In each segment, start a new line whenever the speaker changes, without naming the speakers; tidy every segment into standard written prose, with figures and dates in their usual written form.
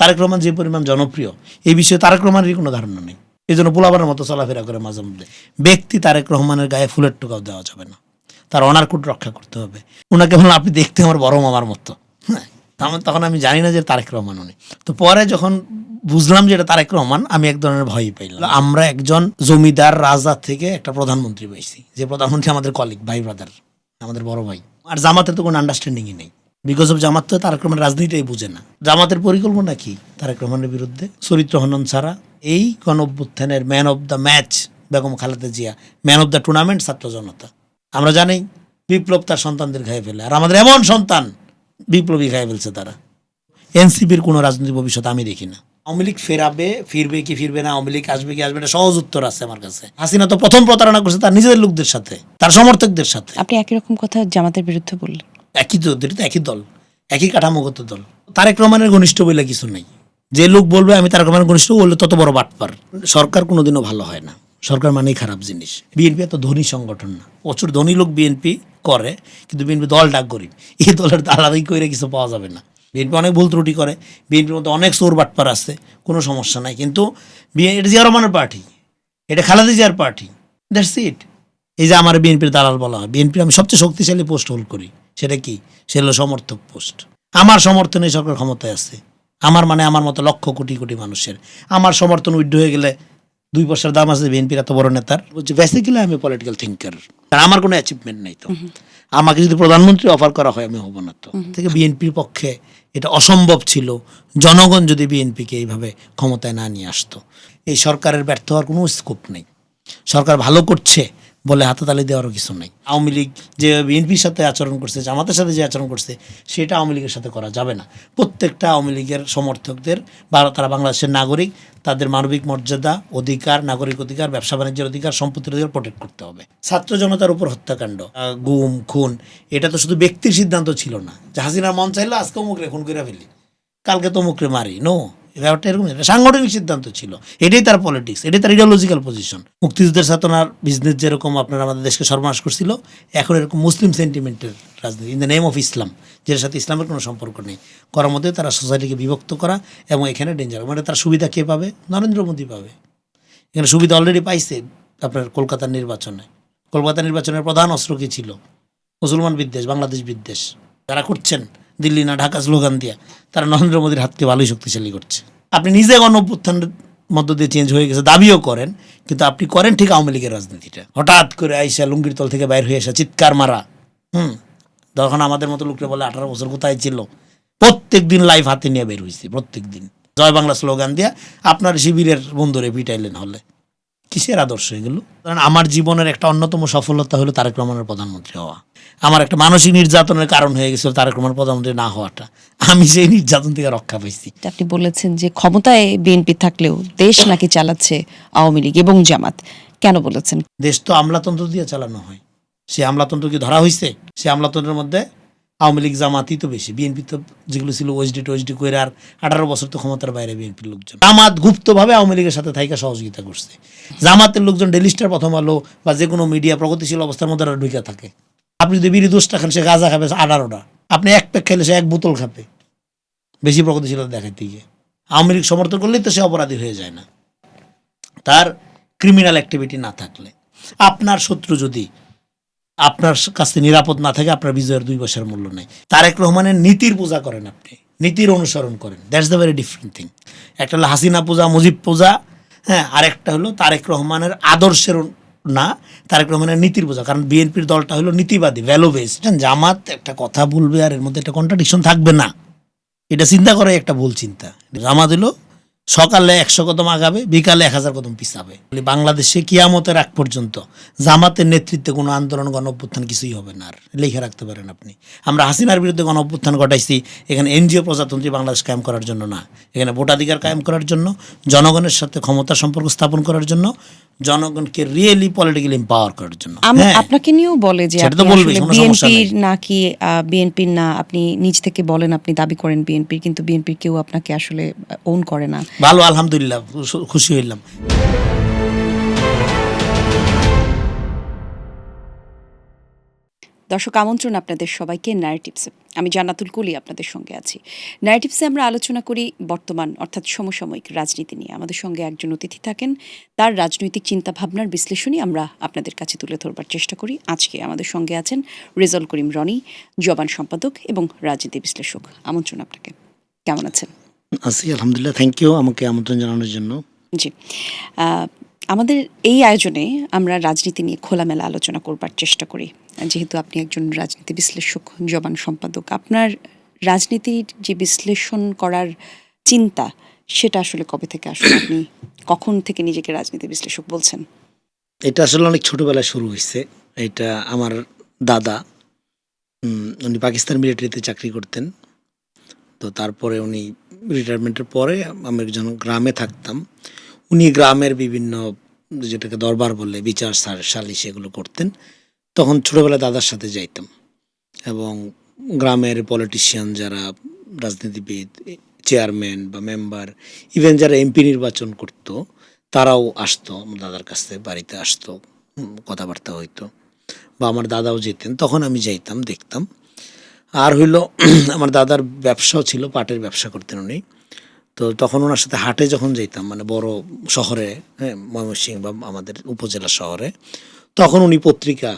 তারেক রহমান যে পরিমাণ জনপ্রিয় এই বিষয়ে তারেক রহমানেরই কোনো ধারণা নেই, এই জন্য পোলাবারের মতো চলাফেরা করে মাঝে মধ্যে। ব্যক্তি তারেক রহমানের গায়ে ফুলের টোকাও দেওয়া যাবে না, তার অনারকুট রক্ষা করতে হবে। ওনাকে বললাম আপনি দেখতে আমার বড় মামার মতো, হ্যাঁ। তখন আমি জানি না যে তারেক রহমান উনি। তো পরে যখন বুঝলাম যে এটা তারেক রহমান, আমি এক ধরনের ভয়ই পাইলাম। আমরা একজন জমিদার রাজা থেকে একটা প্রধানমন্ত্রী পাইছি, যে প্রধানমন্ত্রী আমাদের কলিগ, ভাই ব্রাদার, আমাদের বড় ভাই। আর জামাতের তো কোনো আন্ডারস্ট্যান্ডিংই নেই, বিকজ অফ জামাত তো তারেক রহমান রাজনীতিটাই বুঝে না। জামাতের পরিকল্পনা কি তারেক রহমানের বিরুদ্ধে? চরিত্র হনন ছাড়া। এই গণঅভ্যুত্থানের man of the match Begum Khaleda Zia, man of the tournament ছাত্র জনতা। আমরা জানি বিপ্লব তার সন্তানদের খাইয়ে ফেলে, আর আমাদের এমন সন্তান বিপ্লবী খাইয়ে ফেলছে তারা। এনসিপির কোনো রাজনৈতিক ভবিষ্যৎ আমি দেখি না। আওয়ামী লীগ ফিরবে কি ফিরবে না, আওয়ামী লীগ আসবে কি আসবে না, সহজ উত্তর আছে আমার কাছে। হাসিনা তো প্রথম প্রতারণা করছে তার নিজেদের লোকদের সাথে, তার সমর্থকদের সাথে।
আপনি একই রকম কথা জামাতের বিরুদ্ধে বললেন।
একই তো, একই দল, একই কাঠামোগত দল। তারেক রহমানের ঘনিষ্ঠ বলে কিছু নেই। যে লোক বলবে আমি তারেক রহমানের ঘনিষ্ঠ, বললে তত বড় বাটপার। সরকার কোনোদিনও ভালো হয় না, সরকার মানেই খারাপ জিনিস। বিএনপি এত ধনী সংগঠন না, প্রচুর ধনী লোক বিএনপি করে, কিন্তু বিএনপি দল ডাক গরিব। এই দলের আলাদাই করে কিছু পাওয়া যাবে না। বিএনপি অনেক ভুল ত্রুটি করে, বিএনপির মধ্যে অনেক চোর বাটপার আছে, কোনো সমস্যা নাই। কিন্তু এটা জিয়া রহমানের পার্টি, এটা খালেদা জিয়ার পার্টি, দ্যাটস ইট। এই যে আমার বিএনপির দালাল বলা হয়, বিএনপির আমি সবচেয়ে শক্তিশালী পোস্ট হোল্ড করি, সেটা কি? সে হলো সমর্থক পোস্ট। আমার সমর্থনে সরকার ক্ষমতায় আছে, আমার মানে আমার মতো লক্ষ কোটি কোটি মানুষের। আমার সমর্থন উইথ হয়ে গেলে 2 পয়সার দাম আছে বিএনপির এত বড় নেতার। বলছে বেসিক্যালি আমি পলিটিক্যাল থিঙ্কার, কারণ আমার কোনো অ্যাচিভমেন্ট নেই। তো আমাকে যদি প্রধানমন্ত্রী অফার করা হয় আমি হব না। তো থেকে বিএনপির পক্ষে এটা অসম্ভব ছিল, জনগণ যদি বিএনপিকে এইভাবে ক্ষমতায় না নিয়ে আসতো। এই সরকারের ব্যর্থ হওয়ার কোনো স্কোপ নেই। সরকার ভালো করছে বলে হাততালি দেওয়ারও কিছু নেই। আওয়ামী লীগ যে বিএনপির সাথে আচরণ করছে, জামাতের সাথে যে আচরণ করছে, সেটা আওয়ামী লীগের সাথে করা যাবে না। প্রত্যেকটা আওয়ামী লীগের সমর্থকদের বা তারা বাংলাদেশের নাগরিক, তাদের মানবিক মর্যাদা, অধিকার, নাগরিক অধিকার, ব্যবসা বাণিজ্যের অধিকার, সম্পত্তির অধিকার প্রোটেক্ট করতে হবে। ছাত্র জনতার উপর হত্যাকাণ্ড, গুম খুন, এটা তো শুধু ব্যক্তির সিদ্ধান্ত ছিল না যে হাসিনার মন চাইলো আজকে অমুকরে খুন করে ফেলি, কালকে তো অমুকরে মারি। নো, ব্যাপারটা এরকম সাংগঠনিক সিদ্ধান্ত ছিল। এটাই তার পলিটিক্স, এটাই তার ইডিওলজিক্যাল পজিশন। মুক্তিযুদ্ধের সাথনার বিজনেস যেরকম আপনার আমাদের দেশকে সর্বনাশ করছিল, এখন এরকম মুসলিম সেন্টিমেন্টের রাজনীতি in the name of Islam, যেটার সাথে ইসলামের কোনো সম্পর্ক নেই, করার মধ্যে তারা সোসাইটিকে বিভক্ত করা, এবং এখানে ডেঞ্জার। মানে তার সুবিধা কে পাবে? নরেন্দ্র মোদী পাবে। এখানে সুবিধা অলরেডি পাইছে আপনার কলকাতার নির্বাচনে। কলকাতা নির্বাচনের প্রধান অস্ত্র কী ছিল? মুসলমান বিদ্বেষ, বাংলাদেশ বিদ্বেষ। যারা করছেন দিল্লি না ঢাকা স্লোগান দিয়া, তারা নরেন্দ্র মোদীর হাতকে ভালোই শক্তিশালী করছে। আপনি নিজে গণঅভ্যুত্থানের মধ্য দিয়ে চেঞ্জ হয়ে গেছে দাবিও করেন, কিন্তু আপনি করেন ঠিক আওয়ামী লীগের রাজনীতিটা। হঠাৎ করে আইসা লুঙ্গির তল থেকে বাইর হয়ে আসা, চিৎকার মারা। তখন আমাদের মতো লোকরা বলে 18 বছর কোথায় ছিল? প্রত্যেক দিন লাইভ হাতে নিয়ে বের হয়েছি, প্রত্যেক দিন জয় বাংলা স্লোগান দিয়া আপনার শিবিরের বন্ধুরে পিটাইলেন হলে। কিসের আদর্শ এগুলো? কারণ আমার জীবনের একটা অন্যতম সফলতা হলো তারেক রহমানের প্রধানমন্ত্রী হওয়া। আমার একটা মানসিক নির্যাতনের কারণ হয়ে গেছিল তারেক রহমান প্রধানমন্ত্রী না হওয়াটা। আমি সেই নির্যাতন থেকে রক্ষা পাইছি।
আপনি বলেছেন যে ক্ষমতায় বিএনপি থাকলেও দেশ নাকি চালাচ্ছে আওয়ামী লীগ এবং জামাত, কেন বলেছেন?
দেশ তো আমলাতন্ত্র দিয়ে চালানো হয়। সে আমলাতন্ত্র কি ধরা হয়েছে? সে আমলাতন্ত্রের মধ্যে আওয়ামী লীগ জামাতই তো বেশি। বিএনপি তো যেগুলো ছিল ওএসডি করে, আর 18 বছর তো ক্ষমতার বাইরে বিএনপির লোকজন। জামাত গুপ্তভাবে আওয়ামী লীগের সাথে থাইকা সহযোগিতা করছে। জামাতের লোকজন ডেইলি স্টার, প্রথম আলো বা যে কোনো মিডিয়া প্রগতিশীল অবস্থার মধ্যে ঢুকে থাকে। আপনি যদি বিড়ি 10টা খান, সে গাঁজা খাবে 18টা। আপনি এক প্যাক খাইলে সে 1 বোতল খাবে। বেশি প্রগতিশীলতা দেখাইতে গিয়ে আওয়ামী লীগ সমর্থন করলেই তো সে অপরাধী হয়ে যায় না, তার ক্রিমিনাল অ্যাক্টিভিটি না থাকলে। আপনার শত্রু যদি আপনার কাছে নিরাপদ না থাকে, আপনার বিজয়ের 2 পয়সার মূল্য নেই। তারেক রহমানের নীতির পূজা করেন আপনি, নীতির অনুসরণ করেন, that's the very different thing. একটা হলো হাসিনা পূজা, মুজিব পূজা, হ্যাঁ, আরেকটা হলো তারেক রহমানের আদর্শের না, তারেক রহমানের নীতির পূজা। কারণ বিএনপির দলটা হলো নীতিবাদী, ভ্যালু বেসড। জামাত একটা কথা বলবে আর এর মধ্যে একটা কন্ট্রাডিকশন থাকবে না, এটা চিন্তা করে একটা ভুল চিন্তা। জামাত হলো সকালে 100 কদম আগাবে, বিকালে 1000 কদম পিছাবে। বাংলাদেশে কিয়ামতের আগ পর্যন্ত জামাতের নেতৃত্বে কোনো আন্দোলন, গণঅভ্যুত্থান কিছুই হবে না। আর লিখে রাখতে পারেন আপনি। আমরা হাসিনার বিরুদ্ধে গণঅভ্যুত্থান ঘটাইছি এখানে এনজিও প্রজাতন্ত্রী বাংলাদেশ কায়েম করার জন্য না, এখানে ভোটাধিকার কায়েম করার জন্য, জনগণের সাথে ক্ষমতার সম্পর্ক স্থাপন করার জন্য, জনগণকে রিয়েলি পলিটিক্যালি এম্পাওয়ার করার জন্য।
আপনাকে নিয়েও বলে যে বিএনপির না, আপনি নিজ থেকে বলেন আপনি দাবি করেন বিএনপির, কিন্তু বিএনপির কেউ আপনাকে আসলে ওন করে না।
ভালো, আলহামদুলিল্লাহ, খুশি হইলাম।
দর্শক আমন্ত্রণ আপনাদের সবাইকে ন্যারেটিভসে। আমি জান্নাতুল কুলি আপনাদের সঙ্গে আছি। ন্যারেটিভসে আমরা আলোচনা করি বর্তমান অর্থাৎ সমসাময়িক রাজনীতি নিয়ে। আমাদের সঙ্গে একজন অতিথি থাকেন, তার রাজনৈতিক চিন্তাভাবনার বিশ্লেষণই আমরা আপনাদের কাছে তুলে ধরবার চেষ্টা করি। আজকে আমাদের সঙ্গে আছেন রেজাউল করিম রনি, জবান সম্পাদক এবং রাজনীতি বিশ্লেষক। আমন্ত্রণ আপনাকে। কেমন আছেন?
আছি আলহামদুলিল্লাহ, থ্যাংক ইউ আমাকে আমন্ত্রণ জানানোর জন্য।
জি, আমাদের এই আয়োজনে আমরা রাজনীতি নিয়ে খোলামেলা আলোচনা করবার চেষ্টা করি। যেহেতু আপনি একজন রাজনীতি বিশ্লেষক, জবান সম্পাদক, আপনার রাজনীতির যে বিশ্লেষণ করার চিন্তা সেটা আসলে কবে থেকে আসলে আপনি কখন থেকে নিজেকে রাজনীতি বিশ্লেষক বলছেন?
এটা আসলে অনেক ছোটবেলায় শুরু হয়েছে। এটা আমার দাদা, উনি পাকিস্তান মিলিটারিতে চাকরি করতেন। তো তারপরে উনি রিটায়ারমেন্টের পরে আমি একজন গ্রামে থাকতাম। উনি গ্রামের বিভিন্ন যেটাকে দরবার বলে বিচার সালিশ এগুলো করতেন। তখন ছোটবেলায় দাদার সাথে যাইতাম এবং গ্রামের পলিটিশিয়ান যারা রাজনীতিবিদ, চেয়ারম্যান বা মেম্বার, ইভেন যারা এমপি নির্বাচন করতো তারাও আসতো আমার দাদার কাছে, বাড়িতে আসতো, কথাবার্তা হইতো, বা আমার দাদাও যেতেন, তখন আমি যাইতাম, দেখতাম। আর হইলো আমার দাদার ব্যবসাও ছিল, পাটের ব্যবসা করতেন উনি। তো তখন ওনার সাথে হাটে যখন যেতাম, মানে বড় শহরে, হ্যাঁ, ময়মনসিংহ বা আমাদের উপজেলা শহরে, তখন উনি পত্রিকা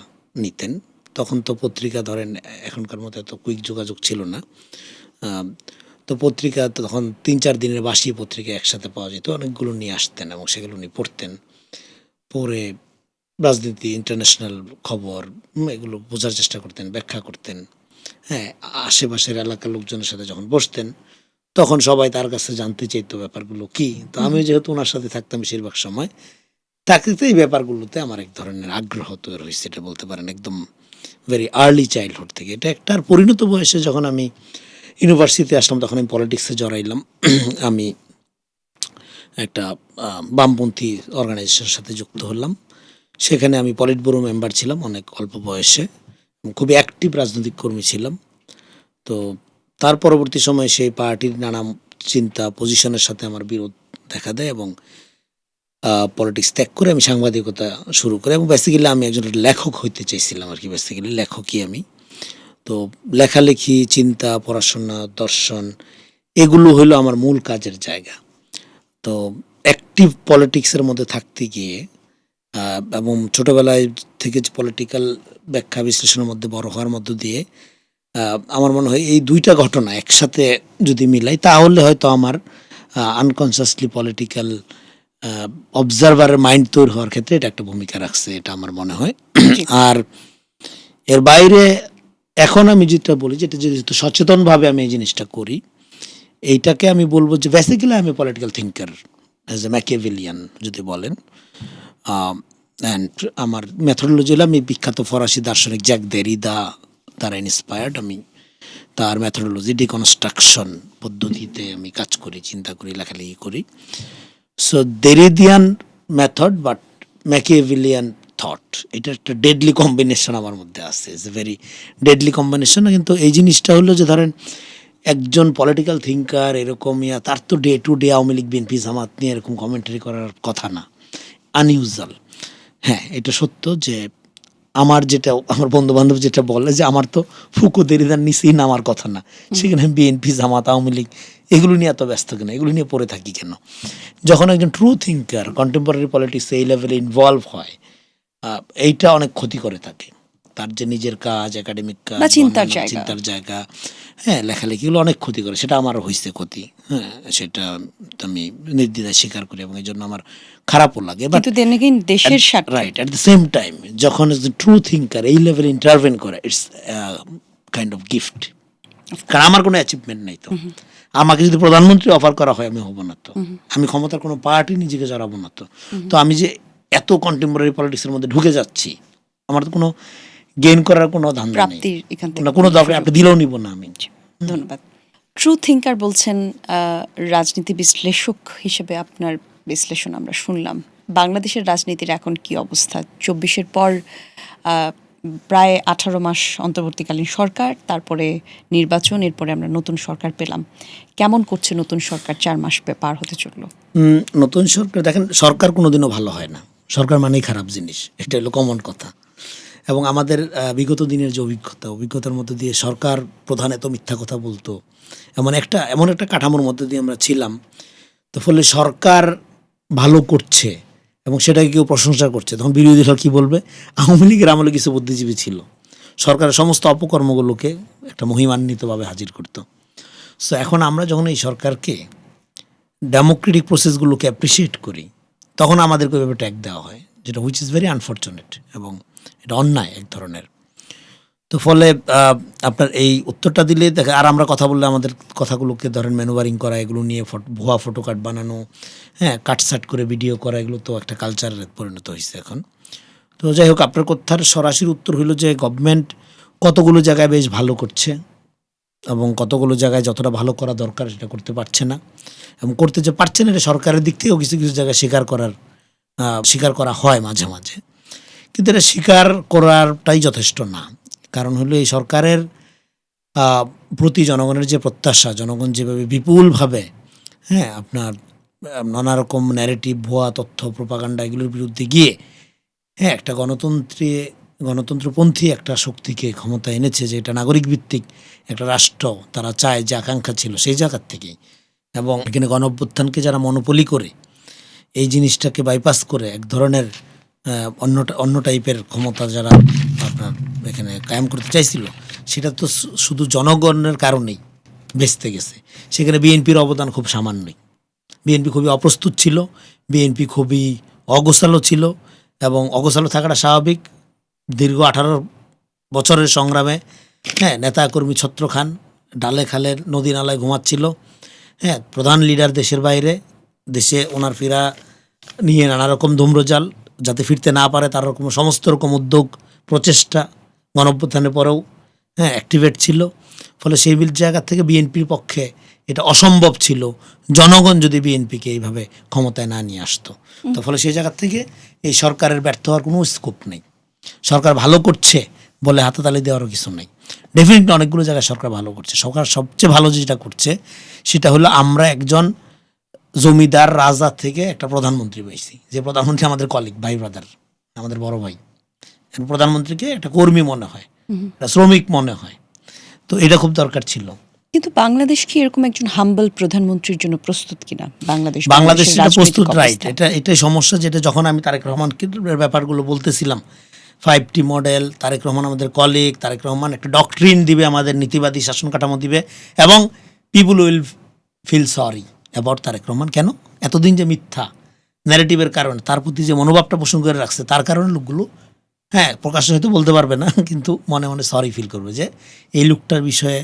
নিতেন। তখন তো পত্রিকা ধরেন এখনকার মতো এত কুইক যোগাযোগ ছিল না। তো পত্রিকা তখন 3-4 দিনের বাসি পত্রিকা একসাথে পাওয়া যেত, অনেকগুলো নিয়ে আসতেন এবং সেগুলো উনি পড়তেন। পড়ে রাজনীতি, ইন্টারন্যাশনাল খবর এগুলো বোঝার চেষ্টা করতেন, ব্যাখ্যা করতেন। হ্যাঁ, আশেপাশের এলাকার লোকজনের সাথে যখন বসতেন তখন সবাই তার কাছে জানতে চাইতো ব্যাপারগুলো কি। তো আমি যেহেতু ওনার সাথে থাকতাম বেশিরভাগ সময়, চাকরিতে এই ব্যাপারগুলোতে আমার এক ধরনের আগ্রহ তৈরি হয়েছে, এটা বলতে পারেন একদম ভেরি আর্লি চাইল্ডহুড থেকে। এটা একটা আর পরিণত বয়সে যখন আমি ইউনিভার্সিটিতে আসলাম তখন আমি পলিটিক্সে জড়াইলাম। আমি একটা বামপন্থী অর্গানাইজেশনের সাথে যুক্ত হলাম। সেখানে আমি পলিট ব্যুরো মেম্বার ছিলাম অনেক অল্প বয়সে, খুবই অ্যাক্টিভ রাজনৈতিক কর্মী ছিলাম। তো তার পরবর্তী সময়ে সেই পার্টির নানা চিন্তা পজিশনের সাথে আমার বিরোধ দেখা দেয় এবং পলিটিক্স ত্যাগ করে আমি সাংবাদিকতা শুরু করি এবং বেসিক্যালি আমি একজন লেখক হইতে চাইছিলাম আর কি। বেসিক্যালি লেখকই আমি। তো লেখালেখি, চিন্তা, পড়াশোনা, দর্শন এগুলো হলো আমার মূল কাজের জায়গা। তো অ্যাক্টিভ পলিটিক্সের মধ্যে থাকতে গিয়ে এবং ছোটোবেলায় থেকে যে পলিটিক্যাল ব্যাখ্যা বিশ্লেষণের মধ্যে বড় হওয়ার মধ্য দিয়ে আমার মনে হয় এই দুইটা ঘটনা একসাথে যদি মিলাই তাহলে হয়তো আমার আনকনসিয়াসলি পলিটিক্যাল অবজারভারের মাইন্ড তৈরি হওয়ার ক্ষেত্রে এটা একটা ভূমিকা রাখছে, এটা আমার মনে হয়। আর এর বাইরে এখন আমি যেটা বলি, যেটা যেহেতু সচেতনভাবে আমি এই জিনিসটা করি, এইটাকে আমি বলবো যে বেসিক্যালি আমি political thinker as a Machiavellian যদি বলেন। অ্যান্ড আমার মেথোডোলজি হলো আমি বিখ্যাত ফরাসি দার্শনিক জ্যাক দেরিদা দ্বারা ইন্সপায়ার্ড। আমি তার মেথোডোলজি ডিকনস্ট্রাকশন পদ্ধতিতে আমি কাজ করি, চিন্তা করি, লেখালেখি করি। So Derridean method but Machiavellian thought, এটা একটা ডেডলি কম্বিনেশন আমার মধ্যে আছে। It's a very deadly combination. কিন্তু এই জিনিসটা হলো যে ধরেন একজন পলিটিক্যাল থিঙ্কার এরকম তার তো day to day Awami League, BNP, Jamaat নিয়ে এরকম কমেন্টারি করার কথা না, আনইউজুয়াল। হ্যাঁ, এটা সত্য যে আমার যেটা আমার বন্ধু বান্ধব যেটা বলে যে আমার তো ফুকো দেরিদার নিচেই নামার কথা না, সেখানে বিএনপি, জামাত, আওয়ামী লীগ এগুলো নিয়ে এত ব্যস্ত কেন, এগুলো নিয়ে পড়ে থাকি কেন? যখন একজন ট্রু থিঙ্কার কন্টেম্পোরারি পলিটিক্সে এই লেভেলে ইনভলভ হয়, এইটা অনেক ক্ষতি করে থাকে তার যে নিজের কাজ, একাডেমিক কাজ, চিন্তার জায়গা, হ্যাঁ, লেখালেখিগুলো অনেক ক্ষতি করে। সেটা আমারও হয়েছে ক্ষতি, হ্যাঁ, সেটা আমি নির্দ্বিধায় স্বীকার করি এবং এই জন্য আমার খারাপও লাগে। বাট
দেশের স্বার্থে
right at the same time যখন ট্রু থিঙ্কার এই লেভেলে ইন্টারভেন করে, ইটস কাইন্ড অফ গিফট। কারণ আমার কোনো অ্যাচিভমেন্ট নেই, তো আমাকে যদি প্রধানমন্ত্রী অফার করা হয় আমি হব না, তো আমি ক্ষমতার কোনো পার্টি নিজেকে জড়াবো না, তো আমি যে এত কন্টেম্পোরারি পলিটিক্সের মধ্যে ঢুকে যাচ্ছি, আমার তো কোনো গেইন করার কোনো ধান্দা নেই, কোনো দরকার, আপনি দিলেও নিব না আমি।
ধন্যবাদ। ট্রু থিঙ্কার বলছেন, রাজনীতি বিশ্লেষক হিসেবে আপনার বিশ্লেষণ আমরা শুনলাম। বাংলাদেশের রাজনীতির এখন কি অবস্থা? 24-এর পর প্রায় 18 মাস অন্তর্বর্তীকালীন সরকার, তারপরে নির্বাচন, এরপরে আমরা নতুন সরকার পেলাম। কেমন করছে নতুন সরকার? 4 মাস পার হতে চললো।
নতুন সরকার, দেখেন, সরকার কোনোদিনও ভালো হয় না, সরকার মানেই খারাপ জিনিস, এটা হলো কমন কথা। এবং আমাদের বিগত দিনের যে অভিজ্ঞতার মধ্যে দিয়ে সরকার প্রধান এত মিথ্যা কথা বলতো, এমন একটা কাঠামোর মধ্যে দিয়ে আমরা ছিলাম। তো ফলে সরকার ভালো করছে এবং সেটাকে কেউ প্রশংসা করছে, তখন বিরোধী দল কী বলবে, আওয়ামী লীগের আমলে কিছু বুদ্ধিজীবী ছিল, সরকারের সমস্ত অপকর্মগুলোকে একটা মহিমান্বিতভাবে হাজির করতো। সো এখন আমরা যখন এই সরকারকে ডেমোক্রেটিক প্রসেসগুলোকে অ্যাপ্রিসিয়েট করি, তখন আমাদেরকে ওইভাবে ট্যাগ দেওয়া হয়, যেটা হুইচ ইজ ভেরি আনফর্চুনেট এবং এটা অন্যায় এক ধরনের। তো ফলে আপনার এই উত্তরটা দিলে দেখে, আর আমরা কথা বললে আমাদের কথাগুলোকে ধরেন ম্যানুভারিং করা, এগুলো নিয়ে ভুয়া ফটো কার্ড বানানো, হ্যাঁ, কাটসাট করে ভিডিও করা, এগুলো তো একটা কালচারে পরিণত হয়েছে এখন। তো যাই হোক, আপনার কথার সরাসরি উত্তর হলো যে গভর্নমেন্ট কতগুলো জায়গায় বেশ ভালো করছে এবং কতগুলো জায়গায় যতটা ভালো করা দরকার সেটা করতে পারছে না, এবং করতে যে পারছে না এটা সরকারের দিক থেকেও কিছু কিছু জায়গায় স্বীকার করা হয় মাঝে মাঝে, কিন্তু এটা স্বীকার করাটাই যথেষ্ট না। কারণ হলো এই সরকারের প্রতি জনগণের যে প্রত্যাশা, জনগণ যেভাবে বিপুলভাবে, হ্যাঁ, আপনার নানা রকম ন্যারেটিভ, ভুয়া তথ্য, প্রোপাগান্ডা, এগুলোর বিরুদ্ধে গিয়ে, হ্যাঁ, একটা গণতন্ত্রপন্থী একটা শক্তিকে ক্ষমতা এনেছে, যে এটা নাগরিক ভিত্তিক একটা রাষ্ট্র তারা চায়, যে আকাঙ্ক্ষা ছিল সেই জায়গার থেকেই। এবং এখানে গণ অভ্যুত্থানকে যারা মনোপলি করে এই জিনিসটাকে বাইপাস করে এক ধরনের অন্য টাইপের ক্ষমতা যারা আপনার এখানে কায়েম করতে চাইছিল, সেটা তো শুধু জনগণের কারণেই বেঁচতে গেছে। সেখানে বিএনপির অবদান খুব সামান্যই। বিএনপি খুবই অপ্রস্তুত ছিল, বিএনপি খুবই অগোছালো ছিল, এবং অগোছালো থাকাটা স্বাভাবিক। দীর্ঘ 18 বছরের সংগ্রামে, হ্যাঁ, নেতাকর্মী ছত্র খান ডালে খালে নদী নালায় ঘুমাচ্ছিল, হ্যাঁ, প্রধান লিডার দেশের বাইরে, দেশে ওনার ফেরা নিয়ে নানা রকম ধূম্রজাল, যাতে ফিরতে না পারে তার রকম সমস্ত রকম উদ্যোগ প্রচেষ্টা গণঅভ্যুত্থানের পরেও, হ্যাঁ, অ্যাক্টিভেট ছিল। ফলে সেই জায়গা থেকে বিএনপির পক্ষে এটা অসম্ভব ছিল জনগণ যদি বিএনপিকে এইভাবে ক্ষমতায় না নিয়ে আসতো। তো ফলে সেই জায়গা থেকে এই সরকারের ব্যর্থ হওয়ার কোনো স্কোপ নেই। সরকার ভালো করছে বলে হাততালি দেওয়ারও কিছু নেই। ডেফিনেটলি অনেকগুলো জায়গায় সরকার ভালো করছে। সরকার সবচেয়ে ভালো যেটা করছে সেটা হলো, আমরা একজন জমিদার রাজা থেকে একটা প্রধানমন্ত্রী পেয়েছি, যে প্রধানমন্ত্রী আমাদের কলিগ, ভাই ব্রাদার, আমাদের বড় ভাই। প্রধানমন্ত্রীকে একটা কর্মী মনে হয়, একটা শ্রমিক মনে হয়। তো এটা খুব দরকার ছিল।
কিন্তু বাংলাদেশ কি এরকম একজন হাম্বল প্রধানমন্ত্রীর জন্য প্রস্তুত কিনা? বাংলাদেশ
সেটা প্রস্তুত, রাইট। এটাই সমস্যা, যেটা যখন আমি তারেক রহমানের ব্যাপারগুলো বলতেছিলাম, 5T মডেল, তারেক রহমান আমাদের কলিগ, তারেক রহমান একটা ডক্ট্রিন দিবে, আমাদের নীতিবাদী শাসন কাঠামো দিবে, এবং people will feel sorry about Tarique Rahman. কেন এতদিন যে মিথ্যা ন্যারেটিভের কারণে তার প্রতি যে মনোভাবটা পোষণ করে রাখছে, তার কারণে লোকগুলো, হ্যাঁ, প্রকাশ্যে হয়তো বলতে পারবে না, কিন্তু মনে মনে সরি ফিল করবে যে এই লোকটার বিষয়ে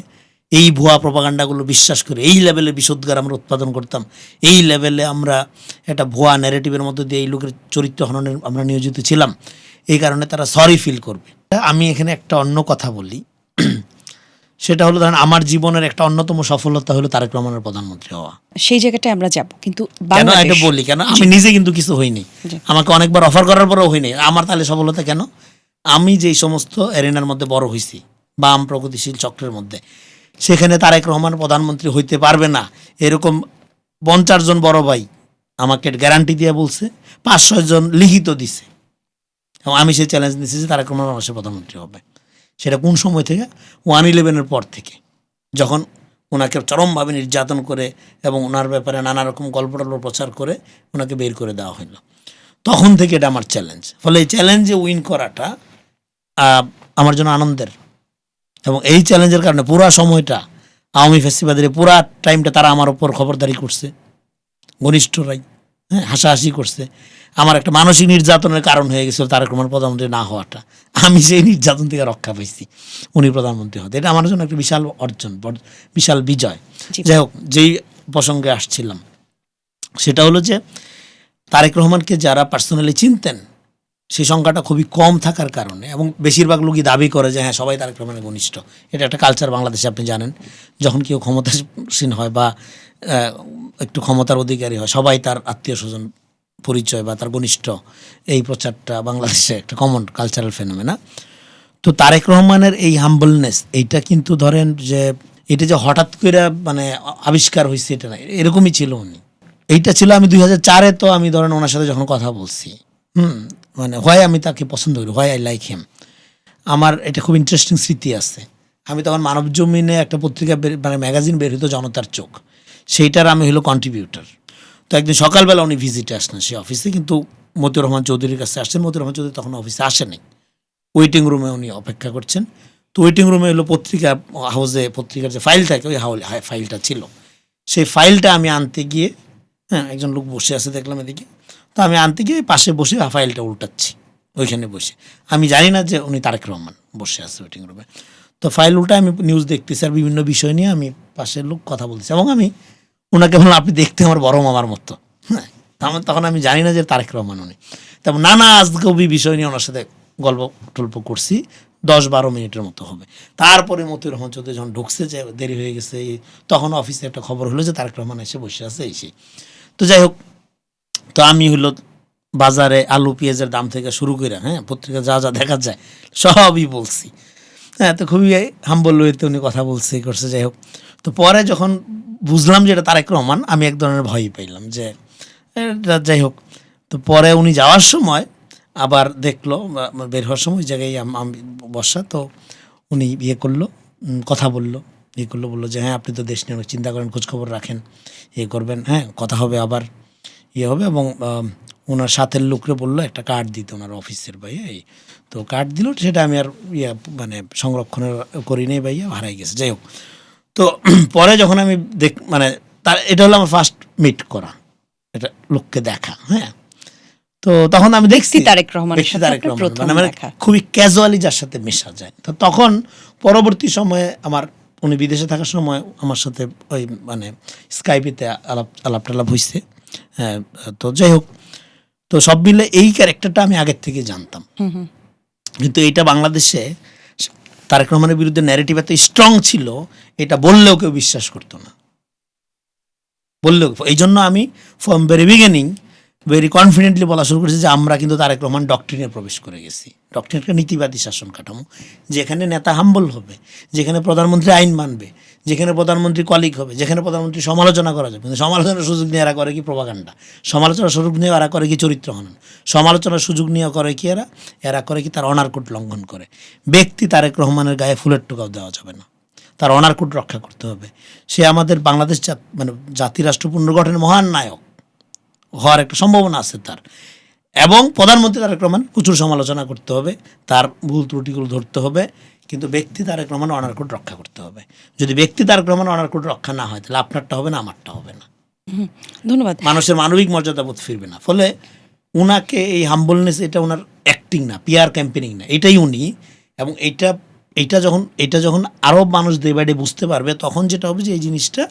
এই ভুয়া প্রপাগান্ডাগুলো বিশ্বাস করে এই লেভেলে বিশুদ্ধার আমরা উৎপাদন করতাম, এই লেভেলে আমরা একটা ভুয়া ন্যারেটিভের মধ্যে দিয়ে এই লোকের চরিত্র হননের আমরা নিয়োজিত ছিলাম, এই কারণে তারা সরি ফিল করবে। আমি এখানে একটা অন্য কথা বলি, সেটা হলো, ধরেন আমার জীবনের একটা অন্যতম সফলতা হলো তারেক রহমানের প্রধানমন্ত্রী হওয়া।
সেই জায়গাটায় আমরা যাব, কিন্তু
কেন এটা বলি, কেন আমি নিজে কিন্তু কিছু হইনি, আমাকে অনেকবার অফার করার পরেও হয়নি। আমার তাহলে সফলতা কেন? আমি যেই সমস্ত এরিনার মধ্যে বড় হয়েছি, বাম প্রগতিশীল চক্রের মধ্যে, সেখানে তারেক রহমান প্রধানমন্ত্রী হইতে পারবে না এরকম 50 জন বড় ভাই আমাকে গ্যারান্টি দিয়ে বলছে, 5-6 জন লিখিত দিছে, এবং আমি সেই চ্যালেঞ্জ নিয়েছি যে তারেক রহমান বাংলাদেশের প্রধানমন্ত্রী হবে। সেটা কোন সময় থেকে? 1/11-এর পর থেকে, যখন ওনাকে চরমভাবে নির্যাতন করে এবং ওনার ব্যাপারে নানা রকম গল্প প্রচার করে ওনাকে বের করে দেওয়া হলো, তখন থেকে এটা আমার চ্যালেঞ্জ। ফলে এই চ্যালেঞ্জে উইন করাটা আমার জন্য আনন্দের, এবং এই চ্যালেঞ্জের কারণে পুরা সময়টা আওয়ামী ফেস্টিভ্যালের পুরা টাইমটা তারা আমার ওপর খবরদারি করছে, ঘনিষ্ঠরাই, হ্যাঁ, হাসাহাসি করছে। আমার একটা মানসিক নির্যাতনের কারণ হয়ে গেছিল তারেক রহমান প্রধানমন্ত্রী না হওয়াটা। আমি সেই নির্যাতন থেকে রক্ষা পাইছি উনি প্রধানমন্ত্রী হতে। এটা আমার জন্য একটা বিশাল অর্জন, বিশাল বিজয়। যাই হোক, যেই প্রসঙ্গে আসছিলাম সেটা হলো যে তারেক রহমানকে যারা পার্সোনালি চিনতেন সেই সংখ্যাটা খুবই কম থাকার কারণে, এবং বেশিরভাগ লোকই দাবি করে যে হ্যাঁ সবাই তারেক রহমানের ঘনিষ্ঠ। এটা একটা কালচার বাংলাদেশে, আপনি জানেন, যখন কেউ ক্ষমতাসীন হয় বা একটু ক্ষমতার অধিকারী হয়, সবাই তার আত্মীয় স্বজন পরিচয় বা তার ঘনিষ্ঠ, এই প্রচারটা বাংলাদেশে একটা কমন কালচারাল ফেনোমেনা। তো তারেক রহমানের এই হাম্বলনেস, এইটা কিন্তু ধরেন যে এটা যে হঠাৎ করে মানে আবিষ্কার হয়েছে এটা না, এরকমই ছিল উনি। এইটা ছিল আমি 2004-এ, তো আমি ধরেন ওনার সাথে যখন কথা বলছি, মানে হোয়াই আমি তাকে পছন্দ করি, হোয়াই আই লাইক হিম, আমার এটা খুব ইন্টারেস্টিং স্মৃতি আছে। আমি তখন মানব জমিনে একটা পত্রিকা মানে ম্যাগাজিন বের হতো, জনতার চোখ, সেইটার আমি হলো কন্ট্রিবিউটর। তো একদিন সকালবেলা উনি ভিজিটে আসলেন সে অফিসে, কিন্তু মতিউর রহমান চৌধুরীর কাছে আসছেন। মতিউর রহমান চৌধুরী তখন অফিসে আসেনি, ওয়েটিং রুমে উনি অপেক্ষা করছেন। তো ওয়েটিং রুমে হলো পত্রিকা হাউসে পত্রিকার যে ফাইল থাকে ওই ফাইলটা ছিল। সেই ফাইলটা আমি আনতে গিয়ে, হ্যাঁ একজন লোক বসে আছে দেখলাম এদিকে, তো আমি আনতে গিয়ে পাশে বসে ফাইলটা উল্টাচ্ছি ওইখানে বসে। আমি জানি না যে উনি তারেক রহমান বসে আছে ওয়েটিং রুমে। তো ফাইল উল্টা আমি নিউজ দেখতেছি আর বিভিন্ন বিষয় নিয়ে আমি পাশের লোক কথা বলতেছি, এবং আমি ওনাকে বললাম আপনি দেখতে আমার বড় মামার মতো। হ্যাঁ, তখন আমি জানি না যে তারেক রহমান উনি। তেমন নানা আজগবি বিষয় নিয়ে ওনার সাথে গল্প টল্প করছি, 10-12 মিনিটের মতো হবে। তারপরে মতিউর রহমান চৌধুরী যখন ঢুকছে, যে দেরি হয়ে গেছে, তখন অফিসে একটা খবর হলো যে তারেক রহমান এসে বসে আছে এসে। তো যাই হোক, তো আমি হলো বাজারে আলু পেঁয়াজের দাম থেকে শুরু করে, হ্যাঁ পত্রিকা যা যা দেখা যায় সবই বলছি। হ্যাঁ, তো খুবই হাম্বল ওয়েতে উনি কথা বলছে করছে। যাই হোক, তো পরে যখন বুঝলাম যে এটা তারেক রহমান, আমি এক ধরনের ভয়ই পাইলাম যে যাই হোক। তো পরে উনি যাওয়ার সময় আবার দেখলো, বের হওয়ার সময় ওই জায়গায় আমি বসা, তো উনি করলো, কথা বললো, করলো, বললো যে হ্যাঁ আপনি তো দেশ নিয়ে অনেক চিন্তা করেন, খোঁজখবর রাখেন, করবেন, হ্যাঁ কথা হবে, আবার হবে। এবং ওনার সাথের লোকরে বললো একটা কার্ড দিতে ওনার অফিসের ভাইয়া, তো কার্ড দিল, সেটা আমি আর মানে সংরক্ষণের করি নেই ভাইয়া, হারাই গেছে। যাই হোক, তো পরে যখন আমি মানে তার এটা হলো আমার ফার্স্ট মিট করা, এটা লোককে দেখা। হ্যাঁ, তো তখন আমি দেখছি
তারেক রহমানের সাথে
তারেক
আপনার
রহমান
প্রথম
মানে
দেখা।
খুবই ক্যাজুয়ালি যার সাথে মেশা যায়। তো তখন পরবর্তী সময়ে আমার উনি বিদেশে থাকার সময় আমার সাথে ওই মানে স্কাইপেতে আলাপ টালাপ হয়েছে। হ্যাঁ, তো যাই হোক, তো সব মিলে এই ক্যারেক্টারটা আমি আগের থেকে জানতাম। কিন্তু এটা বাংলাদেশে তারেক রহমানের বিরুদ্ধে ন্যারেটিভ এত স্ট্রং ছিল, এটা বললেও কেউ বিশ্বাস করতো না, বললেও। এই জন্য আমি from very beginning very confidently বলা শুরু করেছি যে আমরা কিন্তু তারেক রহমান ডক্ট্রিনে প্রবেশ করে গেছি। ডক্ট্রিন একটা নীতিবাদী শাসন কাঠামো, যেখানে নেতা হাম্বল হবে, যেখানে প্রধানমন্ত্রী আইন মানবে, যেখানে প্রধানমন্ত্রী কলিগ হবে, যেখানে প্রধানমন্ত্রী সমালোচনা করা যাবে। কিন্তু সমালোচনার সুযোগ নিয়ে এরা করে কি প্রপাগান্ডা, সমালোচনার সুযোগ নিয়ে এরা করে কি চরিত্র হনন, সমালোচনার সুযোগ নিয়ে করে কি এরা করে কি তার অনার কোড লঙ্ঘন করে। ব্যক্তি তারেক রহমানের গায়ে ফুলের টোকাও দেওয়া যাবে না, তার অনার কোড রক্ষা করতে হবে। সে আমাদের বাংলাদেশ মানে জাতিরাষ্ট্র পুনর্গঠনের মহান নায়ক হওয়ার একটা সম্ভাবনা আছে তার। এবং প্রধানমন্ত্রী তারেক রহমান প্রচুর সমালোচনা করতে হবে, তার ভুল ত্রুটিগুলো ধরতে হবে, কিন্তু ব্যক্তি তারেক রহমান অনার কোড রক্ষা করতে হবে। যদি ব্যক্তি তারেক রহমান অনার কোড রক্ষা না হয়, তাহলে আপনারটা হবে না, আমারটা হবে না।
ধন্যবাদ।
মানুষের মানবিক মর্যাদা বোধ ফিরবে না। ফলে উনাকে এই হাম্বলনেস, এটা ওনার অ্যাক্টিং না, পিআর ক্যাম্পেনিং না, এটাই উনি। এবং এইটা যখন আরও মানুষ ডে বাই ডে বুঝতে পারবে, তখন যেটা হবে যে এই জিনিসটা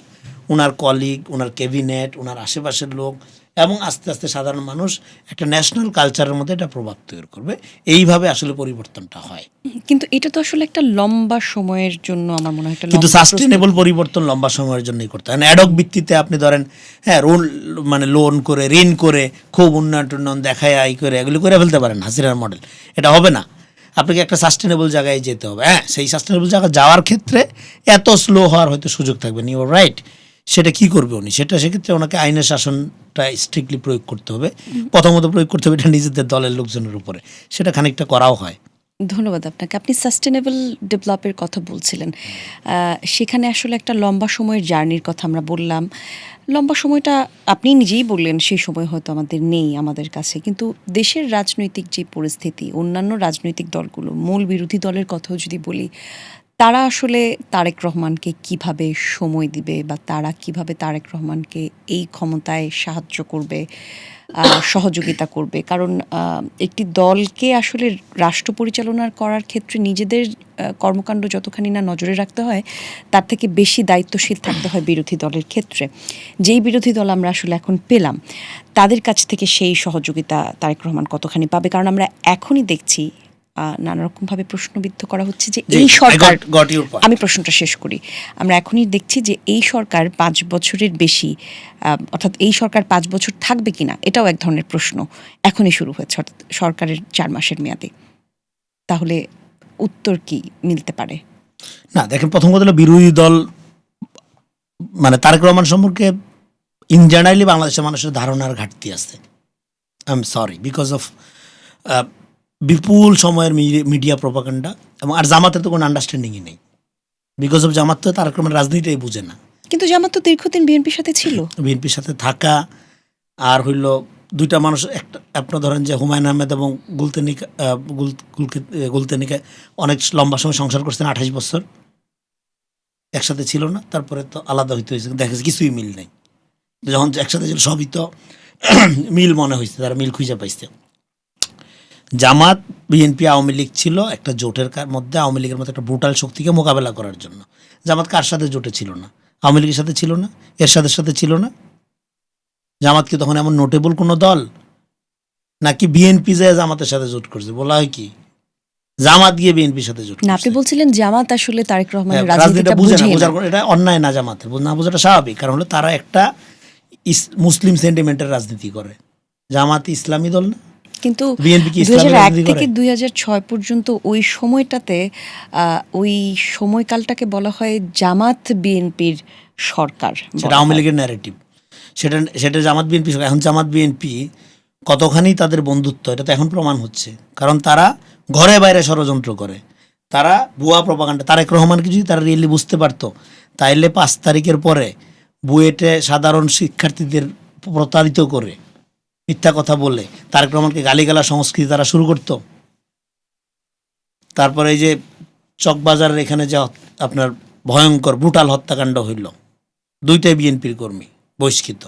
ওনার কলিগ, ওনার ক্যাবিনেট, ওনার আশেপাশের লোক এবং আস্তে আস্তে সাধারণ মানুষ একটা ন্যাশনাল কালচারের মধ্যে এটা প্রভাব তৈরি করবে। এইভাবে আসলে পরিবর্তনটা হয়।
কিন্তু এটা তো আসলে একটা লম্বা সময়ের জন্য আমার মনে হয় একটা
কিন্তু
লম্বা
সাস্টেনেবল পরিবর্তন লম্বা সময়ের জন্যই করতে হয়। অ্যাডক ভিত্তিতে আপনি ধরেন, হ্যাঁ মানে লোন করে, ঋণ করে, খুব উন্নয়ন দেখায় আয় করে এগুলি করে ফেলতে পারেন, হাসিনার মডেল। এটা হবে না। আপনাকে একটা সাস্টেনেবল জায়গায় যেতে হবে। হ্যাঁ, সেই সাস্টেনেবল জায়গায় যাওয়ার ক্ষেত্রে এত স্লো হওয়ার হয়তো সুযোগ থাকবে, ইউ আর রাইট। সেটা কি করবে উনি, সেক্ষেত্রে ওনাকে আইনের শাসনটা স্ট্রিক্টলি প্রয়োগ করতে হবে। প্রথমত প্রয়োগ করতে হবে এটা নিজেদের দলের লোকজনের উপরে, সেটা খানিকটা করাও হয়।
ধন্যবাদ আপনাকে। আপনি সাস্টেনেবল ডেভেলপের কথা বলছিলেন, সেখানে আসলে একটা লম্বা সময়ের জার্নির কথা আমরা বললাম। লম্বা সময়টা আপনি নিজেই বললেন সেই সময় হয়তো আমাদের নেই আমাদের কাছে, কিন্তু দেশের রাজনৈতিক যে পরিস্থিতি, অন্যান্য রাজনৈতিক দলগুলো, মূল বিরোধী দলের কথাও যদি বলি, তারা আসলে তারেক রহমানকে কিভাবে সময় দিবে বা তারা কিভাবে তারেক রহমানকে এই ক্ষমতায় সাহায্য করবে, সহযোগিতা করবে। কারণ একটি দলকে আসলে রাষ্ট্র পরিচালনা করার ক্ষেত্রে নিজেদের কর্মকাণ্ড যতখানি না নজরে রাখতে হয়, তার থেকে বেশি দায়িত্বশীল থাকতে হয় বিরোধী দলের ক্ষেত্রে। যেই বিরোধী দল আমরা আসলে এখন পেলাম, তাদের কাছ থেকে সেই সহযোগিতা তারেক রহমান কতখানি পাবে? কারণ আমরা এখনই দেখছি নানা রকমভাবে প্রশ্নবিদ্ধ করা হচ্ছে যে এই সরকার, আমি প্রশ্নটা শেষ করি, আমরা এখনই দেখছি যে এই সরকার 5 বছরের বেশি, অর্থাৎ এই সরকার 5 বছর থাকবে কিনা, এটাও এক ধরনের প্রশ্ন এখনই শুরু হয়েছে, অর্থাৎ সরকারের 4 মাসের মেয়াদে। তাহলে উত্তর কি মিলতে পারে?
না, দেখেন, প্রথম কথা হলো বিরোধী দল মানে তারেক রহমান সম্পর্কে ইন জেনারেলি বাংলাদেশের মানুষের ধারণার ঘাটতি আছে। I am sorry, because of বিপুল সময়ের মিডিয়া প্রপাগান্ডা, এবং আর জামাতের তো কোনো আন্ডারস্ট্যান্ডিংই নেই। বিকজ অফ জামাত তো তারেক রহমানের রাজনীতিটাই বুঝে না।
কিন্তু জামাত তো দীর্ঘদিন বিএনপির সাথে ছিল।
বিএনপির সাথে থাকা আর হইল দুইটা মানুষ, একটা আপনার ধরেন যে হুমায়ুন আহমেদ এবং গুলতেনিকা অনেক লম্বা সময় সংসার করছেন, 28 বছর একসাথে ছিল না, তারপরে তো আলাদা হইতে হয়েছে, দেখা যাচ্ছে কিছুই মিল নেই। যখন একসাথে ছিল সবই তো মিল মনে হয়েছে, তারা মিল খুঁজে পাইছে। জামাত বিএনপি আওয়ামী লীগ ছিল একটা জোটের মধ্যে, আওয়ামী লীগের মধ্যে একটা ব্রুটাল শক্তিকে মোকাবেলা করার জন্য। জামাত কার সাথে জোটে ছিল না? আওয়ামী লীগের সাথে ছিল না, এরশাদের সাথে ছিল না। জামাত কি তখন এমন নোটেবল কোনো দল নাকি বিএনপি যায় জামাতের সাথে জোট করছে? বলা হয় কি জামাত গিয়ে বিএনপির সাথে জোট
না, আপনি
করছে।
বলছিলেন জামাত আসলে তারেক রহমানের
রাজনীতিটা
রাজনীতিটা
বুঝে না,
বুঝেই না।
বোঝার এটা অন্যায় না, জামাতের না বোঝাটা স্বাভাবিক, কারণ হলো তারা একটা মুসলিম সেন্টিমেন্টের রাজনীতি করে। জামাত ইসলামী দল না,
কিন্তু
বিএনপি কি ইসলামী
2001
রাজনীতি করে?
থেকে 2006 পর্যন্ত ওই সময়টাতে ওই সময়কালটাকে বলা হয় জামাত বিএনপির সরকার।
সেটা আওয়ামী লীগের ন্যারেটিভ, সেটা জামাত বিএনপি। এখন জামাত বিএনপি কতখানি তাদের বন্ধুত্ব এটা তো এখন প্রমাণ হচ্ছে, কারণ তারা ঘরে বাইরে ষড়যন্ত্র করে, তারা ভুয়া প্রপাগান্ডা। তারেক রহমানকে যদি তারা রিয়েলি বুঝতে পারতো, তাইলে 5 তারিখের পরে বুয়েটে সাধারণ শিক্ষার্থীদের প্রতারিত করে মিথ্যা কথা বলে তারেক রহমানকে গালিগালা সংস্কৃতি তারা শুরু করতো। তারপরে এই যে চকবাজারের এখানে যে আপনার ভয়ঙ্কর ব্রুটাল হত্যাকাণ্ড হইল, 2টাই বিএনপির কর্মী বহিষ্কৃত,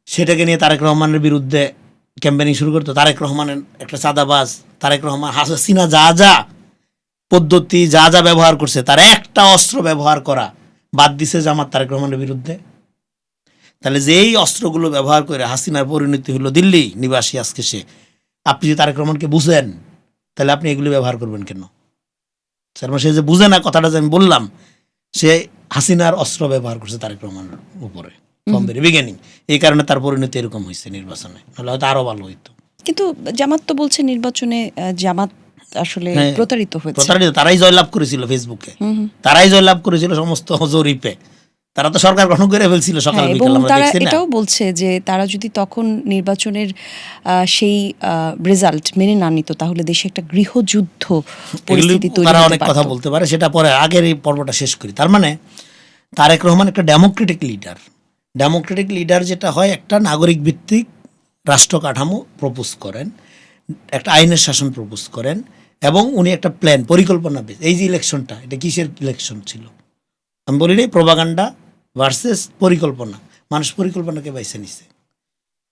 সেটাকে নিয়ে তারেক রহমানের বিরুদ্ধে ক্যাম্পেনিং শুরু করতো। তারেক রহমানের একটা চাঁদাবাজ, তারেক রহমান হাসিনা যা যা পদ্ধতি যা যা ব্যবহার করছে, তার একটা অস্ত্র ব্যবহার করা বাদ দিছে জামাত তারেক রহমানের বিরুদ্ধে। তাহলে যেই অস্ত্রগুলো ব্যবহার করে হাসিনার পরিণতি হলো দিল্লি নিবাসী আজকে সে, আপনি যদি তারেক রহমানকে বুঝেন তাহলে আপনি এগুলো ব্যবহার করবেন কেন? সে যে বুঝে না, কথাটা যে আমি বললাম, সে হাসিনার অস্ত্র ব্যবহার করছে তারেক রহমানের উপরে ফ্রম ভেরি বিগিনিং। এই কারণে তার পরিণতি এরকম হয়েছে নির্বাচনে, নাহলে হয়তো আরো ভালো হইতো।
কিন্তু জামাত তো বলছে নির্বাচনে জামাত আসলে প্রতারিত হয়েছে।
প্রতারিত তারাই জয়লাভ করেছিল ফেসবুকে, তারাই জয়লাভ করেছিল সমস্ত জরিপে। তারা তো সরকার গঠন করে ফেলছিল সকাল
এবং
বিকাল, আমরা
তারা
দেখছি না?
এটাও বলছে যে তারা যদি তখন নির্বাচনের সেই রেজাল্ট মেনে না নিত, তাহলে দেশে একটা গৃহযুদ্ধ পরিস্থিতি তৈরি
তারা
হতে
অনেক
পারত।
কথা বলতে পারে, সেটা পরে আগের এই পর্বটা শেষ করি। তার মানে তারেক রহমান একটা ডেমোক্রেটিক লিডার। ডেমোক্রেটিক লিডার যেটা হয়, একটা নাগরিক ভিত্তিক রাষ্ট্র কাঠামো প্রপোজ করেন, একটা আইনের শাসন প্রপোজ করেন, এবং উনি একটা প্ল্যান পরিকল্পনা বেশ। এই যে ইলেকশনটা, এটা কিসের ইলেকশন ছিল? আমি বলি নাই প্রোপাগান্ডা ভার্সেস পরিকল্পনা। মানুষ পরিকল্পনাকে বাইছে নিছে।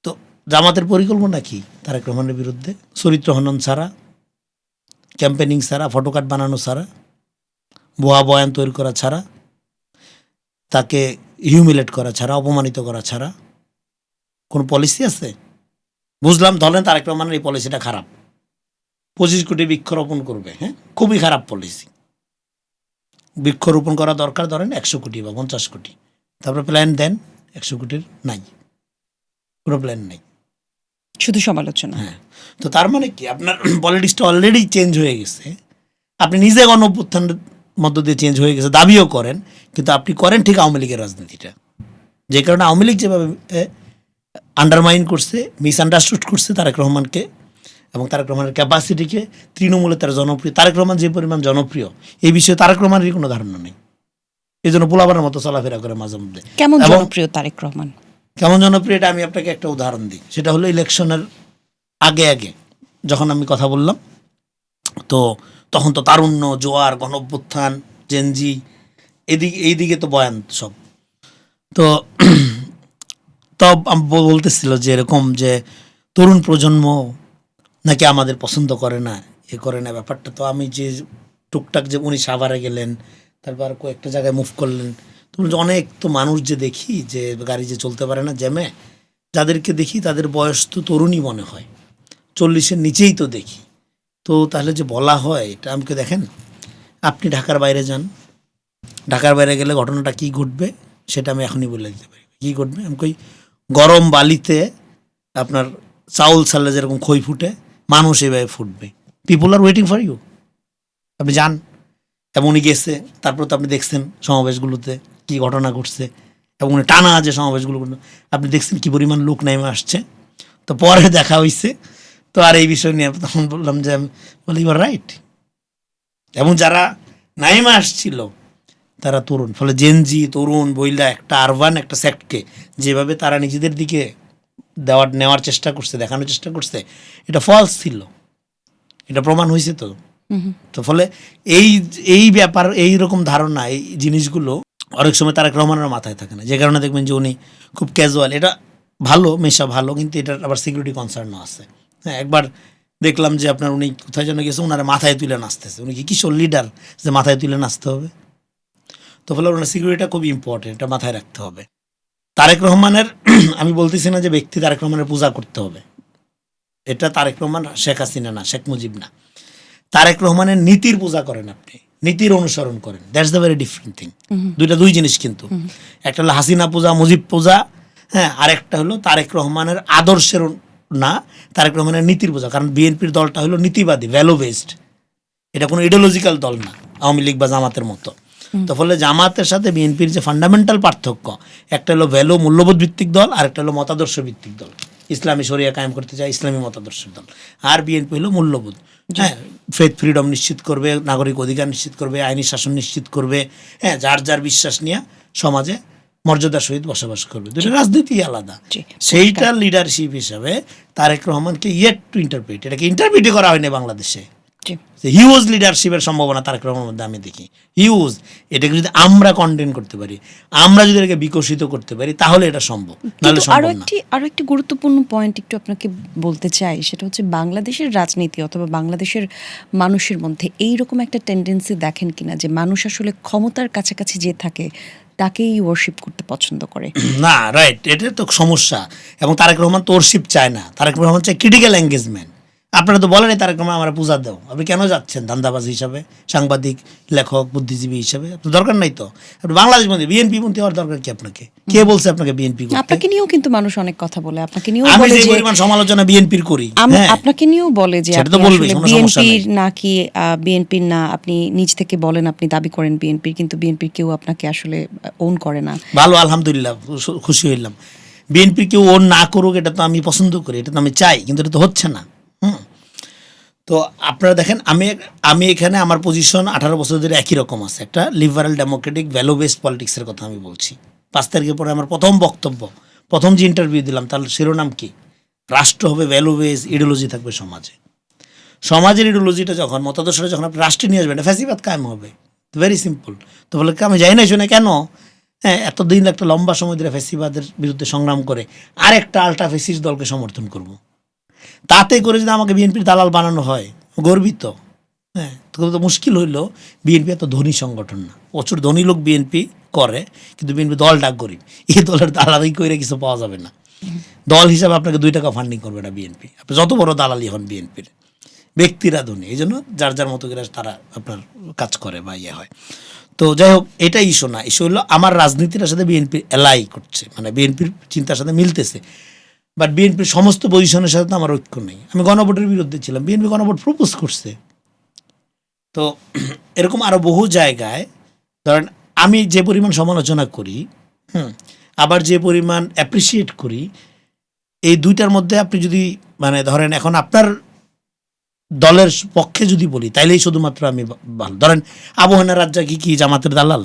তো জামাতের পরিকল্পনা কি? তারেক রহমানের বিরুদ্ধে চরিত্র হনন ছাড়া, ক্যাম্পেনিং ছাড়া, ফটোকার্ড বানানো ছাড়া, ভুয়া বয়ান তৈরি করা ছাড়া, তাকে হিউমিলেট করা ছাড়া, অপমানিত করা ছাড়া কোন পলিসি আছে? বুঝলাম, ধরেন তারেক রহমানের এই পলিসিটা খারাপ, 25 কোটি বৃক্ষরোপণ করবে, হ্যাঁ, খুবই খারাপ পলিসি। বৃক্ষরোপণ করা দরকার ধরেন 100 কোটি বা 50 কোটি, তারপরে প্ল্যান দেন 100 কোটির নাই, কোনো প্ল্যান নাই,
শুধু সমালোচনা।
হ্যাঁ। তো তার মানে কি, আপনার পলিটিক্সটা অলরেডি চেঞ্জ হয়ে গেছে। আপনি নিজে গণঅভ্যুত্থানের মধ্য দিয়ে চেঞ্জ হয়ে গেছে দাবিও করেন, কিন্তু আপনি করেন ঠিক আওয়ামী লীগের রাজনীতিটা। যে কারণে আওয়ামী লীগ যেভাবে আন্ডারমাইন করছে, মিসআন্ডারস্টুড করছে তারেক রহমানকে এবং তারেক রহমানের ক্যাপাসিটিকে, তৃণমূলে তার জনপ্রিয়, তারেক রহমান যে পরিমাণ জনপ্রিয় এই বিষয়ে তারেক রহমানের কোনো ধারণা নেই। এই জন্য পোলাবারের মতো চলাফেরা করে মাঝে মধ্যে।
কেমন জনপ্রিয় তারেক রহমান?
কেমন জনপ্রিয় এটা আমি আপনাকে একটা উদাহরণ দিই। সেটা হলো ইলেকশনের আগে আগে যখন আমি কথা বললাম, তো তখন তো তারুণ্য, জোয়ার, গণঅভ্যুত্থান, জেনজি, এইদিকে তো বয়ান সব। তো বলতেছিল যে এরকম যে তরুণ প্রজন্ম নাকি আমাদের পছন্দ করে না, এ করে না। ব্যাপারটা তো আমি যে টুকটাক যে উনি সাভারে গেলেন, তারপর কয়েকটা জায়গায় মুভ করলেন, তো অনেক তো মানুষ যে দেখি যে গাড়ি যে চলতে পারে না জ্যামে, যাদেরকে দেখি তাদের বয়স তো তরুণই মনে হয়, 40-এর নিচেই তো দেখি। তো তাহলে যে বলা হয় এটা আমাকে দেখেন, আপনি ঢাকার বাইরে যান, ঢাকার বাইরে গেলে ঘটনাটা কী ঘটবে সেটা আমি এখনই বলে দিতে পারি। কী ঘটবে? আমি কই, গরম বালিতে আপনার চাউল ছাড়লে যেরকম খই ফুটে, মানুষ এভাবে ফুটবে। পিপুল আর ওয়েটিং ফর ইউ। আপনি যান, এবং উনি গেছে, তারপর তো আপনি দেখছেন সমাবেশগুলোতে কী ঘটনা ঘটছে, এবং উনি টানা যে সমাবেশগুলো আপনি দেখছেন কী পরিমাণ লোক নেমে আসছে। তো পরে দেখা হয়েছে তো আর এই বিষয় নিয়ে তখন বললাম যে আমি বলি ইউ আর রাইট। এবং যারা নাইমা আসছিল তারা তরুণ, ফলে জেনজি তরুণ বইলা একটা আরবান একটা সেক্টকে যেভাবে তারা নিজেদের দিকে নেওয়ার চেষ্টা করছে, দেখানোর চেষ্টা করছে, এটা ফলস ছিল, এটা প্রমাণ হয়েছে। তো তো ফলে এই এই ব্যাপার, এই রকম ধারণা, এই জিনিসগুলো অনেক সময় তারেক রহমানের মাথায় থাকে না, যে কারণে দেখবেন যে উনি খুব ক্যাজুয়াল। এটা ভালো, মেশা ভালো, কিন্তু এটার আবার সিকিউরিটি কনসার্নও আছে। হ্যাঁ, একবার দেখলাম যে আপনার উনি কোথায় যেন গেছে, ওনারা মাথায় তুলে নাচতেছে। উনি কি কিশোর লিডার যে মাথায় তুলে নাচতে হবে? তো ফলে ওনার সিকিউরিটিটা খুব ইম্পর্টেন্ট, এটা মাথায় রাখতে হবে। তারেক রহমানের আমি বলতেছি না যে ব্যক্তি তারেক রহমানের পূজা করতে হবে, এটা তারেক রহমান শেখ হাসিনা না, শেখ মুজিব না। তারেক রহমানের নীতির পূজা করেন আপনি, নীতির অনুসরণ করেন, that's the very different thing. দুই জিনিস কিন্তু, একটা হলো হাসিনা পূজা, মুজিব পূজা, হ্যাঁ, আর একটা হলো তারেক রহমানের আদর্শের না, তারেক রহমানের নীতির পূজা। কারণ বিএনপির দলটা হলো নীতিবাদী, ভ্যালু বেসড, এটা কোনো ইডিওলজিক্যাল দল না আওয়ামী লীগ বা জামাতের মতো। তো ফলে জামাতের সাথে বিএনপির যে ফান্ডামেন্টাল পার্থক্য, একটা হলো ভ্যালু মূল্যবোধ ভিত্তিক দল, আর একটা হলো মতাদর্শ ভিত্তিক দল। ইসলামী শরিয়া কায়েম করতে চায়, ইসলামী মতাদর্শের দল। আর বিএনপি হলো মূল্যবোধ, হ্যাঁ, ফেথ ফ্রিডম নিশ্চিত করবে, নাগরিক অধিকার নিশ্চিত করবে, আইনি শাসন নিশ্চিত করবে, হ্যাঁ, যার যার বিশ্বাস নিয়ে সমাজে মর্যাদার সহিত বসবাস করবে। দুটো রাজনীতি আলাদা। সেইটার লিডারশিপ হিসাবে তারেক রহমানকে ইয়েট টু ইন্টারপ্রিট, এটাকে ইন্টারপ্রিটই করা হয়নি বাংলাদেশে। হিউজ লিডারশিপের সম্ভাবনা তারেক রহমানের মধ্যে আমি দেখি, হিউজ। এটাকে যদি আমরা কন্টেন করতে পারি, আমরা যদি এটাকে বিকশিত করতে পারি, তাহলে এটা সম্ভব, নাহলে সম্ভব না।
আরো একটি গুরুত্বপূর্ণ পয়েন্ট একটু আপনাকে বলতে চাই, সেটা হচ্ছে বাংলাদেশের রাজনীতি অথবা বাংলাদেশের মানুষের মধ্যে এইরকম একটা টেন্ডেন্সি দেখেন কিনা যে মানুষ আসলে ক্ষমতার কাছাকাছি যে থাকে তাকেই ওয়ার্শিপ করতে পছন্দ করে।
না, রাইট, এটা তো সমস্যা। এবং তারেক রহমান তো ওয়ার্শিপ চায় না, তারেক রহমান চায় ক্রিটিক্যাল এঙ্গেজমেন্ট। আপনারা তো বলেন তারেক রহমান আমার পূজা দাও, আপনি কেন যাচ্ছেন ধান্দাবাজ হিসাবে, সাংবাদিক, লেখক, বুদ্ধিজীবী হিসাবে? আপনার দরকার নাই তো। আপনি বাংলাদেশ মন্ত্রী, বিএনপি মন্ত্রী হওয়ার দরকার কি আপনাকে? কে বলছে আপনাকে বিএনপি করতে?
আপনাকে নিয়েও কিন্তু মানুষ অনেক কথা বলে, আপনাকে নিয়েও
আমি
বলে
যে
যে
পরিমাণ সমালোচনা বিএনপির করি, হ্যাঁ,
আপনাকে নিয়েও বলে যে
সেটা তো
আপনি
বলবেই,
আসলে
কোনো সমস্যা নেই।
বিএনপির নাকি বিএনপির না, আপনি নিজ থেকে বলেন আপনি দাবি করেন বিএনপির, কিন্তু বিএনপির কেউ আপনাকে আসলে ওন করে না।
ভালো, আলহামদুলিল্লাহ, খুশি হইলাম। বিএনপি কেউ ওন না করুক, এটা তো আমি পছন্দ করি, এটা তো আমি চাই, কিন্তু এটা তো হচ্ছে না। তো আপনারা দেখেন, আমি এখানে আমার পজিশন 18 বছর ধরে একই রকম আছে, একটা লিবারাল ডেমোক্রেটিক ভ্যালু বেসড পলিটিক্সের কথা আমি বলছি। 5 তারিখের পরে আমার প্রথম বক্তব্য, প্রথম যে ইন্টারভিউ দিলাম, তার শিরোনাম কি? রাষ্ট্র হবে ভ্যালু বেস, ইডিওলজি থাকবে সমাজে। সমাজের ইডিওলজিটা যখন, মতাদর্শটা যখন আপনি রাষ্ট্রে নিয়ে আসবেন, ফ্যাসিবাদ কায়েম হবে। Very simple. তো বলে আমি যাই না শুনে কেন, হ্যাঁ, এতদিন একটা লম্বা সময় ধরে ফ্যাসিবাদের বিরুদ্ধে সংগ্রাম করে আরেকটা আলট্রা ফ্যাসিস্ট দলকে সমর্থন করব, তাতে করে যদি আমাকে বিএনপির দালাল বানানো হয়, গর্বিত। হ্যাঁ, তো মুশকিল হইল, বিএনপি এত ধনী সংগঠন না, প্রচুর ধনী লোক বিএনপি করে, কিন্তু বিএনপি দলটা গরিব। এই দলের দালালি করে কিছু পাওয়া যাবে না। দল হিসাবে আপনাকে 2 টাকা ফান্ডিং করবে না বিএনপি, আপনি যত বড় দালালি হন বিএনপির। ব্যক্তিরা ধনী, এই জন্য যার যার মতো করে তারা আপনার কাজ করে বা ইয়ে হয়। তো যাই হোক, এটা ইস্যু না, ইস্যু হলো আমার রাজনীতির সাথে বিএনপি এলাই করছে, মানে বিএনপির চিন্তার সাথে মিলতেছে, বাট বিএনপির সমস্ত পজিশনের সাথে তো আমার ঐক্য নেই। আমি গণভোটের বিরুদ্ধে ছিলাম, বিএনপি গণভোট প্রপোজ করছে। তো এরকম আরও বহু জায়গায় ধরেন আমি যে পরিমাণ সমালোচনা করি, আবার যে পরিমাণ অ্যাপ্রিসিয়েট করি, এই দুইটার মধ্যে আপনি যদি মানে ধরেন এখন আপনার দলের পক্ষে যদি বলি, তাইলেই শুধুমাত্র আমি ভালো। ধরেন আবহানা রাজ্জাক কি জামাতের দালাল?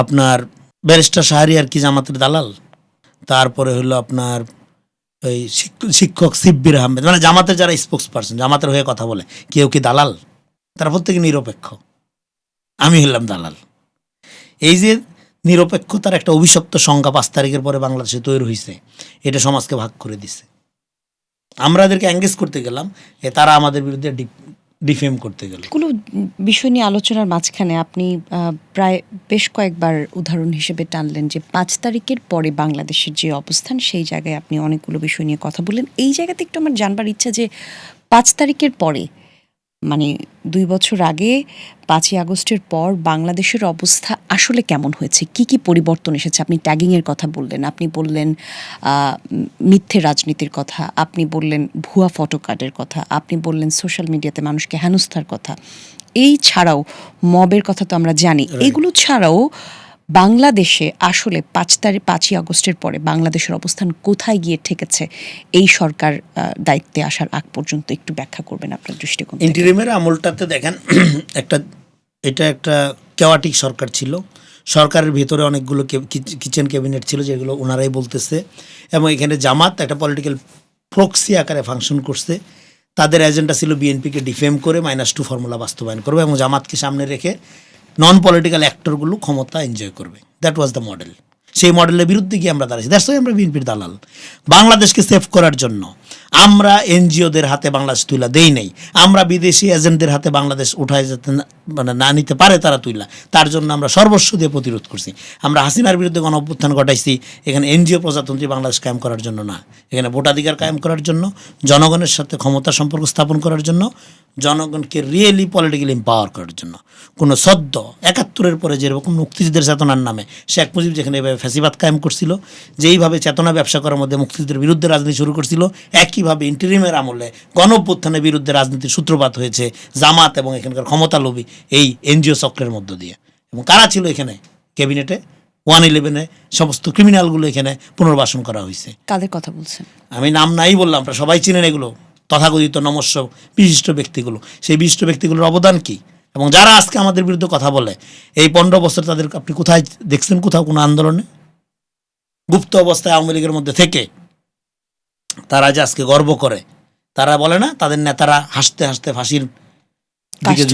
আপনার ব্যারিস্টার শাহরিয়ার কি জামাতের দালাল? তারপরে হলো আপনার ওই শিক্ষক শিব্বির আহমেদ, মানে জামাতের যারা স্পোক্স পার্সন, জামাতের হয়ে কথা বলে, কেউ কি দালাল? তারা প্রত্যেকে নিরপেক্ষ। আমি হলাম দালাল। এই যে নিরপেক্ষতার একটা অভিশপ্ত সংজ্ঞা 5 তারিখের পরে বাংলাদেশে তৈরি হয়েছে, এটা সমাজকে ভাগ করে দিছে। আমরা এদেরকে এঙ্গেজ করতে গেলাম, তারা আমাদের বিরুদ্ধে ডিফেম করতে গেল।
কোনো বিষয় নিয়ে আলোচনার মাঝখানে আপনি প্রায় বেশ কয়েকবার উদাহরণ হিসেবে টানলেন যে 5 তারিখের পরে বাংলাদেশের যে অবস্থান, সেই জায়গায় আপনি অনেকগুলো বিষয় নিয়ে কথা বললেন। এই জায়গাতে একটু আমার জানবার ইচ্ছা যে 5 তারিখের পরে, মানে 2 বছর আগে 5ই আগস্টের পর বাংলাদেশের অবস্থা আসলে কেমন হয়েছে, কি কি পরিবর্তন এসেছে? আপনি ট্যাগিংয়ের কথা বললেন, আপনি বললেন মিথ্যে রাজনীতির কথা, আপনি বললেন ভুয়া ফটো কার্ডের কথা, আপনি বললেন সোশ্যাল মিডিয়াতে মানুষকে হেনস্থার কথা। এই ছাড়াও মবের কথা তো আমরা জানি, এগুলো ছাড়াও বাংলাদেশে আসলে 5ই আগস্টের পরে বাংলাদেশের অবস্থান কোথায় গিয়ে ঠেকেছে এই সরকার দায়িত্বে আসার আগ পর্যন্ত একটু ব্যাখ্যা করবেন আপনার দৃষ্টিকোণ থেকে?
ইন্টিরিমের আমলটাতে দেখেন এটা একটা কেওয়াটিক সরকার ছিল। সরকারের ভিতরে অনেকগুলো কিচেন ক্যাবিনেট ছিল, যেগুলো ওনারাই বলতেছে, এবং এখানে জামাত একটা পলিটিক্যাল প্রক্সি আকারে ফাংশন করছে। তাদের এজেন্ডা ছিল বিএনপিকে ডিফেম করে -2 ফর্মুলা বাস্তবায়ন করবে এবং জামাতকে সামনে রেখে নন পলিটিক্যাল অ্যাক্টরগুলো ক্ষমতা এনজয় করবে। That was the model. সেই মডেলের বিরুদ্ধে গিয়ে আমরা দাঁড়াইছি। দ্যাটস ওয়াই আমরা বিএনপির দালাল। বাংলাদেশকে সেভ করার জন্য আমরা এনজিওদের হাতে বাংলাদেশ তুইলা দেই নাই, আমরা বিদেশি এজেন্টদের হাতে বাংলাদেশ উঠায় যেতে না নিতে পারে তারা তুইলা, তার জন্য আমরা সর্বস্ব দিয়ে প্রতিরোধ করছি। আমরা হাসিনার বিরুদ্ধে গণ অভ্যুত্থান ঘটাইছি এখানে এনজিও প্রজাতন্ত্রী বাংলাদেশ কায়েম করার জন্য না, এখানে ভোটাধিকার কায়েম করার জন্য, জনগণের সাথে ক্ষমতার সম্পর্ক স্থাপন করার জন্য, জনগণকে রিয়েলি পলিটিক্যালি এম্পাওয়ার করার জন্য। কোনো সদ্য 71-এর পরে যেরকম মুক্তিযুদ্ধের চেতনার নামে শেখ মুজিব যেখানে এভাবে ফ্যাসিবাদ কায়েম করছিল, যেইভাবে চেতনা ব্যবসা করার মধ্যে মুক্তিযুদ্ধের বিরুদ্ধে রাজনীতি শুরু করছিল, একইভাবে ইন্টারিমের আমলে গণ অভ্যুত্থানের বিরুদ্ধে রাজনীতির সূত্রপাত হয়েছে জামাত এবং এখানকার ক্ষমতালোভী এই এনজিও চক্রের মধ্য দিয়ে। এবং কারা ছিল এখানে ক্যাবিনেটে? 111-এ সমস্ত ক্রিমিনালগুলো এখানে পুনর্বাসন করা হয়েছে।
কাদের কথা বলছেন?
আমি নাম নাই বললাম, আপনারা সবাই চিনেন এগুলো, তথাকথিত নমস্য বিশিষ্ট ব্যক্তিগুলো। সেই বিশিষ্ট ব্যক্তিগুলোর অবদান কী? এবং যারা আজকে আমাদের বিরুদ্ধে কথা বলে, এই 15 বছর তাদের আপনি কোথায় দেখছেন? কোথাও কোনো আন্দোলনে গুপ্ত অবস্থায় আওয়ামী লীগের মধ্যে থেকে তারা যে আজকে গর্ব করে, তারা বলে না তাদের নেতারা হাসতে হাসতে ফাঁসির দিকে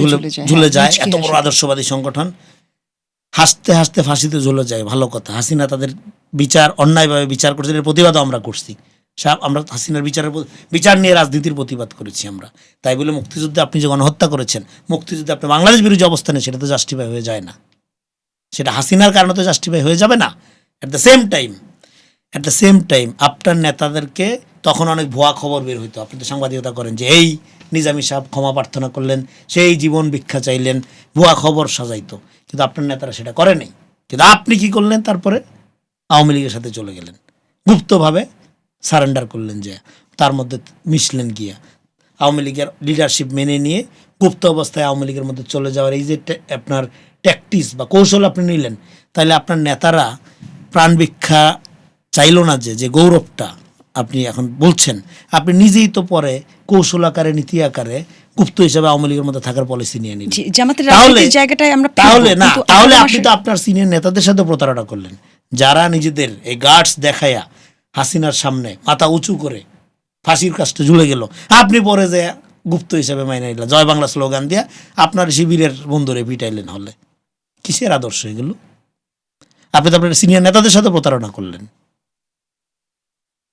ঝুলে যায়, এত বড় আদর্শবাদী সংগঠন হাসতে হাসতে ফাঁসিতে ঝুলে যায়। ভালো কথা, হাসিনা তাদের বিচার অন্যায়ভাবে বিচার করছে, এর প্রতিবাদও আমরা করছি। আমরা হাসিনার বিচার নিয়ে রাজনীতির প্রতিবাদ করেছি আমরা। তাই বলে মুক্তিযুদ্ধে আপনি যে গণহত্যা করেছেন, মুক্তিযুদ্ধে আপনি বাংলাদেশ বিরোধী অবস্থানে, সেটা তো জাস্টিফাই হয়ে যায় না, সেটা হাসিনার কারণে তো জাস্টিফাই হয়ে যাবে না। অ্যাট দ্য সেম টাইম আপনার নেতাদেরকে তখন অনেক ভুয়া খবর বের হইতো। আপনি তো সাংবাদিকতা করেন, যে এই নিজামী সাহেব ক্ষমা প্রার্থনা করলেন, সেই জীবন ভিক্ষা চাইলেন, ভুয়া খবর সাজাইতো। কিন্তু আপনার নেতারা সেটা করে নাই। কিন্তু আপনি কি করলেন? তারপরে আওয়ামী লীগের সাথে চলে গেলেন, গুপ্তভাবে সারেন্ডার করলেন, যে তার মধ্যে মিশলেন গিয়া আওয়ামী লীগের লিডারশিপ মেনে নিয়ে গুপ্ত অবস্থায় আওয়ামী লীগের মধ্যে চলে যাওয়ার এই যে আপনার ট্যাকটিক্স বা কৌশল আপনি নিলেন, তাহলে আপনার নেতারা প্রাণ ভিক্ষা চাইল না, যে গৌরবটা আপনি এখন বলছেন, আপনি নিজেই তো পরে কৌশল আকারে নীতি আকারে গুপ্ত হিসেবে আওয়ামী লীগের মধ্যে থাকার পলিসি নিয়ে নিলেন। তাহলে আপনি তো আপনার সিনিয়র নেতাদের সাথে প্রতারণা করলেন, যারা নিজেদের এই গার্ডস দেখায়া হাসিনার সামনে মাথা উঁচু করে ফাঁসির কাজটা ঝুলে গেল। আপনি পরে যে গুপ্ত হিসেবে মাইনে নিলেন, জয় বাংলা স্লোগান দিয়া আপনার শিবিরের বন্ধুরে পিটাইলেন। হলে কিসের আদর্শ এগুলো? আপনি তো আপনার সিনিয়র নেতাদের সাথে প্রতারণা করলেন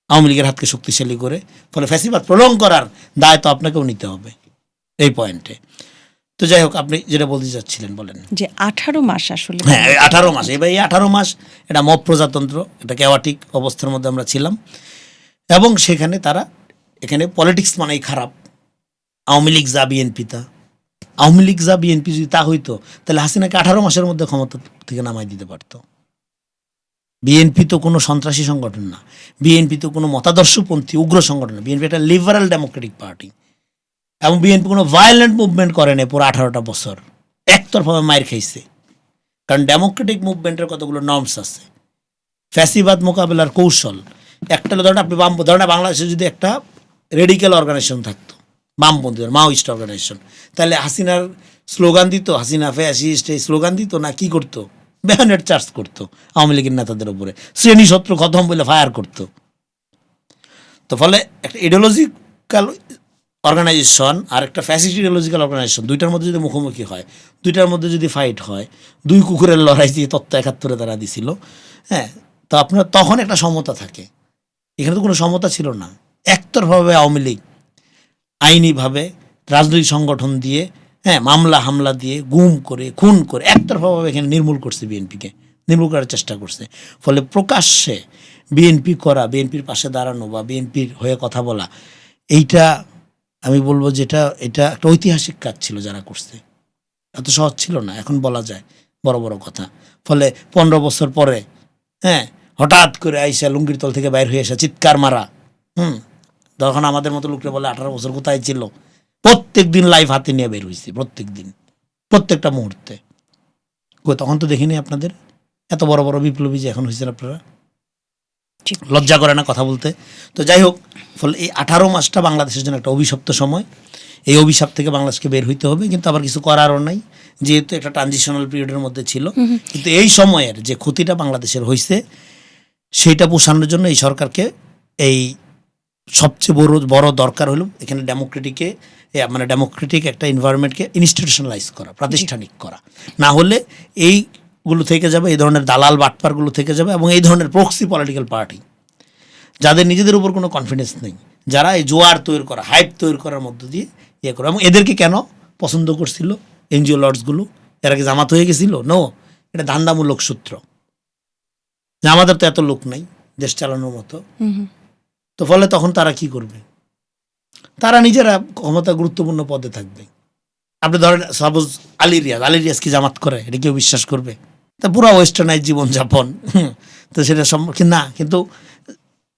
আওয়ামী লীগের হাতকে শক্তিশালী করে। ফলে ফ্যাসিবাদ প্রলং করার দায় তো আপনাকেও নিতে হবে এই পয়েন্টে। তো যাই হোক, আপনি যেটা বলতে চাচ্ছিলেন বলেন।
যে 18 মাস আসলে,
হ্যাঁ 18 মাস, এবার এই 18 মাস এটা মব প্রজাতন্ত্র, এটা কেওয়াটিক অবস্থার মধ্যে আমরা ছিলাম। এবং সেখানে তারা, এখানে পলিটিক্স মানেই খারাপ। আওয়ামী লীগ যা বিএনপি তা, আওয়ামী লীগ যা বিএনপি যদি তা হইতো, তাহলে হাসিনাকে 18 মাসের মধ্যে ক্ষমতা থেকে নামাই দিতে পারতো। বিএনপি তো কোনো সন্ত্রাসী সংগঠন না, বিএনপি তো কোনো মতাদর্শপন্থী উগ্র সংগঠন না, বিএনপি একটা লিবারাল ডেমোক্রেটিক পার্টি। এবং বিএনপি কোনো ভায়োলেন্ট মুভমেন্ট করে না পুরো 18টা বছর, একতরফাভাবে মায়ের খাইছে। কারণ ডেমোক্রেটিক মুভমেন্টের কতগুলো নর্মস আছে, ফ্যাসিবাদ মোকাবেলার কৌশল। একটা ধরেন আপনি ধরেন বাংলাদেশে যদি একটা রেডিক্যাল অর্গানাইজেশন থাকতো, বামপন্থী মাওয়িস্ট অর্গানাইজেশন, তাহলে হাসিনার স্লোগান দিত, হাসিনা ফ্যাসিস্ট এই স্লোগান দিত না, কি করতো? ব্যানেট চার্জ করতো আওয়ামী লীগের নেতাদের উপরে, শ্রেণী শত্রু খতম বলে ফায়ার করতো। তো ফলে একটা ইডিওলজিক্যাল অর্গানাইজেশন আর একটা ফ্যাসিস্ট ইডিওলজিক্যাল অর্গানাইজেশন, দুইটার মধ্যে যদি মুখোমুখি হয়, দুইটার মধ্যে যদি ফাইট হয়, দুই কুকুরের লড়াই দিয়ে তত্ত্ব 71-এ তারা দিছিল, হ্যাঁ, তো আপনার তখন একটা সমতা থাকে। এখানে তো কোনো সমতা ছিল না, একতরফাভাবে আওয়ামী লীগ আইনিভাবে রাজনৈতিক সংগঠন দিয়ে, হ্যাঁ, মামলা হামলা দিয়ে, গুম করে, খুন করে একতরফাভাবে এখানে নির্মূল করছে, বিএনপিকে নির্মূল করার চেষ্টা করছে। ফলে প্রকাশ্যে বিএনপি করা, বিএনপির পাশে দাঁড়ানো বা বিএনপির হয়ে কথা বলা, এইটা আমি বলবো যেটা এটা একটা ঐতিহাসিক কাজ ছিল যারা করছে। এত সহজ ছিল না, এখন বলা যায় বড় বড় কথা। ফলে 15 বছর পরে, হ্যাঁ, হঠাৎ করে আইসা লুঙ্গির তল থেকে বাইর হয়ে আসা, চিৎকার মারা, তখন আমাদের মতো লোকরা বলে 18 বছর কোথায় ছিল? প্রত্যেক দিন লাইভ হাতে নিয়ে বের হয়েছি, প্রত্যেক দিন, প্রত্যেকটা মুহূর্তে। তখন তো দেখিনি আপনাদের এত বড় বড় বিপ্লবী যে এখন হয়েছেন আপনারা,
জি।
লজ্জা করে না কথা বলতে? তো যাই হোক, ফলে এই 18 মাসটা বাংলাদেশের জন্য একটা অভিশপ্ত সময়। এই অভিশাপ থেকে বাংলাদেশকে বের হইতে হবে, কিন্তু আবার কিছু করারও নাই, যেহেতু একটা ট্রানজিশনাল পিরিয়ডের মধ্যে ছিল। কিন্তু এই সময়ের যে ক্ষতিটা বাংলাদেশের হয়েছে সেইটা পোষানোর জন্য এই সরকারকে এই সবচেয়ে বড় দরকার হলো এখানে মানে ডেমোক্রেটিক একটা এনভায়রনমেন্টকে ইনস্টিটিউশনালাইজ করা, প্রাতিষ্ঠানিক করা। না হলে এইগুলো থেকে যাবে, এই ধরনের দালাল বাটপারগুলো থেকে যাবে, এবং এই ধরনের প্রক্সি পলিটিক্যাল পার্টি যাদের নিজেদের উপর কোনো কনফিডেন্স নেই, যারা এই জোয়ার তৈরি করা, হাইপ তৈরি করার মধ্য দিয়ে ইয়ে করে। এবং এদেরকে কেন পছন্দ করছিল এনজিও লর্ডসগুলো? এরা কি জামাত হয়ে গেছিল? নো, এটা ধান্দামূলক সূত্র যে আমাদের তো এত লোক নাই দেশ চালানোর মতো। তো ফলে তখন তারা কি করবে? তারা নিজেরা ক্ষমতা গুরুত্বপূর্ণ পদে থাকবে। আপনি ধরেন সাপোজ আলী রিয়াজ কি জামাত করে? এটা কেউ বিশ্বাস করবে? তা পুরো ওয়েস্টার্নাইজ জীবনযাপন, তো সেটা সম্মুখীন না। কিন্তু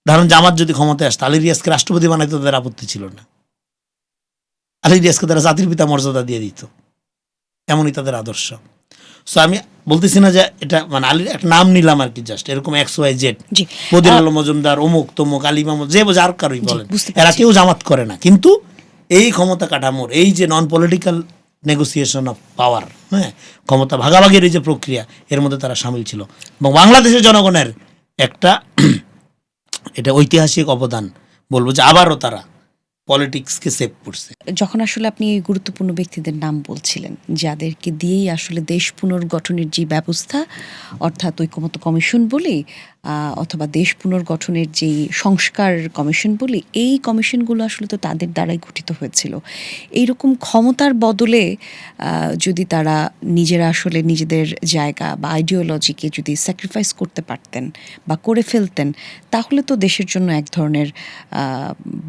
ধরেন জামাত যদি ক্ষমতায় আসতো, আলী রিয়াজকে রাষ্ট্রপতি বানাইতে তাদের আপত্তি ছিল না। আলী রিয়াজকে তারা জাতির পিতা মর্যাদা দিয়ে দিত, এমনই তাদের আদর্শ। সো আমি বলতেছি না যে এটা মানে আলীর একটা নাম নিলাম আর কি, জাস্ট এরকম XYZ,
জি।
বদির আলম মজুমদার, অমুক তমুক, আলী মাহমুদ, যে যার কারোই বলেন,
বুঝতে
এরা
পারছি।
কেউ জামাত করে না। কিন্তু এই ক্ষমতা কাঠামোর এই যে non political negotiation of power, হ্যাঁ, ক্ষমতা ভাগাভাগির এই যে প্রক্রিয়া, এর মধ্যে তারা সামিল ছিল। এবং বাংলাদেশের জনগণের একটা এটা ঐতিহাসিক অবদান বলবো যে আবারও তারা পলিটিক্সকে সেভ করছে।
যখন আসলে আপনি এই গুরুত্বপূর্ণ ব্যক্তিদের নাম বলছিলেন, যাদেরকে দিয়েই আসলে দেশ পুনর্গঠনের যে ব্যবস্থা, অর্থাৎ ঐকমত্য কমিশন বলি অথবা দেশ পুনর্গঠনের যেই সংস্কার কমিশন বলি, এই কমিশনগুলো আসলে তো তাদের দ্বারাই গঠিত হয়েছিল। এইরকম ক্ষমতার বদলে যদি তারা নিজেরা আসলে নিজেদের জায়গা বা আইডিওলজিকে যদি স্যাক্রিফাইস করতে পারতেন বা করে ফেলতেন, তাহলে তো দেশের জন্য এক ধরনের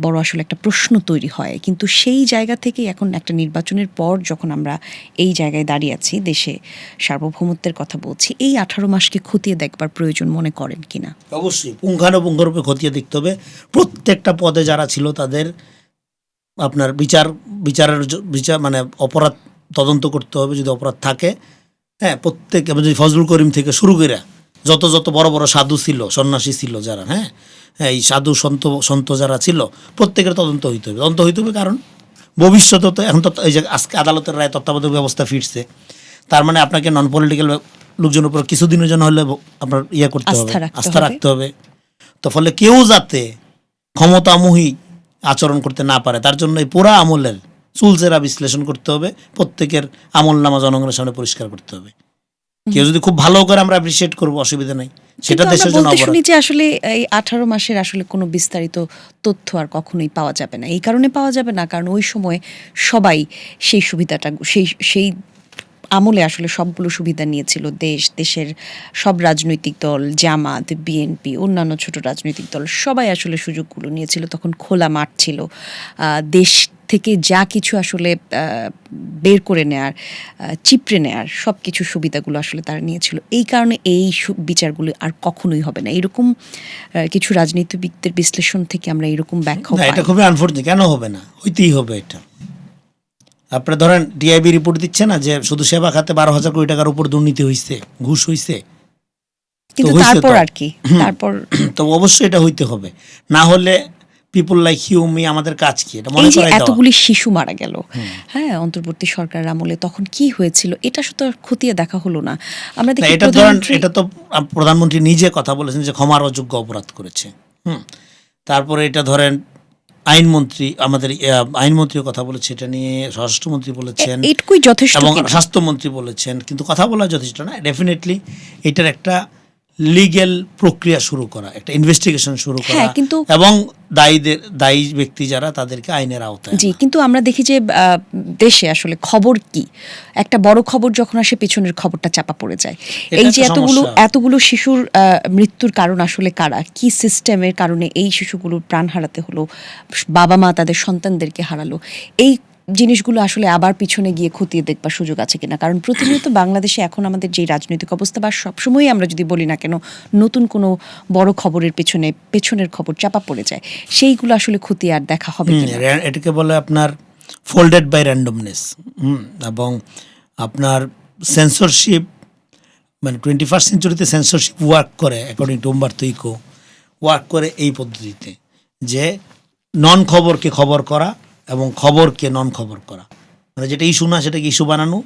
বড় আসলে একটা প্রশ্ন তৈরি হয়। কিন্তু সেই জায়গা থেকেই এখন একটা নির্বাচনের পর যখন আমরা এই জায়গায় দাঁড়িয়ে আছি, দেশে সার্বভৌমত্বের কথা বলছি, এই 18 মাসকে খতিয়ে দেখবার প্রয়োজন মনে করেন কিনা?
অবশ্যই পুঙ্খানুপুঙ্খরূপে খতিয়ে দেখতে হবে। প্রত্যেকটা পদে যারা ছিল তাদের আপনার বিচার মানে অপরাধ তদন্ত করতে হবে যদি অপরাধ থাকে। হ্যাঁ, প্রত্যেক যদি ফজলুল করিম থেকে শুরু করে যত বড় বড় সাধু ছিল, সন্ন্যাসী ছিল যারা, হ্যাঁ, এই সাধু সন্ত যারা ছিল, প্রত্যেকের তদন্ত হইতে হবে। কারণ ভবিষ্যতে তো এখন তো এই যে আজকে আদালতের রায় তত্ত্বাবধায়ক ব্যবস্থা ফিরছে, তার মানে আপনাকে নন পলিটিক্যাল লোকজনের উপর কিছুদিনের জন্য হলে আপনার ইয়ে করতে হবে, আস্থা রাখতে হবে। তো ফলে কেউ যাতে ক্ষমতামোহী আচরণ করতে না পারে, তার জন্য এই পুরা আমলের চুলচেরা বিশ্লেষণ করতে হবে। প্রত্যেকের আমল নামা জনগণের সামনে পরিষ্কার করতে হবে। কেউ যদি খুব ভালো করে আমরা অ্যাপ্রিসিয়েট করবো, অসুবিধা নাই, সেটা দেশের জন্য অপরাধ।
শুনি যে আসলে এই 18 মাসের আসলে কোনো বিস্তারিত তথ্য আর কখনোই পাওয়া যাবে না। এই কারণে পাওয়া যাবে না কারণ ওই সময় সবাই সেই সুবিধাটা সেই আমলে আসলে সবগুলো সুবিধা নিয়েছিল। দেশের সব রাজনৈতিক দল, জামাত, বিএনপি, অন্যান্য ছোট রাজনৈতিক দল সবাই আসলে সুযোগগুলো নিয়েছিল। তখন খোলা মাঠ ছিল, দেশ থেকে যা কিছু আসলে বের করে নেয়ার, চিপড়ে নেয়ার সব কিছু সুবিধাগুলো আসলে তারা নিয়েছিল। এই কারণে এই বিচারগুলো আর কখনোই হবে না। এরকম কিছু রাজনীতিবিদদের বিশ্লেষণ থেকে আমরা এরকম ব্যাখ্যা পাই।
এটা খুবই আনফর্চুনেট। কেন হবে না? হইতেই হবে। এটা আপনারা ধরেন ডিআইবি রিপোর্ট দিচ্ছে না যে শুধু সেবা খাতে 12,000 কোটি টাকার উপর দুর্নীতি হয়েছে, ঘুষ হয়েছে।
কিন্তু তারপর আর কি, তারপর
তো অবশ্যই এটা হইতে হবে। না হলে পিপল লাইক হিউমি আমাদের কাজ কি? এটা মনে করাই দাও।
এতগুলি শিশু মারা গেল, হ্যাঁ, অন্তর্বর্তী সরকার আমলে তখন কি হয়েছিল এটা শুধু খতিয়ে দেখা হলো না। আমরা দেখি
এটা তো প্রধানমন্ত্রী নিজে কথা বলেছেন যে ক্ষমার অযোগ্য অপরাধ করেছে। তারপরে এটা ধরেন আইনমন্ত্রী, আমাদের আইনমন্ত্রীও কথা বলেছে এটা নিয়ে, স্বরাষ্ট্রমন্ত্রী বলেছেন,
এটুকুই যথেষ্ট,
এবং স্বাস্থ্যমন্ত্রী বলেছেন। কিন্তু কথা বলা যথেষ্ট না। ডেফিনেটলি এটার একটা লিগ্যাল প্রক্রিয়া শুরু করা, একটা ইনভেস্টিগেশন শুরু করা, এবং দায়ী ব্যক্তি যারা তাদেরকে আইনের আওতায়।
জি, কিন্তু আমরা দেখি যে দেশে আসলে খবর কি, একটা বড় খবর যখন আসে পেছনের খবরটা চাপা পড়ে যায়। এই যে এতগুলো শিশুর মৃত্যুর কারণ আসলে কারা, কি সিস্টেমের কারণে এই শিশুগুলোর প্রাণ হারাতে হলো, বাবা মা তাদের সন্তানদেরকে হারালো, এই জিনিসগুলো আসলে আবার পিছনে গিয়ে খতিয়ে দেখবার সুযোগ আছে কিনা। কারণ প্রতিনিয়ত বাংলাদেশে এখন আমাদের যে রাজনৈতিক অবস্থা, বা সবসময় আমরা যদি বলি না কেন, নতুন কোনো বড় খবরের পেছনের খবর চাপা পড়ে যায়, সেইগুলো আসলে খতিয়ে আর দেখা হবে কিনা।
এটাকে বলে আপনার ফোল্ডেড বাই র্যান্ডমনেস, এবং আপনার সেন্সরশিপ মানে 21st সেঞ্চুরিতে সেন্সরশিপ ওয়ার্ক করে অ্যাকর্ডিং টু উম্বার্তো ইকো, ওয়ার্ক করে এই পদ্ধতিতে যে নন খবরকে খবর করা এবং খবরকে নন খবর করা, মানে যেটা ইস্যু না সেটাকে ইস্যু বানানো,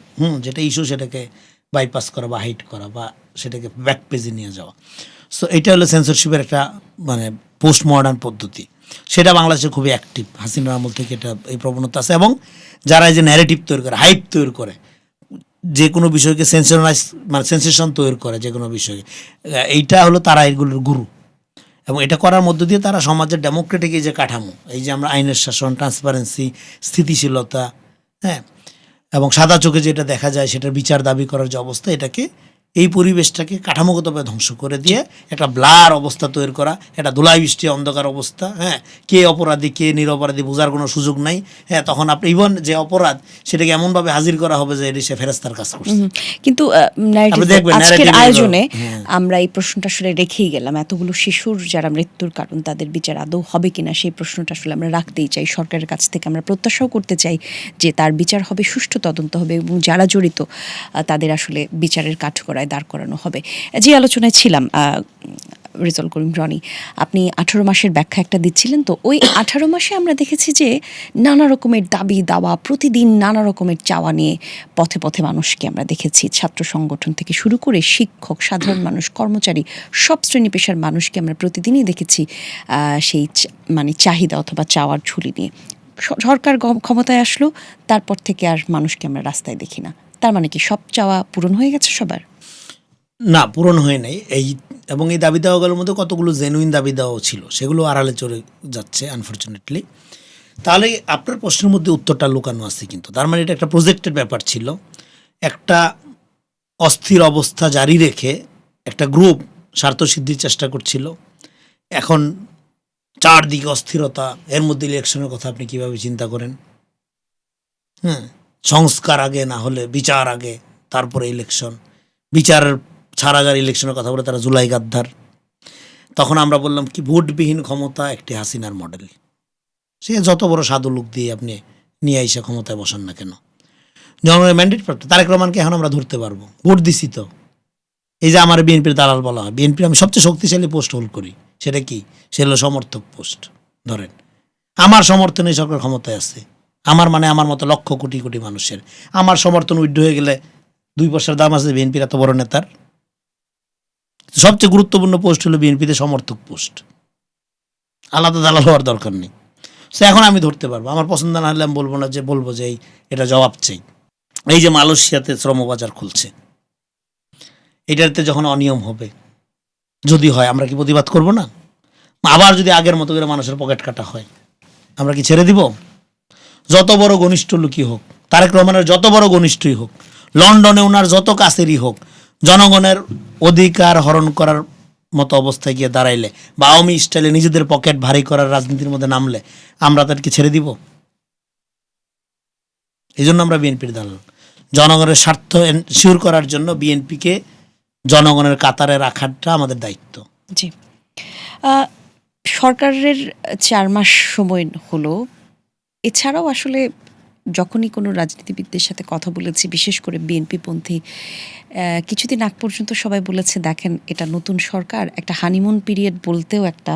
যেটা ইস্যু সেটাকে বাইপাস করা বা হাইট করা বা সেটাকে ব্যাক পেজে নিয়ে যাওয়া। সো এটা হলো সেন্সরশিপের একটা মানে পোস্ট মডার্ন পদ্ধতি, সেটা বাংলাদেশে খুবই অ্যাক্টিভ। হাসিনার আমল থেকে এটা এই প্রবণতা আছে, এবং যারা এই যে ন্যারেটিভ তৈরি করে, হাইপ তৈরি করে, যে কোনো বিষয়কে সেন্সেশনাইজ মানে সেন্সেশন তৈরি করে যে কোনো বিষয়ে, এইটা হলো তারা এগুলোর গুরু। এবং এটা করার মধ্য দিয়ে তারা সমাজের ডেমোক্রেটিক এই যে কাঠামো, এই যে আমরা আইনের শাসন, ট্রান্সপারেন্সি, স্থিতিশীলতা, হ্যাঁ, এবং সাদা চোখে যেটা দেখা যায় সেটার বিচার দাবি করার যে অবস্থা, এটাকে এই পরিবেশটাকে কাঠামোগতভাবে ধ্বংস করে দিয়ে একটা ব্লার অবস্থা তৈরি করা, একটা ধুলাই বৃষ্টি অন্ধকার অবস্থা, হ্যাঁ, কে অপরাধী কে নিরপরাধী বোঝার কোনো সুযোগ নাই, হ্যাঁ, তখন আপনি ইভন যে অপরাধ সেটাকে এমনভাবে হাজির করা হবে যে এটি সে ফেরেস্তার কাজ করছে।
কিন্তু
আপনি দেখবেন
আজকের
narrative এর
আয়োজনে
হ্যাঁ।
আমরা এই প্রশ্নটা আসলে রেখেই গেলাম, এতগুলো শিশুর যারা মৃত্যুর কারণ তাদের বিচার আদৌ হবে কিনা সেই প্রশ্নটা আসলে আমরা রাখতেই চাই। সরকারের কাছ থেকে আমরা প্রত্যাশাও করতে চাই যে তার বিচার হবে, সুষ্ঠু তদন্ত হবে এবং যারা জড়িত তাদের আসলে বিচারের কাঠগড়ায় দাঁড় করানো হবে। যে আলোচনায় ছিলাম রেজাউল করিম রনি, আপনি 18 মাসের ব্যাখ্যা একটা দিচ্ছিলেন, তো ওই 18 মাসে আমরা দেখেছি যে নানা রকমের দাবি দাওয়া, প্রতিদিন নানা রকমের চাওয়া নিয়ে পথে পথে মানুষকে আমরা দেখেছি, ছাত্র সংগঠন থেকে শুরু করে শিক্ষক, সাধারণ মানুষ, কর্মচারী, সব শ্রেণী পেশার মানুষকে আমরা প্রতিদিনই দেখেছি সেই মানে চাহিদা অথবা চাওয়ার ঝুলি নিয়ে। সরকার ক্ষমতায় আসলো, তারপর থেকে আর মানুষকে আমরা রাস্তায় দেখি না। তার মানে কি সব চাওয়া পূরণ হয়ে গেছে সবার?
না, পূরণ হয়ে নাই। এবং এই দাবি দাওয়াগুলোর মধ্যে কতগুলো জেনুইন দাবি দেওয়াও ছিল, সেগুলো আড়ালে চলে যাচ্ছে আনফর্চুনেটলি। তাহলে আপনার প্রশ্নের মধ্যে উত্তরটা লুকানো আছে, কিন্তু তার মানে এটা একটা প্রজেক্টেড ব্যাপার ছিল। একটা অস্থির অবস্থা জারি রেখে একটা গ্রুপ স্বার্থসিদ্ধির চেষ্টা করছিল। এখন চারদিকে অস্থিরতা, এর মধ্যে ইলেকশনের কথা আপনি কিভাবে চিন্তা করেন? সংস্কার আগে, না হলে বিচার আগে, তারপরে ইলেকশন। বিচারের ছাড়াগার ইলেকশনের কথা বলে তারা জুলাই গাদ্দার। তখন আমরা বললাম কি, ভোটবিহীন ক্ষমতা একটি হাসিনার মডেল। সে যত বড় সাধু লোক দিয়ে আপনি নিয়ে এসে ক্ষমতায় বসান না কেন, জনগণের ম্যান্ডেট প্রাপ্ত তারেক রহমানকে এখন আমরা ধরতে পারবো, ভোট দিছি তো। এই যে আমার বিএনপির দালাল বলা হয়, বিএনপির আমি সবচেয়ে শক্তিশালী পোস্ট হোল্ড করি, সেটা কি? সে হলো সমর্থক পোস্ট। ধরেন আমার সমর্থনে সরকার ক্ষমতায় আছে, আমার মানে আমার মতো লক্ষ কোটি কোটি মানুষের আমার সমর্থন উইথড্র হয়ে গেলে 2 পয়সার দাম আছে বিএনপির এত বড় নেতার? সবচেয়ে গুরুত্বপূর্ণ পোস্ট হলো বিএনপিতে সমর্থক পোস্ট, আলাদা দালাল হওয়ার দরকার নেই। সে এখন আমি ধরতে পারবো, আমার পছন্দ না হলে আমি বলবো না যে বলবো যে এটা জবাব চাই। এই যে মালয়েশিয়াতে শ্রমবাজার খুলছে, এটাতে যখন অনিয়ম হবে, যদি হয়, আমরা কি প্রতিবাদ করব না? আবার যদি আগের মতো করে মানুষের পকেট কাটা হয়, আমরা কি ছেড়ে দিব? যত বড় ঘনিষ্ঠ লোকই হোক, তারেক রহমানের যত বড় ঘনিষ্ঠই হোক, লন্ডনে ওনার যত কাছেরই হোক, জনগণের অধিকার হরণ করার মতো অবস্থায় গিয়ে দাঁড়াইলে বা আওয়ামী স্টাইলে নিজেদের পকেট ভারী করার রাজনীতির মধ্যে নামলে আমরা তাদেরকে ছেড়ে দিব? এই জন্য আমরা বিএনপির দালাল। জনগণের স্বার্থ এনশিওর করার জন্য বিএনপিকে জনগণের কাতারে রাখাটা আমাদের দায়িত্ব।
জি, সরকারের 4 মাস সময় হলো। এছাড়াও আসলে যখনই কোনো রাজনীতিবিদদের সাথে কথা বলেছি, বিশেষ করে বিএনপিপন্থী, কিছুদিন আগ পর্যন্ত সবাই বলেছে, দেখেন এটা নতুন সরকার, একটা হানিমুন পিরিয়ড বলতেও একটা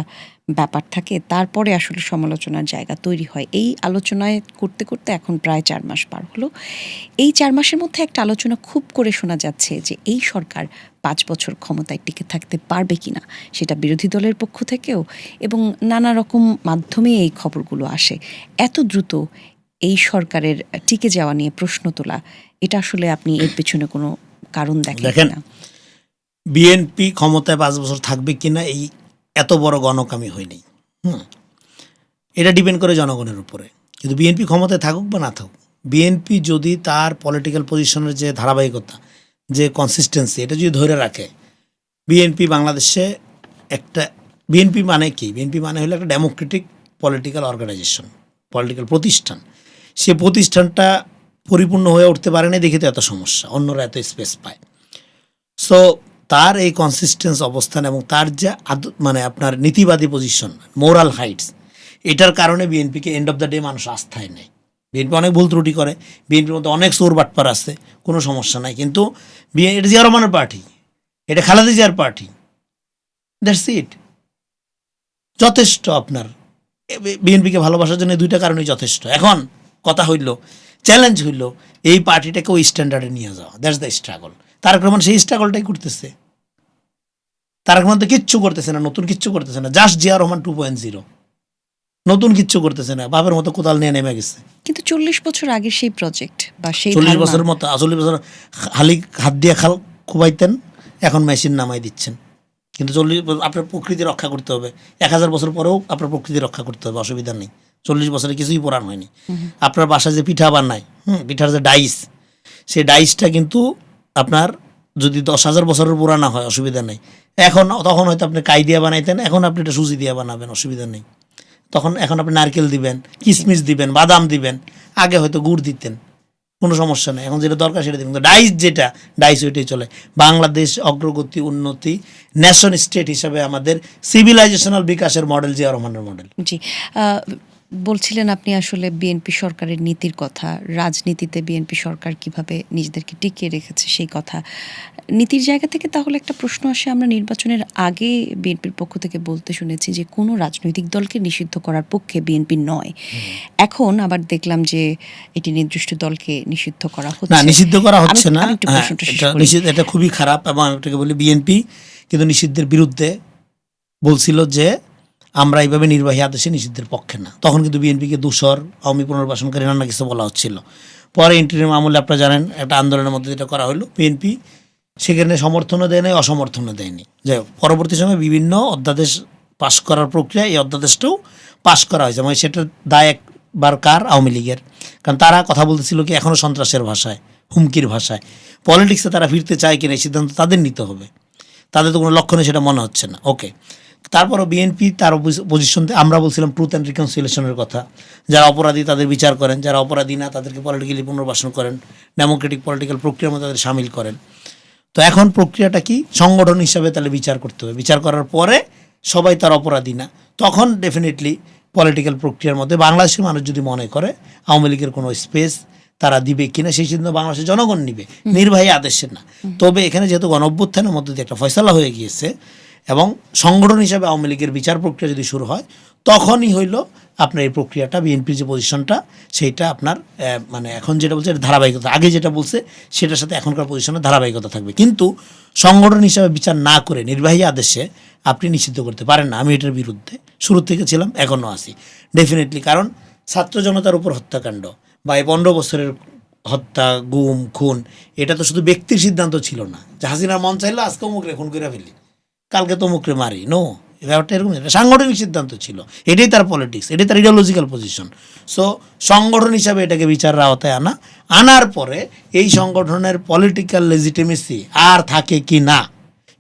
ব্যাপার থাকে, তারপরে আসলে সমালোচনার জায়গা তৈরি হয়। এই আলোচনায় করতে করতে এখন প্রায় 4 মাস পার হলো। এই 4 মাসের মধ্যে একটা আলোচনা খুব করে শোনা যাচ্ছে যে এই সরকার 5 বছর ক্ষমতায় টিকে থাকতে পারবে কিনা, সেটা বিরোধী দলের পক্ষ থেকেও, এবং নানা রকম মাধ্যমে এই খবরগুলো আসে। এত দ্রুত এই সরকারের টিকে যাওয়া নিয়ে প্রশ্ন তোলা, এটা আসলে আপনি এর পেছনে কোনো কারণ দেখেন না?
বিএনপি ক্ষমতায় 5 বছর থাকবে কিনা এই এত বড় গণকামি হয়নি। এটা ডিপেন্ড করে জনগণের উপরে। কিন্তু বিএনপি ক্ষমতায় থাকুক বা না থাকুক, বিএনপি যদি তার পলিটিক্যাল পজিশনের যে ধারাবাহিকতা, যে কনসিস্টেন্সি, এটা যদি ধরে রাখে, বিএনপি বাংলাদেশে একটা, বিএনপি মানে কি? বিএনপি মানে হলো একটা ডেমোক্রেটিক পলিটিক্যাল অর্গানাইজেশন, পলিটিক্যাল প্রতিষ্ঠান। সে প্রতিষ্ঠানটা পরিপূর্ণ হয়ে উঠতে পারে না দেখে তো এত সমস্যা, অন্যরা এত স্পেস পায়। সো তার এই কনসিস্টেন্স অবস্থান এবং তার যে মানে আপনার নীতিবাদী পজিশন, মোরাল হাইটস, এটার কারণে বিএনপিকে এন্ড অফ দ্য ডে মানুষ আস্থায় নেয়। বিএনপি অনেক ভুল ত্রুটি করে, বিএনপির মধ্যে অনেক চোর বাটপার আছে, কোনো সমস্যা নাই, কিন্তু এটা জিয়া রহমানের পার্টি, এটা খালেদা জিয়ার পার্টি, দ্যাটস ইট। যথেষ্ট আপনার বিএনপিকে ভালোবাসার জন্য দুইটা কারণেই যথেষ্ট। এখন কথা হইল, চ্যালেঞ্জ হইল এই পার্টিটাকে ওই স্ট্যান্ডার্ডে নিয়ে যাওয়া। That's the struggle. Tarique Rahman সেই স্ট্রাগলটাই করতেছে। তারেক রহমান তো কিচ্ছু করতেছে না, নতুন কিচ্ছু করতেছে না, জাস্ট জিয়া রহমান 2.0, নতুন কিচ্ছু করতেছে না, বাপের মতো কোদাল নিয়ে নেমে গেছে।
কিন্তু 40 বছর আগের সেই প্রজেক্ট বা সেই
40
ধারণা,
বছরের মতো, 40 বছর খালি হাত দিয়ে খাল খুবাইতেন, এখন মেশিন নামাই দিচ্ছেন। কিন্তু 40 আপনার প্রকৃতি রক্ষা করতে হবে। 1000 বছর পরেও আপনার প্রকৃতি রক্ষা করতে হবে, অসুবিধা নেই। 40 বছরে কিছুই পুরান হয়নি। আপনার বাসায় যে পিঠা বানায়, পিঠার যে ডাইস, সেই ডাইসটা কিন্তু আপনার যদি 10,000 বছরের পুরানা হয় অসুবিধা নেই। তখন হয়তো আপনি কাই দিয়ে বানাইতেন, এখন আপনি এটা সুজি দিয়ে বানাবেন, অসুবিধা নেই। এখন আপনি নারকেল দিবেন, কিশমিশ দিবেন, বাদাম দিবেন, আগে হয়তো গুড় দিতেন, কোনো সমস্যা নেই। এখন যেটা দরকার সেটা দিবেন। ডাইস যেটা ডাইস ওইটাই চলে। বাংলাদেশ অগ্রগতি, উন্নতি, ন্যাশন স্টেট হিসাবে আমাদের সিভিলাইজেশনাল বিকাশের মডেল জিয়া রহমানের মডেল।
জি, বলছিলেন আপনি আসলে বিএনপি সরকারের নীতির কথা, রাজনীতিতে বিএনপি সরকার কিভাবে নিজেদেরকে টিকিয়ে রেখেছে সেই কথা। নীতির জায়গা থেকে তাহলে একটা প্রশ্ন আসে, আমরা নির্বাচনের আগে বিএনপির পক্ষ থেকে বলতে শুনেছি যে কোনো রাজনৈতিক দলকে নিষিদ্ধ করার পক্ষে বিএনপি নয়। এখন আবার দেখলাম যে এটি নির্দিষ্ট দলকে নিষিদ্ধ করা
না,
হচ্ছে।
নিষিদ্ধ করা হচ্ছে না।
আমি একটু
হ্যাঁ,
প্রশ্নটা শেষ
এটা
করি।
এটা খুবই খারাপ। এবং আমি এটাকে বলি, বিএনপি কিন্তু নিষিদ্ধের বিরুদ্ধে বলছিল যে আমরা এইভাবে নির্বাহী আদেশে নিষিদ্ধের পক্ষে না। তখন কিন্তু বিএনপিকে দূষর, আওয়ামী পুনর্বাসনকারী নানা কিছু বলা হচ্ছিল। পরে ইন্টারিম আমলে আপনারা জানেন একটা আন্দোলনের মধ্যে যেটা করা হলো, বিএনপি সেখানে সমর্থনও দেয় নাই, অসমর্থনও দেয়নি। যে পরবর্তী সময়ে বিভিন্ন অধ্যাদেশ পাশ করার প্রক্রিয়া, এই অধ্যাদেশটাও পাশ করা হয়েছে। মানে সেটার দায় একবার কার? আওয়ামী লীগের। কারণ তারা কথা বলতেছিল কি এখনও সন্ত্রাসের ভাষায়, হুমকির ভাষায়। পলিটিক্সে তারা ফিরতে চায় কিনা এই সিদ্ধান্ত তাদের নিতে হবে। তাদের তো কোনো লক্ষণে সেটা মনে হচ্ছে না। ওকে, তারপরও বিএনপি তার পজিশন, আমরা বলছিলাম ট্রুথ অ্যান্ড রিকনসিলিয়েশনের কথা। যারা অপরাধী তাদের বিচার করেন, যারা অপরাধী না তাদেরকে পলিটিক্যালি পুনর্বাসন করেন, ডেমোক্রেটিক পলিটিক্যাল প্রক্রিয়ার মধ্যে তাদের সামিল করেন। তো এখন প্রক্রিয়াটা কি? সংগঠন হিসাবে তাহলে বিচার করতে হবে। বিচার করার পরে সবাই তার অপরাধী না, তখন ডেফিনেটলি পলিটিক্যাল প্রক্রিয়ার মধ্যে বাংলাদেশের মানুষ যদি মনে করে আওয়ামী লীগের কোনো স্পেস তারা দিবে কিনা, সেই সিদ্ধান্ত বাংলাদেশের জনগণ নিবে, নির্বাহী আদেশের না। তবে এখানে যেহেতু গণঅভ্যুত্থানের মধ্যে দিয়ে একটা ফয়সালা হয়ে গিয়েছে এবং সংগঠন হিসাবে আওয়ামী লীগের বিচার প্রক্রিয়া যদি শুরু হয়, তখনই হইল আপনার এই প্রক্রিয়াটা, বিএনপির যে পজিশনটা সেইটা আপনার মানে এখন যেটা বলছে এটা ধারাবাহিকতা, আগে যেটা বলছে সেটার সাথে এখনকার পজিশনের ধারাবাহিকতা থাকবে। কিন্তু সংগঠন হিসাবে বিচার না করে নির্বাহী আদেশে আপনি নিষিদ্ধ করতে পারেন না। আমি এটার বিরুদ্ধে শুরু থেকে ছিলাম, এখনও আছি ডেফিনেটলি। কারণ ছাত্র জনতার উপর হত্যাকাণ্ড বা এই 15 বছরের হত্যা, গুম, খুন, এটা তো শুধু ব্যক্তির সিদ্ধান্ত ছিল না যে হাসিনার মন চাইলো আজকে অমুকরে খুন করে ফেলি, কালকে তো মুখরে মারি। নো, ব্যাপারটা এরকম একটা সাংগঠনিক সিদ্ধান্ত ছিল। এটাই তার পলিটিক্স, এটাই তার ইডিওলজিক্যাল পজিশন। সো সংগঠন হিসাবে এটাকে বিচারের আওতায় আনার পরে এই সংগঠনের পলিটিক্যাল লেজিটিমেসি আর থাকে কি না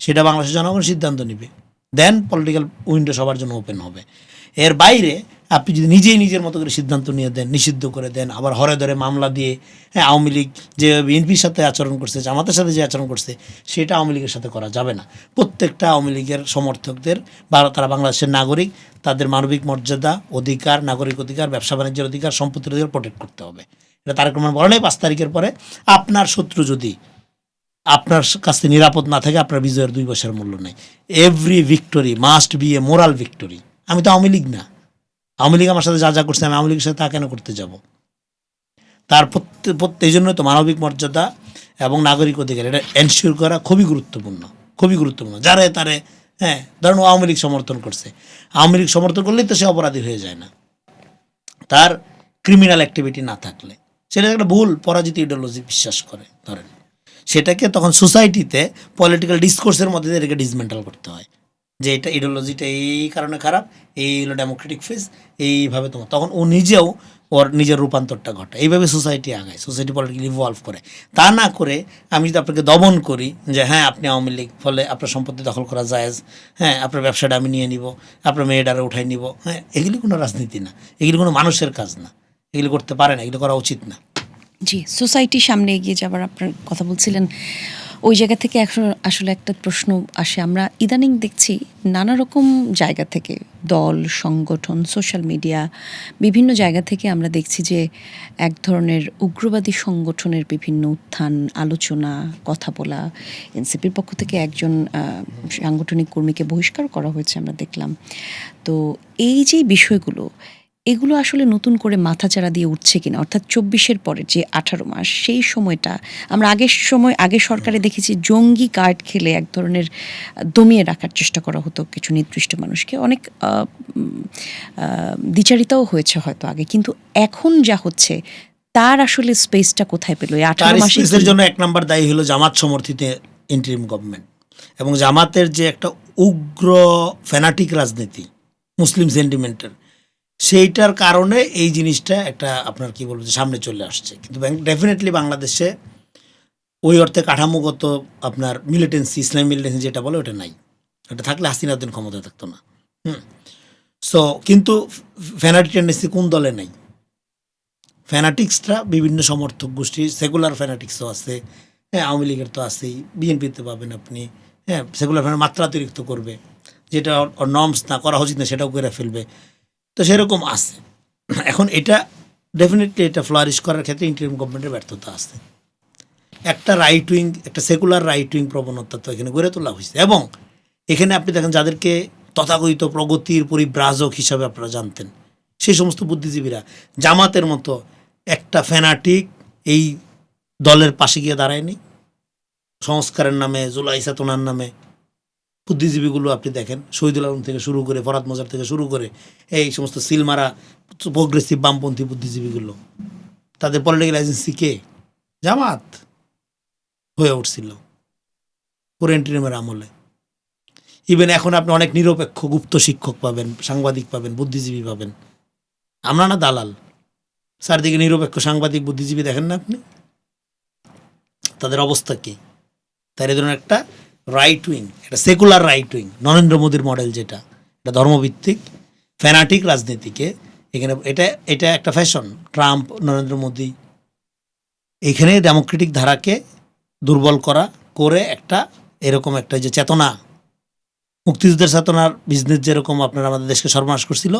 সেটা বাংলাদেশের জনগণ সিদ্ধান্ত নেবে। দেন পলিটিক্যাল উইন্ডো সবার জন্য ওপেন হবে। এর বাইরে আপনি যদি নিজেই নিজের মতো করে সিদ্ধান্ত নিয়ে দেন, নিষিদ্ধ করে দেন, আবার হরে ধরে মামলা দিয়ে, হ্যাঁ আওয়ামী লীগ যে বিএনপির সাথে আচরণ করছে, জামাতের সাথে যে আচরণ করছে, সেটা আওয়ামী লীগের সাথে করা যাবে না। প্রত্যেকটা আওয়ামী লীগের সমর্থকদের বা তারা বাংলাদেশের নাগরিক, তাদের মানবিক মর্যাদা, অধিকার, নাগরিক অধিকার, ব্যবসা বাণিজ্যের অধিকার, সম্পত্তির অধিকার প্রোটেক্ট করতে হবে। এটা তারেক রহমান বলে নাই 5 তারিখের পরে আপনার শত্রু যদি আপনার কাছে নিরাপদ না থাকে, আপনার বিজয়ের 2 পয়সার মূল্য নেই। Every victory must B a moral victory. আমি তো আওয়ামী লীগ না, আওয়ামী লীগ আমার সাথে যা যা করছে আমি আওয়ামী লীগের সাথে তা কেন করতে যাব? তার এই জন্য তো মানবিক মর্যাদা এবং নাগরিক অধিকার এটা এনশিওর করা খুবই গুরুত্বপূর্ণ, খুবই গুরুত্বপূর্ণ। যারা তারে ধরুন আওয়ামী লীগ সমর্থন করছে, আওয়ামী লীগ সমর্থন করলেই তো সে অপরাধী হয়ে যায় না, তার ক্রিমিনাল অ্যাক্টিভিটি না থাকলে। সেটা একটা ভুল পরাজিত ইডিওলজি বিশ্বাস করে ধরেন, সেটাকে তখন সোসাইটিতে পলিটিক্যাল ডিসকোর্সের মধ্যে দিয়ে এটাকে ডিসমেন্টাল করতে হয় যে এটা ইডিওলজিটা এই কারণে খারাপ, এই হলো ডেমোক্রেটিক ফেজ, এইভাবে তোমার তখন ও নিজেও ওর নিজের রূপান্তরটা ঘটায়। এইভাবে সোসাইটি আগায়, সোসাইটি পলিটিক্যালি ইভলভ করে। তা না করে আমি যদি আপনাকে দমন করি যে হ্যাঁ আপনি আওয়ামী লীগ, ফলে আপনার সম্পত্তি দখল করা জায়েজ, হ্যাঁ আপনার ব্যবসাটা আমি নিয়ে নিব, আপনার মেয়েটারে উঠাই নিব, হ্যাঁ এগুলি কোনো রাজনীতি না, এগুলি কোনো মানুষের কাজ না, এগুলি করতে পারে না, এগুলো করা উচিত না।
জি, সোসাইটির সামনে এগিয়ে যাবার আপনার কথা বলছিলেন। ওই জায়গা থেকে এখন আসলে একটা প্রশ্ন আসে, আমরা ইদানিং দেখছি নানা রকম জায়গা থেকে, দল, সংগঠন, সোশ্যাল মিডিয়া, বিভিন্ন জায়গা থেকে আমরা দেখছি যে এক ধরনের উগ্রবাদী সংগঠনের বিভিন্ন উত্থান, আলোচনা, কথা বলা। এনসিপির পক্ষ থেকে একজন সাংগঠনিক কর্মীকে বহিষ্কার করা হয়েছে আমরা দেখলাম। তো এই যে বিষয়গুলো, এগুলো আসলে নতুন করে মাথাচাড়া দিয়ে উঠছে কিনা, অর্থাৎ ২৪-এর পরে যে ১৮ মাস, সেই সময়টা আমরা আগের সরকারে দেখেছি জঙ্গি কার্ড খেলে এক ধরনের দমিয়ে রাখার চেষ্টা করা হতো কিছু নির্দিষ্ট মানুষকে, অনেক দ্বিচারিতাও হয়েছে হয়তো আগে, কিন্তু এখন যা হচ্ছে তার আসলে স্পেসটা কোথায় পেল এই ১৮ মাসে?
স্পেসের জন্য এক নাম্বার দায়ী হলো জামাত সমর্থিত ইন্টারিম গভর্নমেন্ট এবং জামাতের যে একটা উগ্র ফ্যানাটিক রাজনীতি মুসলিম সেন্টিমেন্টের, সেইটার কারণে এই জিনিসটা একটা আপনার কি বলবো যে সামনে চলে আসছে। কিন্তু ডেফিনেটলি বাংলাদেশে ওই অর্থে কাঠামোগত আপনার মিলিটেন্সি, ইসলামী মিলিটেন্সি যেটা বলে ওটা নাই। এটা থাকলে হাসিনা উদ্দিন ক্ষমতায় থাকতো না। সো কিন্তু ফ্যানাটিক টেন্ডেন্সি কোন দলে নাই? ফ্যানাটিক্সটা বিভিন্ন সমর্থক গোষ্ঠী, সেকুলার ফ্যানাটিক্সও আছে, হ্যাঁ, আওয়ামী লীগের তো আছেই, বিএনপিতে পাবেন আপনি, হ্যাঁ, সেকুলার মাত্রা অতিরিক্ত করবে, যেটা নর্মস না করা উচিত না সেটাও করে ফেলবে, তো সেরকম আছে। এখন এটা ডেফিনেটলি এটা ফ্লারিশ করার ক্ষেত্রে ইন্টারিম গভর্নমেন্টের ব্যর্থতা আছে। একটা রাইট উইং, একটা সেকুলার রাইট উইং প্রবণতা তো এখানে গড়ে তোলা হয়েছে এবং এখানে আপনি দেখেন যাদেরকে তথাকথিত প্রগতির পরিব্রাজক হিসাবে আপনারা জানতেন, সেই সমস্ত বুদ্ধিজীবীরা জামাতের মতো একটা ফ্যানাটিক এই দলের পাশে গিয়ে দাঁড়ায়নি। সংস্কারের নামে, জুলাই চেতনার নামে বুদ্ধিজীবীগুলো আপনি দেখেন, শহীদুল আলম থেকে শুরু করে, ফরাদ মজার থেকে শুরু করে এই সমস্ত সিলমারা প্রোগ্রেসিভ বামপন্থী বুদ্ধিজীবীগুলো, তাদের পলিটিক্যাল এজেন্সি কে? জামাত হয়ে উঠছিল পুরো ইন্টারিমের আমলে। ইভেন এখন আপনি অনেক নিরপেক্ষ গুপ্ত শিক্ষক পাবেন, সাংবাদিক পাবেন, বুদ্ধিজীবী পাবেন। আমরা না দালাল, চারদিকে নিরপেক্ষ সাংবাদিক, বুদ্ধিজীবী দেখেন না আপনি? তাদের অবস্থা কি? তার এই ধরনের একটা রাইট উইং, একটা সেকুলার রাইট উইং, নরেন্দ্র মোদীর মডেল, যেটা এটা ধর্মভিত্তিক ফ্যানাটিক রাজনীতিকে এখানে এটা একটা ফ্যাশন। ট্রাম্প, নরেন্দ্র মোদী এখানে ডেমোক্রেটিক ধারাকে দুর্বল করে একটা এরকম একটা যে চেতনা, মুক্তিযুদ্ধের চেতনার বিজনেস যেরকম আপনার আমাদের দেশকে সর্বনাশ করছিল,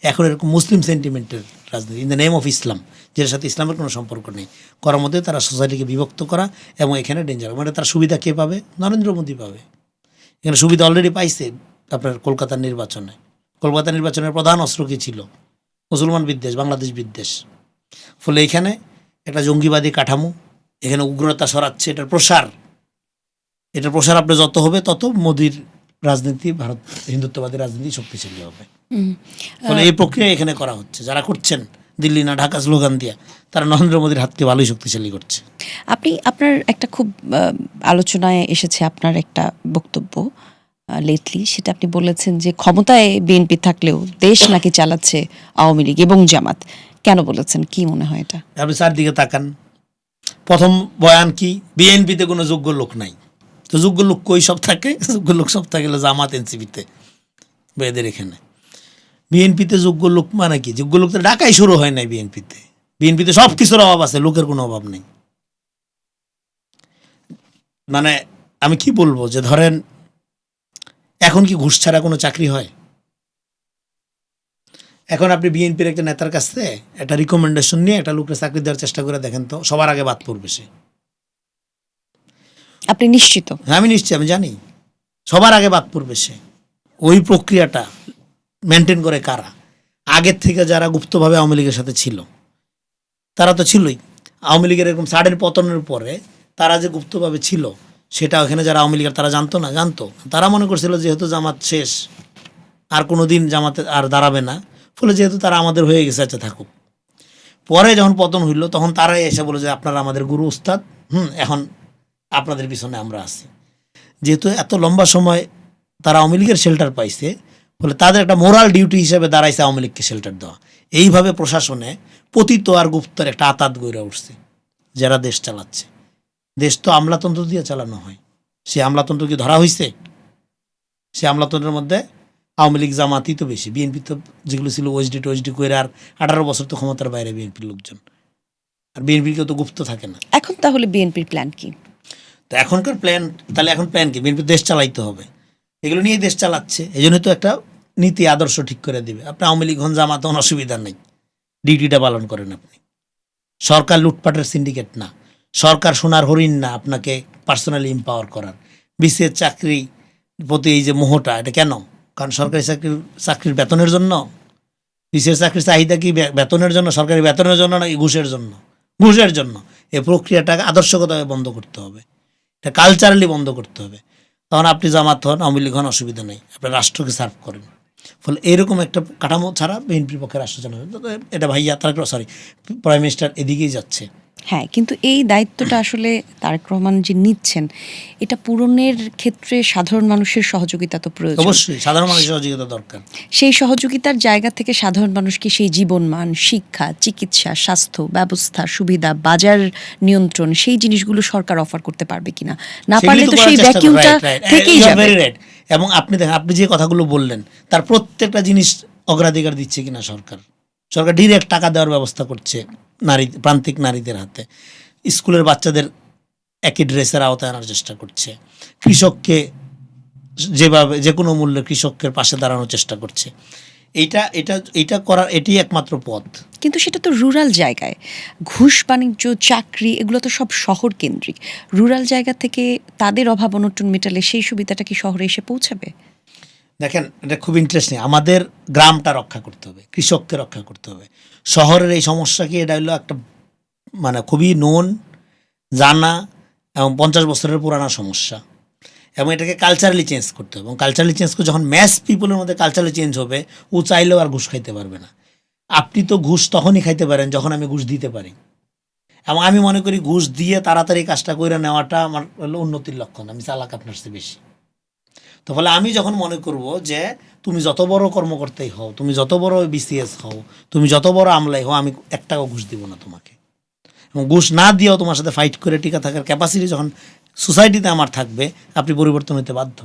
এখন এরকম মুসলিম সেন্টিমেন্টের রাজনীতি in the name of Islam, যেটার সাথে ইসলামের কোনো সম্পর্ক নেই, করার মধ্যে তারা সোসাইটিকে বিভক্ত করা এবং এখানে ডেঞ্জার। মানে তার সুবিধা কে পাবে? নরেন্দ্র মোদী পাবে। এখানে সুবিধা অলরেডি পাইছে আপনার কলকাতার নির্বাচনে। কলকাতা নির্বাচনের প্রধান অস্ত্র কী ছিল? মুসলমান বিদ্বেষ, বাংলাদেশ বিদ্বেষ। ফলে এখানে একটা জঙ্গিবাদী কাঠামো, এখানে উগ্রতা সরাচ্ছে, এটার প্রসার আপনি যত হবে তত মোদির রাজনীতি, ভারত হিন্দুত্ববাদী রাজনীতি শক্তিশালী হবে। ফলে এই প্রক্রিয়া এখানে করা হচ্ছে। যারা করছেন দিল্লি না ঢাকা স্লোগান দিয়া, তারা নরেন্দ্র মোদীর হাতকে ভালোই শক্তিশালী করছে।
আপনার একটা খুব আলোচনায় এসেছে আপনার একটা বক্তব্য লেটলি, সেটা আপনি বলেছেন যে ক্ষমতায় বিএনপি থাকলেও দেশ নাকি চালাচ্ছে আওয়ামী লীগ এবং জামাত। কেন বলেছেন, কি মনে হয় এটা?
আপনি চারদিকে তাকান, প্রথম বয়ান কি? বিএনপিতে কোনো যোগ্য লোক নাই। তো যোগ্য লোক কই সব থাকে? যোগ্য লোক সব থাকে জামাত, এনসিপিতে, এদের এখানে। বিএনপিতে যোগ্য লোক মানে কি? যোগ্য লোক তো ঢাকায় শুরু হয় নাই বিএনপিতে। বিএনপিতে সব কিছুর অভাব আছে, লোকের কোনো অভাব নেই। মানে আমি কি বলবো, যে ধরেন এখন কি ঘুষ ছাড়া কোনো চাকরি হয়? এখন আপনি বিএনপির একটা নেতার কাছে একটা রিকমেন্ডেশন নিয়ে একটা লোকের চাকরি দেওয়ার চেষ্টা করে দেখেন তো, সবার আগে বাদ পড়বে সে।
আপনি নিশ্চিত?
হ্যাঁ, আমি নিশ্চয়, আমি জানি সবার আগে বাদ পড়বে সে। ওই প্রক্রিয়াটা মেনটেন করে কারা? আগের থেকে যারা গুপ্তভাবে আওয়ামী লীগের সাথে ছিল, তারা তো ছিলই। আওয়ামী লীগের এরকম সাড়ের পতনের পরে তারা যে গুপ্তভাবে ছিল, সেটা ওখানে যারা আওয়ামী লীগের তারা জানতো না। তারা মনে করছিল যেহেতু জামাত শেষ, আর কোনো দিন জামাতে আর দাঁড়াবে না, ফলে যেহেতু তারা আমাদের হয়ে গেছে, আচ্ছা থাকুক। পরে যখন পতন হইল, তখন তারাই এসে বলে যে আপনারা আমাদের গুরু উস্তাদ, এখন আপনাদের পিছনে আমরা আছি। যেহেতু এত লম্বা সময় তারা আওয়ামী লীগের শেল্টার পাইছে, ফলে তাদের একটা মোরাল ডিউটি হিসেবে দাঁড়াইছে আওয়ামী লীগকে শেল্টার দেওয়া। এইভাবে প্রশাসনে পতিত আর গুপ্তর একটা আতাত গড়ে উঠছে যারা দেশ চালাচ্ছে। দেশ তো আমলাতন্ত্র দিয়ে চালানো হয়। সে আমলাতন্ত্র কি ধরা হয়েছে? সে আমলাতন্ত্রের মধ্যে আওয়ামী লীগ, জামাতই তো বেশি। বিএনপি তো যেগুলো ছিল ওএসডি করে, আর 18 বছর তো ক্ষমতার বাইরে বিএনপির লোকজন। আর বিএনপির কেউ তো গুপ্ত থাকে না।
এখন তাহলে বিএনপির প্ল্যান কি?
তো এখনকার প্ল্যান, তাহলে এখন প্ল্যান কি? বিএনপি দেশ চালাইতে হবে, এগুলো নিয়ে দেশ চালাচ্ছে। এই জন্য তো একটা নীতি আদর্শ ঠিক করে দিবে। আপনি আওয়ামী লীগ হন, জামাত হন, অসুবিধা নেই, ডিউটিটা পালন করেন আপনি। সরকার লুটপাটের সিন্ডিকেট না, সরকার সোনার হরিণ না আপনাকে পার্সোনালি এম্পাওয়ার করার। বিসিএস চাকরি প্রতি এই যে মোহটা, এটা কেন? কারণ সরকারি চাকরির বেতনের জন্য। বিসিএস চাকরির চাহিদা কি বেতনের জন্য, সরকারি বেতনের জন্য, নাকি ঘুষের জন্য? ঘুষের জন্য। এই প্রক্রিয়াটাকে আদর্শগতভাবে বন্ধ করতে হবে, এটা কালচারালি বন্ধ করতে হবে। তখন আপনি জামাত হন, আওয়ামী লীগ হন, অসুবিধা নেই, আপনি রাষ্ট্রকে সার্ভ করেন। ফলে এরকম একটা কাঠামো ছাড়া বিএনপির পক্ষে রাষ্ট্র চালানো এটা ভাইয়া প্রাইম মিনিস্টার এদিকেই যাচ্ছে।
হ্যাঁ, কিন্তু এই দায়িত্বটা আসলে তারেক রহমান যে নিচ্ছেন, এটা পূরণের ক্ষেত্রে সাধারণ মানুষের সহযোগিতা তো প্রয়োজন।
অবশ্যই সাধারণ মানুষের সহযোগিতা দরকার।
সেই সহযোগিতার জায়গা থেকে সাধারণ মানুষকে সেই জীবনমান, শিক্ষা, চিকিৎসা, স্বাস্থ্য ব্যবস্থা, সুবিধা, বাজার নিয়ন্ত্রণ, সেই জিনিসগুলো সরকার অফার করতে পারবে কিনা? না পারলে তো সেই ভ্যাকিউমটা থেকেই যাবে।
এবং আপনি দেখেন, আপনি যে কথাগুলো বললেন তার প্রত্যেকটা জিনিস অগ্রাধিকার দিচ্ছে কিনা সরকার। সরকার ডিরেক্ট টাকা দেওয়ার ব্যবস্থা করছে প্রান্তিক নারীদের হাতে। স্কুলের বাচ্চাদের একই ড্রেসের আওতায় আনার চেষ্টা করছে। কৃষককে যেভাবে যে কোনো মূল্যে কৃষকের পাশে দাঁড়ানোর চেষ্টা করছে। এইটা করার এটি একমাত্র পথ।
কিন্তু সেটা তো রুরাল জায়গায়। ঘুষ বাণিজ্য, চাকরি, এগুলো তো সব শহর কেন্দ্রিক। রুরাল জায়গা থেকে তাদের অভাব অনটন মেটালে সেই সুবিধাটা কি শহরে এসে পৌঁছাবে?
দেখেন, এটা খুব ইন্টারেস্টিং। আমাদের গ্রামটা রক্ষা করতে হবে, কৃষককে রক্ষা করতে হবে। শহরের এই সমস্যা কি, এটা হলো একটা খুবই জানা এবং 50 বছরের পুরানা সমস্যা। এবং এটাকে কালচারালি চেঞ্জ করতে হবে। এবং কালচারালি চেঞ্জ করে যখন ম্যাস পিপলের মধ্যে কালচারালি চেঞ্জ হবে, ও চাইলেও আর ঘুষ খাইতে পারবে না। আপনি তো ঘুষ তখনই খাইতে পারেন যখন আমি ঘুষ দিতে পারি। এবং আমি মনে করি ঘুষ দিয়ে তাড়াতাড়ি কাজটা করে নেওয়াটা আমার হলো উন্নতির লক্ষণ। আমি চালাক আপনার চেয়ে বেশি। তো ফলে আমি যখন মনে করব যে তুমি যত বড় কর্মকর্তাই হও, তুমি যত বড় বিসিএস হও, তুমি যত বড় আমলাই হও, আমি 1 টাকাও ঘুষ দিব না তোমাকে। এবং ঘুষ না দিয়েও তোমার সাথে ফাইট করে টিকা থাকার ক্যাপাসিটি যখন সোসাইটিতে আমার থাকবে, আপনি পরিবর্তন হতে বাধ্য।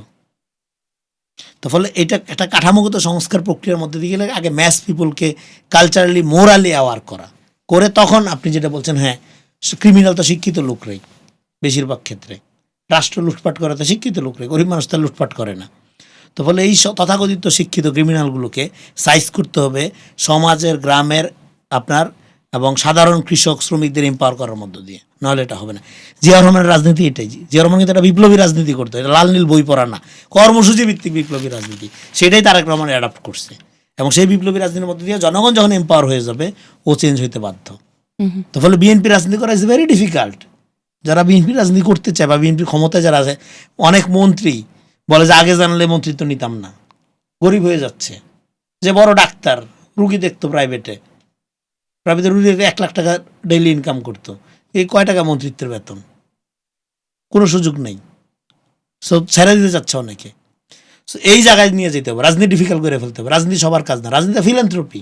তো ফলে এটা একটা কাঠামোগত সংস্কার প্রক্রিয়ার মধ্যে দিয়ে গেলে আগে ম্যাস পিপলকে কালচারালি মোরালি অ্যাওয়ার করে তখন আপনি যেটা বলছেন, হ্যাঁ ক্রিমিনাল তো শিক্ষিত লোকরাই বেশিরভাগ ক্ষেত্রে, রাষ্ট্র লুটপাট করে তো শিক্ষিত লোকরাই, গরিব মানুষ তো লুটপাট করে না। তো ফলে এই তথাকথিত শিক্ষিত ক্রিমিনালগুলোকে সাইজ করতে হবে সমাজের, গ্রামের আপনার এবং সাধারণ কৃষক শ্রমিকদের এম্পাওয়ার করার মধ্য দিয়ে, নাহলে এটা হবে না। জিয়া রহমানের রাজনীতি এটাই। জিয়া রহমান কিন্তু একটা বিপ্লবী রাজনীতি করতো, এটা লাল নীল বই পড়া না, কর্মসূচি ভিত্তিক বিপ্লবী রাজনীতি। সেটাই তারেক রহমান অ্যাডাপ্ট করছে। এবং সেই বিপ্লবী রাজনীতির মধ্যে দিয়ে জনগণ যখন এম্পাওয়ার হয়ে যাবে, ও চেঞ্জ হইতে বাধ্য। তো ফলে বিএনপি রাজনীতি করা ইজ ভেরি ডিফিকাল্ট। যারা বিএনপি রাজনীতি করতে চায় বা বিএনপির ক্ষমতায় যারা আছে, অনেক মন্ত্রী বলে যে আগে জানলে মন্ত্রিত্ব নিতাম না, গরিব হয়ে যাচ্ছে। যে বড় ডাক্তার, রুগী দেখতো প্রাইভেটে রুগী 1 লাখ টাকা ডেইলি ইনকাম করতো, এই কয় টাকা মন্ত্রিত্বের বেতন? কোনো সুযোগ নেই। সো ছেড়ে দিতে চাচ্ছে অনেকে। সো এই জায়গায় নিয়ে যেতে হবে, রাজনীতি ডিফিকাল্ট করে ফেলতে হবে। রাজনীতি সবার কাজ না, রাজনীতি ফিলান্থ্রপি।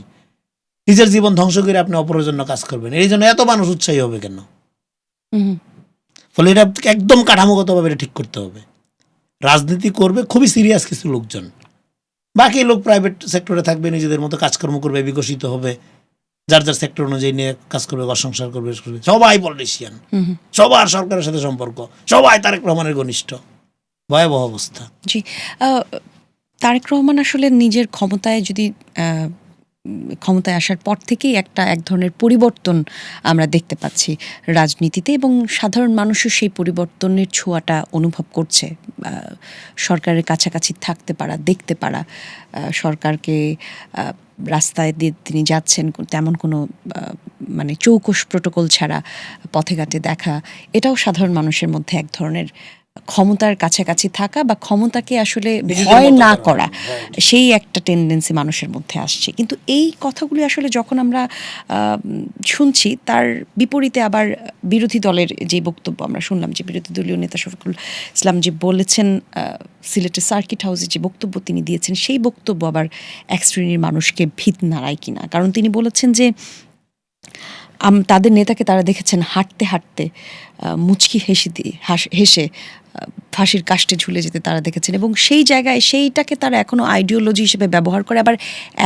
নিজের জীবন ধ্বংস করে আপনি অপরের জন্য কাজ করবেন, এই জন্য এত মানুষ উৎসাহী হবে কেন? ফলে এটা একদম কাঠামোগতভাবে এটা ঠিক করতে হবে। রাজনীতি করবে খুবই সিরিয়াস কিছু লোকজন, বাকি লোক প্রাইভেট সেক্টরে থাকবে, নিজেদের মতো কাজকর্ম করবে, বিকশিত হবে, যার যার সেক্টর অনুযায়ী নিয়ে কাজ করবে, ঘর সংসার করবে। সবাই পলিটিশিয়ান, সবার সরকারের সাথে সম্পর্ক, সবাই তারেক রহমানের ঘনিষ্ঠ। ভয়াবহ অবস্থা।
জি, তারেক রহমান আসলে নিজের ক্ষমতায় আসার পর থেকেই এক ধরনের পরিবর্তন আমরা দেখতে পাচ্ছি রাজনীতিতে, এবং সাধারণ মানুষও সেই পরিবর্তনের ছোঁয়াটা অনুভব করছে। সরকারের কাছাকাছি থাকতে পারা, দেখতে পারা, সরকারকে রাস্তায় দিয়ে তিনি যাচ্ছেন তেমন কোনো চৌকস প্রোটোকল ছাড়া পথে ঘাটে দেখা, এটাও সাধারণ মানুষের মধ্যে এক ধরনের ক্ষমতার কাছাকাছি থাকা বা ক্ষমতাকে আসলে ভয় না করা, সেই একটা টেন্ডেন্সি মানুষের মধ্যে আসছে। কিন্তু এই কথাগুলি আসলে যখন আমরা শুনছি, তার বিপরীতে আবার বিরোধী দলের যে বক্তব্য আমরা শুনলাম, যে বিরোধী দলীয় নেতা শফিকুল ইসলাম যে বলেছেন, সিলেটের সার্কিট হাউসে যে বক্তব্য তিনি দিয়েছেন, সেই বক্তব্য আবার এক শ্রেণীর মানুষকে ভিত নাড়ায় কিনা। কারণ তিনি বলেছেন যে তাদের নেতাকে তারা দেখেছেন হাঁটতে হাঁটতে মুচকি হেসে ফাঁসির কাষ্টে ঝুলে যেতে তারা দেখেছেন, এবং সেই জায়গায় সেইটাকে তারা এখনও আইডিওলজি হিসেবে ব্যবহার করে। আবার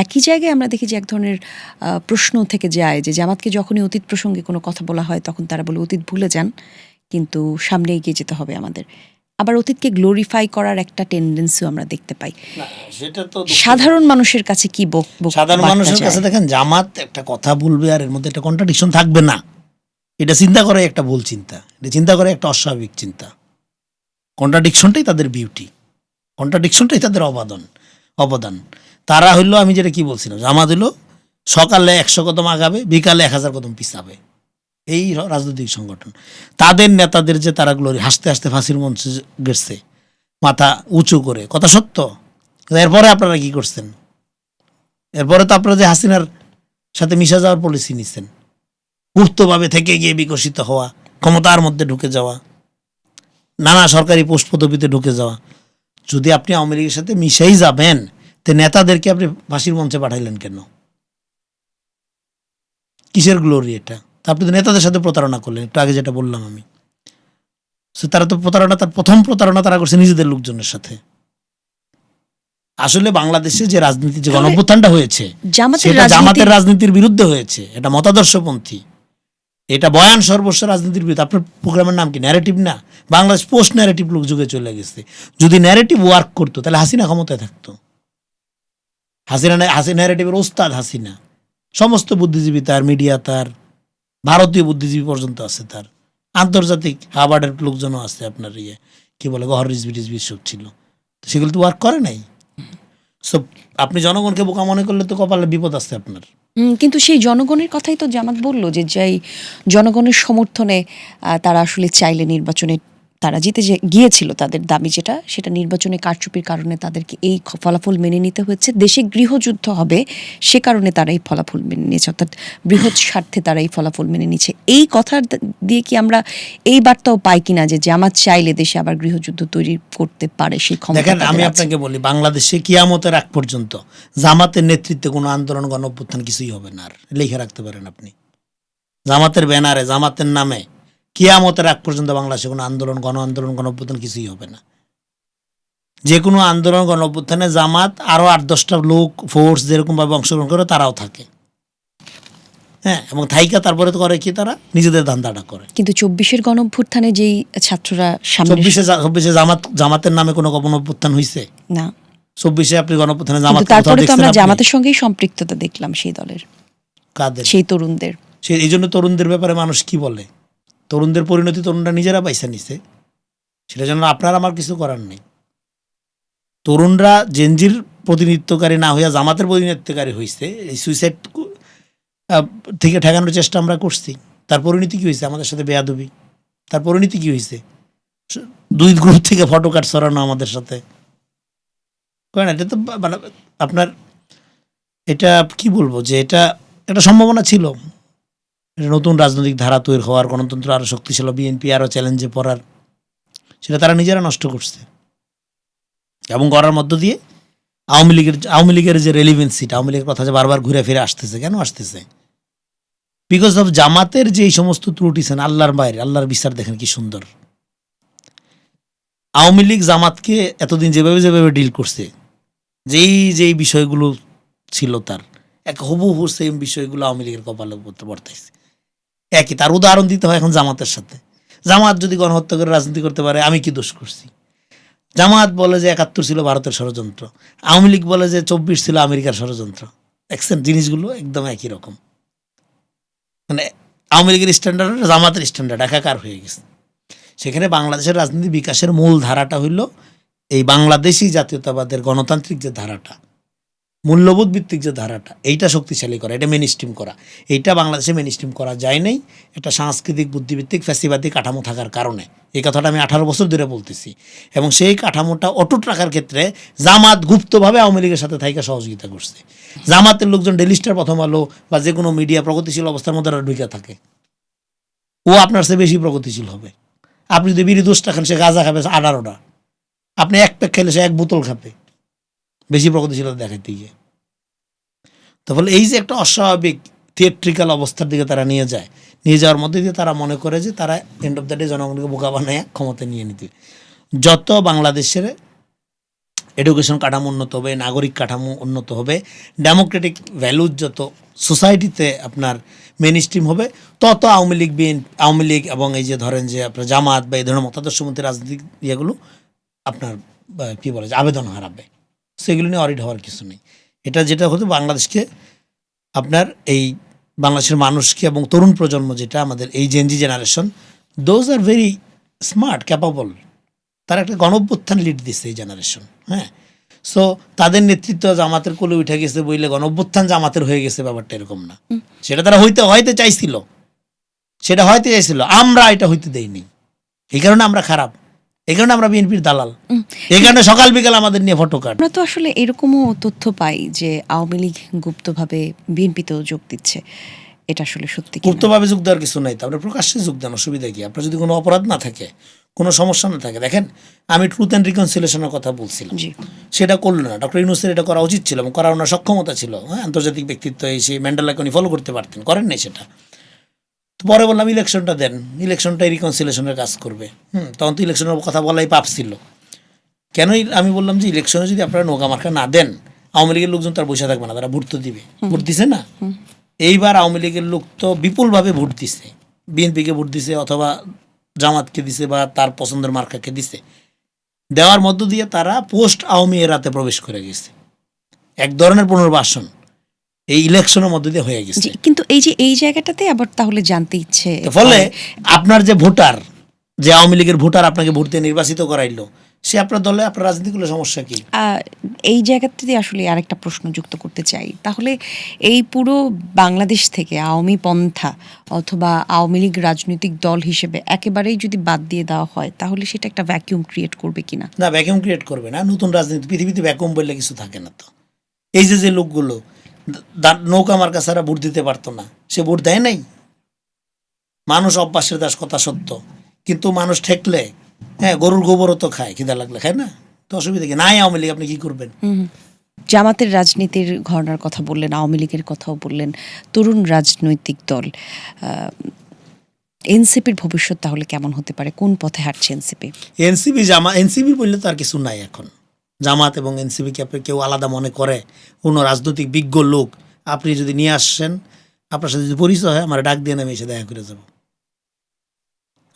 একই জায়গায় আমরা দেখি যে এক ধরনের প্রশ্ন থেকে যায় যে জামাতকে যখনই অতীত প্রসঙ্গে কোনো কথা বলা হয়, তখন তারা বলে অতীত ভুলে যান, কিন্তু সামনে এগিয়ে যেতে হবে আমাদের। আবার অতীতকে গ্লোরিফাই করার একটা টেন্ডেন্সিও আমরা দেখতে পাই।
সেটা তো
সাধারণ মানুষের কাছে কি
সাধারণ মানুষের কাছে দেখেন জামাত একটা কথা বলবে আর এর মধ্যে একটা কন্ট্রাডিকশন থাকবে না, এটা চিন্তা করে একটা ভুল চিন্তা, এটা চিন্তা করে একটা অস্বাভাবিক চিন্তা। কন্ট্রাডিকশনটাই তাদের বিউটি, কন্ট্রাডিকশনটাই তাদের অবদান। তারা হইলো, আমি যেটা কি বলছিলাম, জামাত হইলো সকালে 100 কদম আগাবে, বিকালে 1000 কদম পিছাবে, এই রাজনৈতিক সংগঠন। তাদের নেতাদের যে তারা গ্লোরি হাসতে হাসতে ফাঁসির মঞ্চে গেছে মাথা উঁচু করে, কথা সত্য। এরপরে আপনারা কি করছেন? এরপরে তো আপনারা যে হাসিনার সাথে মিশা যাওয়ার পলিসি নিচ্ছেন, গুপ্তভাবে থেকে গিয়ে বিকশিত হওয়া, ক্ষমতার মধ্যে ঢুকে যাওয়া, নানা সরকারি পোস্ট পদবিতে ঢুকে যাওয়া। যদি আপনি আওয়ামী লীগের সাথে মিশেই যাবেন, তো নেতাদেরকে আপনি ফাঁসির মঞ্চে পাঠাইলেন কেন? কিসের গ্লোরি এটা? তা আপনি তো নেতাদের সাথে প্রতারণা করলেন, একটু আগে যেটা বললাম আমি। তারা তো প্রতারণা, তার প্রথম প্রতারণা তারা করছে নিজেদের লোকজনের সাথে। আসলে বাংলাদেশে যে রাজনীতি, যে গণঅভ্যুত্থানটা হয়েছে, সেটা জামাতের রাজনীতির বিরুদ্ধে হয়েছে, এটা মতাদর্শপন্থী, এটা বয়ান সর্বস্ব রাজনীতির বিরুদ্ধে। আপনার প্রোগ্রামের নাম কি? ন্যারেটিভ না? বাংলাদেশ পোস্ট ন্যারেটিভ লোক যুগে চলে গেছে। যদি ন্যারেটিভ ওয়ার্ক করতো তাহলে হাসিনা ক্ষমতায় থাকতো। হাসিনা ন্যারেটিভের ওস্তাদ হাসিনা। সমস্ত বুদ্ধিজীবী তার, মিডিয়া তার, ভারতীয় বুদ্ধিজীবী পর্যন্ত আছে তার, আন্তর্জাতিক হার্ভার্ডের লোকজনও আছে, আপনার কি বলে গহর রিজবি সব ছিল। তো সেগুলো তো ওয়ার্ক করে নাই। সো আপনি জনগণকে বোকা মনে করলে তো কপালে বিপদ আছে আপনার।
কিন্তু সেই জনগণের কথাই তো জামাত বললো যে যাই জনগণের সমর্থনে তারা আসলে চাইলে নির্বাচনে তারা জিতে গিয়েছিল, তাদের দাবি যেটা, সেটা নির্বাচনে কারচুপির কারণে তাদেরকে এই ফলাফল মেনে নিতে হচ্ছে। দেশে গৃহযুদ্ধ হবে সে কারণে তারা এই ফলাফল মেনে নিয়েছে, অর্থাৎ বৃহৎ স্বার্থে তারা এই ফলাফল মেনে নিচ্ছে। এই কথা দিয়ে কি আমরা এই বার্তাও পাই কিনা যে জামাত চাইলে দেশে আবার গৃহযুদ্ধ তৈরি করতে পারে সেই ক্ষমতা?
দেখেন, আমি আপনাকে বলি, বাংলাদেশে কিয়ামতের আগ পর্যন্ত জামাতের নেতৃত্বে কোনো আন্দোলন গণঅভ্যুত্থান কিছুই হবে না। আর লিখে রাখতে পারেন আপনি, জামাতের ব্যানারে, জামাতের নামে কিয়ামতের আগ পর্যন্ত বাংলাদেশে কোনো আন্দোলন, গণ আন্দোলন, গণঅভ্যুত্থান কিছুই হবে না। যে কোনো আন্দোলন, গণঅভ্যুত্থানে জামাত আরো 8-10টা লোক, ফোর্স যেরকম ভাবে অংশগ্রহণ করে তারাও থাকে, হ্যাঁ, এবং থাইকা তারপরে তো করে কি, তারা নিজেদের ধান্দাটা করে।
কিন্তু 24-এর গণঅভ্যুত্থানে যেই ছাত্ররা
24-এ জামাতের নামে কোনো গণঅভ্যুত্থান হয়েছে
না,
24-এ আপনি গণঅভ্যুত্থানে জামাত,
তারপরে তো আমরা জামাতের সঙ্গেই সম্পৃক্ততা দেখলাম সেই দলের,
কাদের,
সেই তরুণদের।
এই জন্য তরুণদের ব্যাপারে মানুষ কি বলে, তরুণদের পরিণতি তরুণরা নিজেরা পাইছে নিছে, সেটা জন্য আপনার আমার কিছু করার নেই। তরুণরা জেনজির প্রতিনিধিত্বকারী না হইয়া জামাতের প্রতিনিধিত্বকারী হয়েছে, এই সুইসাইড থেকে ঠেকানোর চেষ্টা আমরা করছি। তার পরিণতি কি হয়েছে? আমাদের সাথে বেয়াদবি। তার পরিণতি কি হয়েছে? 2 গ্রুপ থেকে ফটো কার্ড সরানো আমাদের সাথে। এটা তো মানে আপনার, এটা কি বলবো, যে এটা একটা সম্ভাবনা ছিল, নতুন রাজনৈতিক ধারা তৈরি হওয়ার, গণতন্ত্র আরো শক্তিশালী, বিএনপি আরো চ্যালেঞ্জে পড়ার, সেটা তারা নিজেরা নষ্ট করছে। এবং করার মধ্য দিয়ে আওয়ামী লীগের যে রেলিভেন্সিটা, আওয়ামী লীগের কথা যে বারবার ঘুরে ফিরে আসতেছে, কেন আসতেছে? বিকজ অফ জামাতের যে সমস্ত ত্রুটি ছেন, আল্লাহর বাইরে, আল্লাহর বিচার দেখেন কি সুন্দর। আওয়ামী লীগ জামাতকে এতদিন যেভাবে ডিল করছে, যেই বিষয়গুলো ছিল তার এক হুবহু সেম বিষয়গুলো আওয়ামী লীগের কপালে বর্তাইছে। একই, তার উদাহরণ দিতে হয় এখন জামাতের সাথে। জামাত যদি গণহত্যা করে রাজনীতি করতে পারে, আমি কি দোষ করছি? জামাত বলে যে 71 ছিল ভারতের ষড়যন্ত্র, আওয়ামী লীগ বলে যে 24 ছিল আমেরিকার ষড়যন্ত্র। দেখছেন, জিনিসগুলো একদম একই রকম। মানে আওয়ামী লীগের স্ট্যান্ডার্ড, জামাতের স্ট্যান্ডার্ড একাকার হয়ে গেছে। সেখানে বাংলাদেশের রাজনীতি বিকাশের মূল ধারাটা হইল এই বাংলাদেশি জাতীয়তাবাদের গণতান্ত্রিক যে ধারাটা, মূল্যবোধ ভিত্তিক যে ধারাটা, এইটা শক্তিশালী করা, এটা মেনস্ট্রিম করা। এইটা বাংলাদেশে মেনস্ট্রিম করা যায় নাই, এটা সাংস্কৃতিক বুদ্ধিভিত্তিক ফ্যাসিবাদী কাঠামো থাকার কারণে। এই কথাটা আমি 18 বছর ধরে বলতেছি। এবং সেই কাঠামোটা অটুট রাখার ক্ষেত্রে জামাত গুপ্তভাবে আওয়ামী লীগের সাথে থাইকা সহযোগিতা করছে। জামাতের লোকজন ডেইলি স্টার, প্রথম আলো বা যে কোনো মিডিয়া প্রগতিশীল অবস্থার মধ্যে ঢুকে থাকে, ও আপনার চেয়ে বেশি প্রগতিশীল হবে। আপনি যদি বিড়ি 10টা খান, সে গাঁজা খাবে 18টা। আপনি 1 প্যাক খেলে সে 1 বোতল খাবে, বেশি প্রগতিশীলতা দেখাইতে গিয়ে। তো ফলে এই যে একটা অস্বাভাবিক থিয়েট্রিক্যাল অবস্থার দিকে তারা নিয়ে যাওয়ার মধ্যে দিয়ে তারা মনে করে যে তারা এন্ড অফ দ্য ডে জনগণকে বোকা বানায় ক্ষমতা নিয়ে নিতে। যত বাংলাদেশের এডুকেশন কাঠামো উন্নত হবে, নাগরিক কাঠামো উন্নত হবে, ডেমোক্রেটিক ভ্যালুজ যত সোসাইটিতে আপনার মেন স্ট্রিম হবে, তত আওয়ামী লীগ এবং এই যে ধরেন যে আপনার জামাত বা এই ধরনের মতাদর্শমন্ত্রী রাজনৈতিক ইয়েগুলো আপনার কী বলে যে আবেদন হারাবে। সেগুলো নিয়ে অরিড হওয়ার কিছু নেই। এটা যেটা হতো বাংলাদেশকে আপনার এই বাংলাদেশের মানুষকে এবং তরুণ প্রজন্ম যেটা আমাদের এই Gen Z generation, those are very smart, capable. তারা একটা গণঅভ্যুত্থান লিড দিচ্ছে এই জেনারেশন। হ্যাঁ, সো তাদের নেতৃত্ব জামাতের কোলে উঠে গেছে বইলে গণঅভ্যুত্থান জামাতের হয়ে গেছে, ব্যাপারটা এরকম না। সেটা তারা হইতে চাইছিল, আমরা এটা হইতে দেইনি। এই কারণে আমরা খারাপ, এই কারণে আমরা বিএনপির দালাল, এই কারণে সকাল বিকাল আমাদের নিয়ে ফটো কাট।
আমরা তো আসলে এরকমও তথ্য পাই যে আওয়ামী লীগ গুপ্তভাবে বিএনপিতেও যোগ দিচ্ছে, এটা আসলে সত্যি কি?
গুপ্তভাবে যোগ দেওয়ার কিছু নাই, তারপরে প্রকাশ্যে যোগ দেন, অসুবিধা কি? আপনার যদি কোনো অপরাধ না থাকে, কোনো সমস্যা না থাকে, দেখেন আমি ট্রুথ অ্যান্ড রিকনসিলিয়েশনের কথা বলছিলাম,
জি,
সেটা করলো না ডক্টর ইউনূসের। এটা করা উচিত ছিল এবং করার ওনার সক্ষমতা ছিল। হ্যাঁ, আন্তর্জাতিক ব্যক্তিত্ব এসে ম্যান্ডেলাকে উনি ফলো করতে পারতেন, করেন নাই সেটা। তো পরে বললাম ইলেকশনটা দেন, ইলেকশনটাই রিকনসিলিয়েশনের কাজ করবে। তখন তো ইলেকশনের কথা বলাই পাপ ছিল। কেনই আমি বললাম যে ইলেকশনে যদি আপনারা নৌকা মার্কা না দেন, আওয়ামী লীগের লোকজন তার বসে থাকবে না, তারা ভোট তো দিবে। ভোট দিছে না? এইবার আওয়ামী লীগের লোক তো বিপুলভাবে ভোট দিছে, বিএনপিকে ভোট দিছে অথবা জামাতকে দিছে বা তার পছন্দের মার্কাকে দিছে। দেওয়ার মধ্য দিয়ে তারা পোস্ট আওয়ামী এরাতে প্রবেশ করে গেছে। এক ধরনের পুনর্বাসন এই ইলেকশনের মধ্য দিয়ে হয়ে গেছে।
জি, কিন্তু এই জায়গাটাতে আবার তাহলে জানতে ইচ্ছে
ফলে আপনার যে ভোটার, যে আওয়ামী লীগের ভোটার আপনাকে ভোট দিয়ে নির্বাচিত করাইলো, সে আপনার দলে আপনার রাজনীতি করলে সমস্যা কি?
এই জায়গাটাতে আসলে আরেকটা প্রশ্ন যুক্ত করতে চাই। তাহলে এই পুরো বাংলাদেশ থেকে আওয়ামী পন্থা অথবা আওয়ামী লীগ রাজনৈতিক দল হিসেবে একেবারেই যদি বাদ দিয়ে দেওয়া হয়, তাহলে সেটা একটা ভ্যাকিউম ক্রিয়েট করবে কিনা?
না, ভ্যাকুয়াম ক্রিয়েট করবে না। নতুন রাজনীতি পৃথিবীতে ভ্যাকুয়াম বললে কিছু থাকে না। তো এই যে লোকগুলো নৌকা মার্কা ছাড়া ভোট দিতে পারতো না, সে ভোট দেয় নাই। মানুষ অভ্যাসের দাস, কথা সত্য। কিন্তু মানুষ ঠেকলে, হ্যাঁ, গরুর গোবরও তো খায়, খিদা লাগলে খায় না। তো অসুবিধা কি? নাই আওয়ামী লীগ, আপনি কি করবেন?
জামাতের রাজনীতির ঘটনার কথা বললেন, আওয়ামী লীগের কথাও বললেন, তরুণ রাজনৈতিক দল এনসিপির ভবিষ্যৎ তাহলে কেমন হতে পারে? কোন পথে হাঁটছে এনসিপি?
এনসিপি বললে তো আর কিছু নাই এখন। জামাত এবং এনসিপিকে আপনি কেউ আলাদা মনে করে? কোনো রাজনৈতিক বিজ্ঞ লোক আপনি যদি নিয়ে আসেন, আপনার সাথে যদি পরিচয় হয়, আমার ডাক দিয়ে আমি এসে দেখা করে যাব।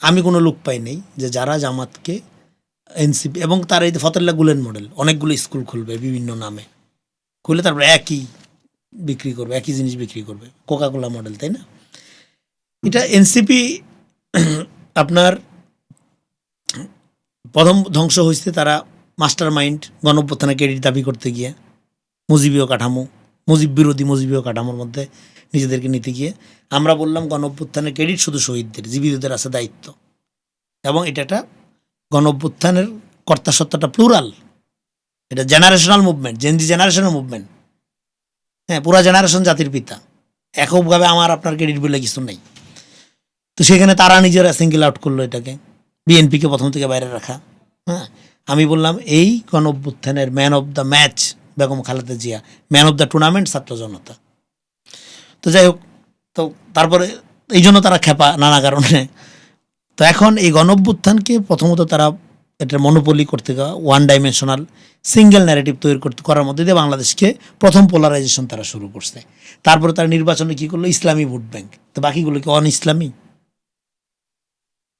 আমি কোনো লোক পাই নেই যে যারা জামাতকে, এনসিপি এবং তার এই ফতেল্লা গুলেন মডেল, অনেকগুলো স্কুল খুলবে বিভিন্ন নামে, খুলে তারপরে একই বিক্রি করবে, একই জিনিস বিক্রি করবে, কোকাকোলা মডেল, তাই না? এটা এনসিপি আপনার প্রথম ধ্বংস হয়েছে তারা মাস্টার মাইন্ড গণঅভ্যুত্থানের ক্রেডিট দাবি করতে গিয়ে, মুজিবীয় কাঠামো, মুজিব বিরোধী মুজিবীয় কাঠামোর মধ্যে নিজেদেরকে নিতে গিয়ে। আমরা বললাম গণঅভ্যুত্থানের ক্রেডিট শুধু শহীদদের, জীবিতদের আছে দায়িত্ব। এবং এটা একটা গণঅভ্যুত্থানের কর্তা সত্তাটা প্লুরাল, এটা generational movement, Gen Z generational movement. হ্যাঁ, পুরা জেনারেশন জাতির পিতা, এককভাবে আমার আপনার ক্রেডিট বলে কিছু নেই। তো সেখানে তারা নিজেরা সিঙ্গেল আউট করলো এটাকে, বিএনপিকে প্রথম থেকে বাইরে রাখা। হ্যাঁ, আমি বললাম এই গণঅভ্যুত্থানের man of the match Begum Khaleda Zia, man of the tournament ছাত্র জনতা। তো যাই হোক, তো তারপরে এই জন্য তারা খেপা নানা কারণে। তো এখন এই গণঅভ্যুত্থানকে প্রথমত তারা এটা মনোপলি করতে গিয়ে ওয়ান ডাইমেনশনাল সিঙ্গেল ন্যারেটিভ তৈরি করার মধ্যে দিয়ে বাংলাদেশকে প্রথম পোলারাইজেশন তারা শুরু করছে। তারপরে তারা নির্বাচনে কী করলো? ইসলামী ভোট ব্যাংক। তো বাকিগুলো কি অন ইসলামী?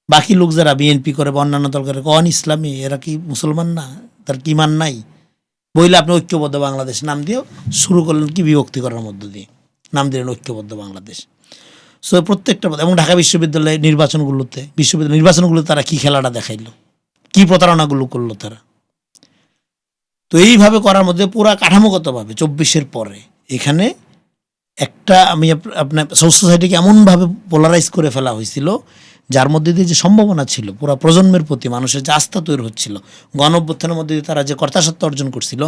বাকি লোক যারা বিএনপি করে বা অন্যান্য দল করে অন ইসলামী, এরা কি মুসলমান না? তার কি মান নাই? বইলে আপনি ঐক্যবদ্ধ বাংলাদেশ নাম দিয়েও শুরু করলেন কি বিভক্তি করার মধ্য দিয়ে, নাম দিলেন ঐক্যবদ্ধ বাংলাদেশ। সো প্রত্যেকটা, এবং ঢাকা বিশ্ববিদ্যালয়ের নির্বাচনগুলো তারা কি খেলাটা দেখাইলো, কি প্রতারণাগুলো করলো তারা। তো এইভাবে করার মধ্যে পুরা কাঠামোগতভাবে 24-এর পরে এখানে একটা আমি আপনার সোসাইটিকে এমনভাবে পোলারাইজ করে ফেলা হয়েছিল, যার মধ্যে দিয়ে যে সম্ভাবনা ছিল পুরা প্রজন্মের প্রতি মানুষের যে আস্থা তৈরি হচ্ছিল, গণঅভ্যুত্থানের মধ্যে দিয়ে তারা যে কর্তাসত্তা অর্জন করছিল,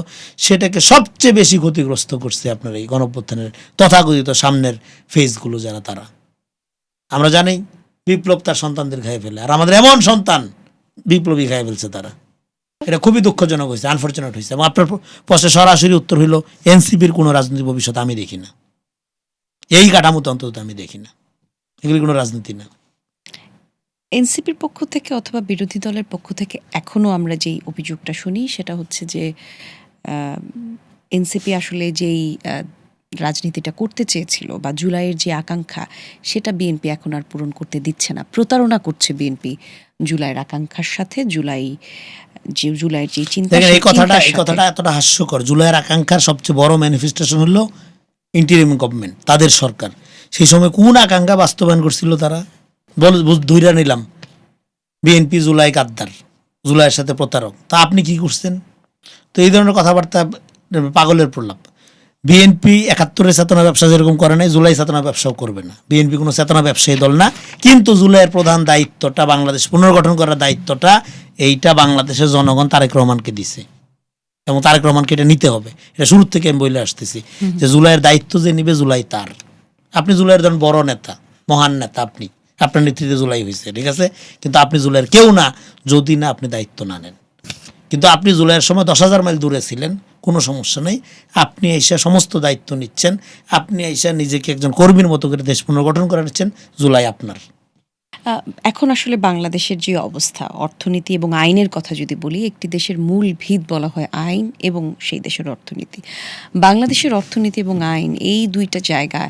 সেটাকে সবচেয়ে বেশি ক্ষতিগ্রস্ত করছে আপনার এই গণঅভ্যুত্থানের তথাকথিত সামনের ফেজগুলো যারা তারা। আমরা জানি বিপ্লব তার সন্তানদের খাইয়ে ফেলে, আর আমাদের এমন সন্তান বিপ্লবী খাইয়ে ফেলছে তারা। এটা খুবই দুঃখজনক হয়েছে, আনফর্চুনেট হয়েছে। এবং আপনার প্রশ্নে সরাসরি উত্তর হইল এনসিপির কোনো রাজনৈতিক ভবিষ্যৎ আমি দেখি না, এই কাঠামোতে অন্তত আমি দেখি না। এগুলি কোনো রাজনীতি না।
এনসিপির পক্ষ থেকে অথবা বিরোধী দলের পক্ষ থেকে এখনো আমরা যেই অভিযোগটা শুনি সেটা হচ্ছে যে এনসিপি আসলে যেই রাজনীতিটা করতে চেয়েছিল বা জুলাইয়ের যে আকাঙ্ক্ষা সেটা বিএনপি এখন আর পূরণ করতে দিচ্ছে না, প্রতারণা করছে বিএনপি জুলাইয়ের আকাঙ্ক্ষার সাথে, জুলাইয়ের যে চিন্তা
দেখেন,
সেই
এই কথাটা
চিন্তার
এই
সাথে।
কথাটা এতটা হাস্যকর। জুলাইয়ের আকাঙ্ক্ষার সবচেয়ে বড় ম্যানিফেস্টেশন হলো ইন্টারিম গভর্নমেন্ট, তাদের সরকার। সেই সময় কোন আকাঙ্ক্ষা বাস্তবায়ন করছিল তারা? ধৈর্য নিলাম বিএনপি জুলাই গাদ্দার, জুলাইয়ের সাথে প্রতারক। তা আপনি কি করছেন? তো এই ধরনের কথাবার্তা পাগলের প্রলাপ। বিএনপি ৭১-এর চেতনা ব্যবসা যেরকম করে নাই, জুলাই চেতনা ব্যবসাও করবে না। বিএনপি কোনো চেতনা ব্যবসায়ী দল না। কিন্তু জুলাইয়ের প্রধান দায়িত্বটা, বাংলাদেশ পুনর্গঠন করার দায়িত্বটা, এইটা বাংলাদেশের জনগণ তারেক রহমানকে দিছে এবং তারেক রহমানকে এটা নিতে হবে। এটা শুরুর থেকে আমি বলে আসতেছি যে জুলাইয়ের দায়িত্ব যে নিবে, জুলাই তার। আপনি জুলাইয়ের ধরেন বড় নেতা, মহান নেতা, আপনি, আপনার নেতৃত্বে জুলাই হয়েছে, ঠিক আছে, কিন্তু আপনি জুলাইয়ের কেউ না যদি না আপনি দায়িত্ব না নেন। কিন্তু আপনি জুলাইয়ের সময় 10,000 মাইল দূরে ছিলেন, কোনো সমস্যা নেই। আপনি এসে সমস্ত দায়িত্ব নিচ্ছেন, আপনি এসে নিজেকে একজন কর্মীর মতো করে দেশ পুনর্গঠন করে নিচ্ছেন, জুলাই আপনার।
এখন আসলে বাংলাদেশের যে অবস্থা, অর্থনীতি এবং আইনের কথা যদি বলি, একটি দেশের মূল ভিত বলা হয় আইন এবং সেই দেশের অর্থনীতি। বাংলাদেশের অর্থনীতি এবং আইন, এই দুইটা জায়গা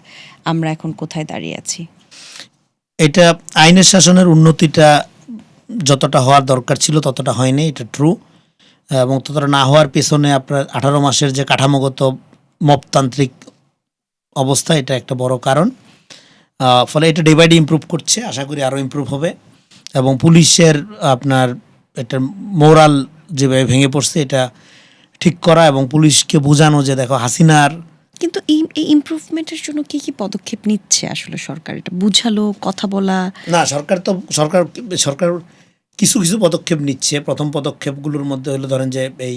আমরা এখন কোথায় দাঁড়িয়ে আছি?
এটা আইনের শাসনের উন্নতিটা যতটা হওয়ার দরকার ছিল ততটা হয়নি, এটা ট্রু। এবং ততটা না হওয়ার পেছনে আপনার 18 মাসের যে কাঠামোগত মপতান্ত্রিক অবস্থা, এটা একটা বড় কারণ। ফলে এটা ডে বাই ডে ইমপ্রুভ করছে, আশা করি আরও ইমপ্রুভ হবে। এবং পুলিশের আপনার একটা মোরাল যেভাবে ভেঙে পড়ছে, এটা ঠিক করা এবং পুলিশকে বোঝানো যে দেখো হাসিনার।
কিন্তু এই ইমপ্রুভমেন্টের জন্য কি কি পদক্ষেপ নিচ্ছে আসলে সরকার? এটা বুঝালো, কথা বলা?
না, সরকার কিছু কিছু পদক্ষেপ নিচ্ছে। প্রথম পদক্ষেপগুলোর মধ্যে হলো ধরেন যে এই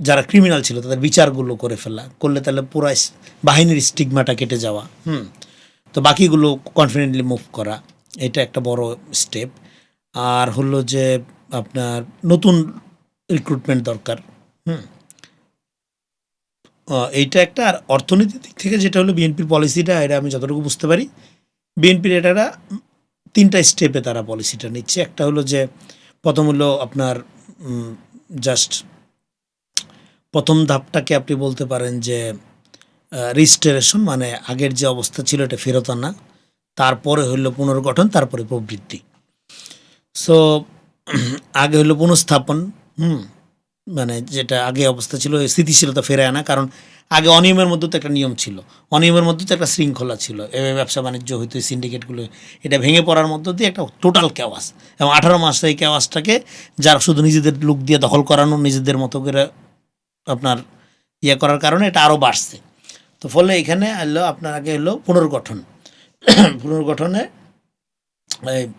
যারা ক্রিমিনাল ছিল তাদের বিচারগুলো করে ফেলা, করলে তাহলে পুরো বাহিনীর স্টিগমাটা কেটে যাওয়া। তো বাকিগুলো কনফিডেন্টলি মুভ করা, এটা একটা বড় স্টেপ। আর হলো যে আপনার নতুন রিক্রুটমেন্ট দরকার। এইটা একটা। আর অর্থনীতির দিক থেকে যেটা হলো বিএনপির পলিসিটা, এটা আমি যতটুকু বুঝতে পারি, বিএনপির এটা 3টা স্টেপে তারা পলিসিটা নিচ্ছে। একটা হলো যে প্রথম হলো আপনার জাস্ট প্রথম ধাপটাকে আপনি বলতে পারেন যে রিস্টোরেশন, মানে আগের যে অবস্থা ছিল এটা ফেরত আনা। তারপরে হইলো পুনর্গঠন, তারপরে প্রবৃদ্ধি। সো আগে হইলো পুনঃস্থাপন, মানে যেটা আগে অবস্থা ছিল ওই স্থিতিশীলতা ফেরে আনা। কারণ আগে অনিয়মের মধ্যে তো একটা নিয়ম ছিল, অনিয়মের মধ্যে তো একটা শৃঙ্খলা ছিল, এভাবে ব্যবসা বাণিজ্য হইতো, সিন্ডিকেটগুলো, এটা ভেঙে পড়ার মধ্য দিয়ে একটা টোটাল কেওয়াস। এবং 18 মাস এই কেওয়াসটাকে যারা শুধু নিজেদের লোক দিয়ে দখল করানো, নিজেদের মতো করে আপনার ইয়ে করার কারণে এটা আরও বাড়ছে। তো ফলে এখানে এলো আপনার আগে এলো পুনর্গঠন। পুনর্গঠনে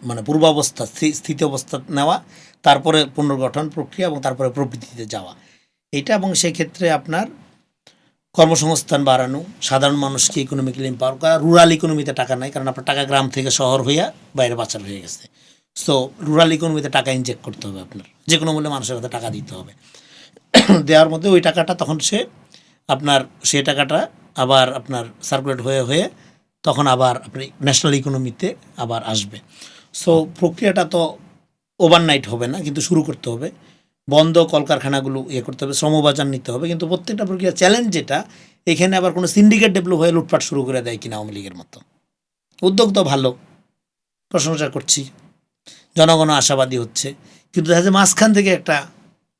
মানে পূর্বাবস্থা, স্থিতি অবস্থা নেওয়া, তারপরে পুনর্গঠন প্রক্রিয়া এবং তারপরে প্রবৃদ্ধিতে যাওয়া এটা। এবং সেক্ষেত্রে আপনার কর্মসংস্থান বাড়ানো, সাধারণ মানুষকে ইকোনমিক্যালি এম্পাওয়ার করা। রুরাল ইকোনমিতে টাকা নাই, কারণ আপনার টাকা গ্রাম থেকে শহর হইয়া বাইরে পাচার হয়ে গেছে। সো রুরাল ইকোনমিতে টাকা ইনজেক্ট করতে হবে, আপনার যে কোনো মূল্যে মানুষের হাতে টাকা দিতে হবে। দেওয়ার মধ্যে ওই টাকাটা তখন সে টাকাটা আবার আপনার সার্কুলেট হয়ে হয়ে তখন আবার আপনি ন্যাশনাল ইকোনমিতে আবার আসবে। সো প্রক্রিয়াটা তো ওভারনাইট হবে না, কিন্তু শুরু করতে হবে। বন্ধ কলকারখানাগুলো করতে হবে, শ্রমবাজার নিতে হবে। কিন্তু প্রত্যেকটা প্রক্রিয়া চ্যালেঞ্জ যেটা, এখানে আবার কোনো সিন্ডিকেট ডেভেলপ হয়ে লুটপাট শুরু করে দেয় কিনা আওয়ামী লীগের মতো। উদ্যোগ তো ভালো, প্রশংসা করছি, জনগণ আশাবাদী হচ্ছে, কিন্তু দেখা যায় মাঝখান থেকে একটা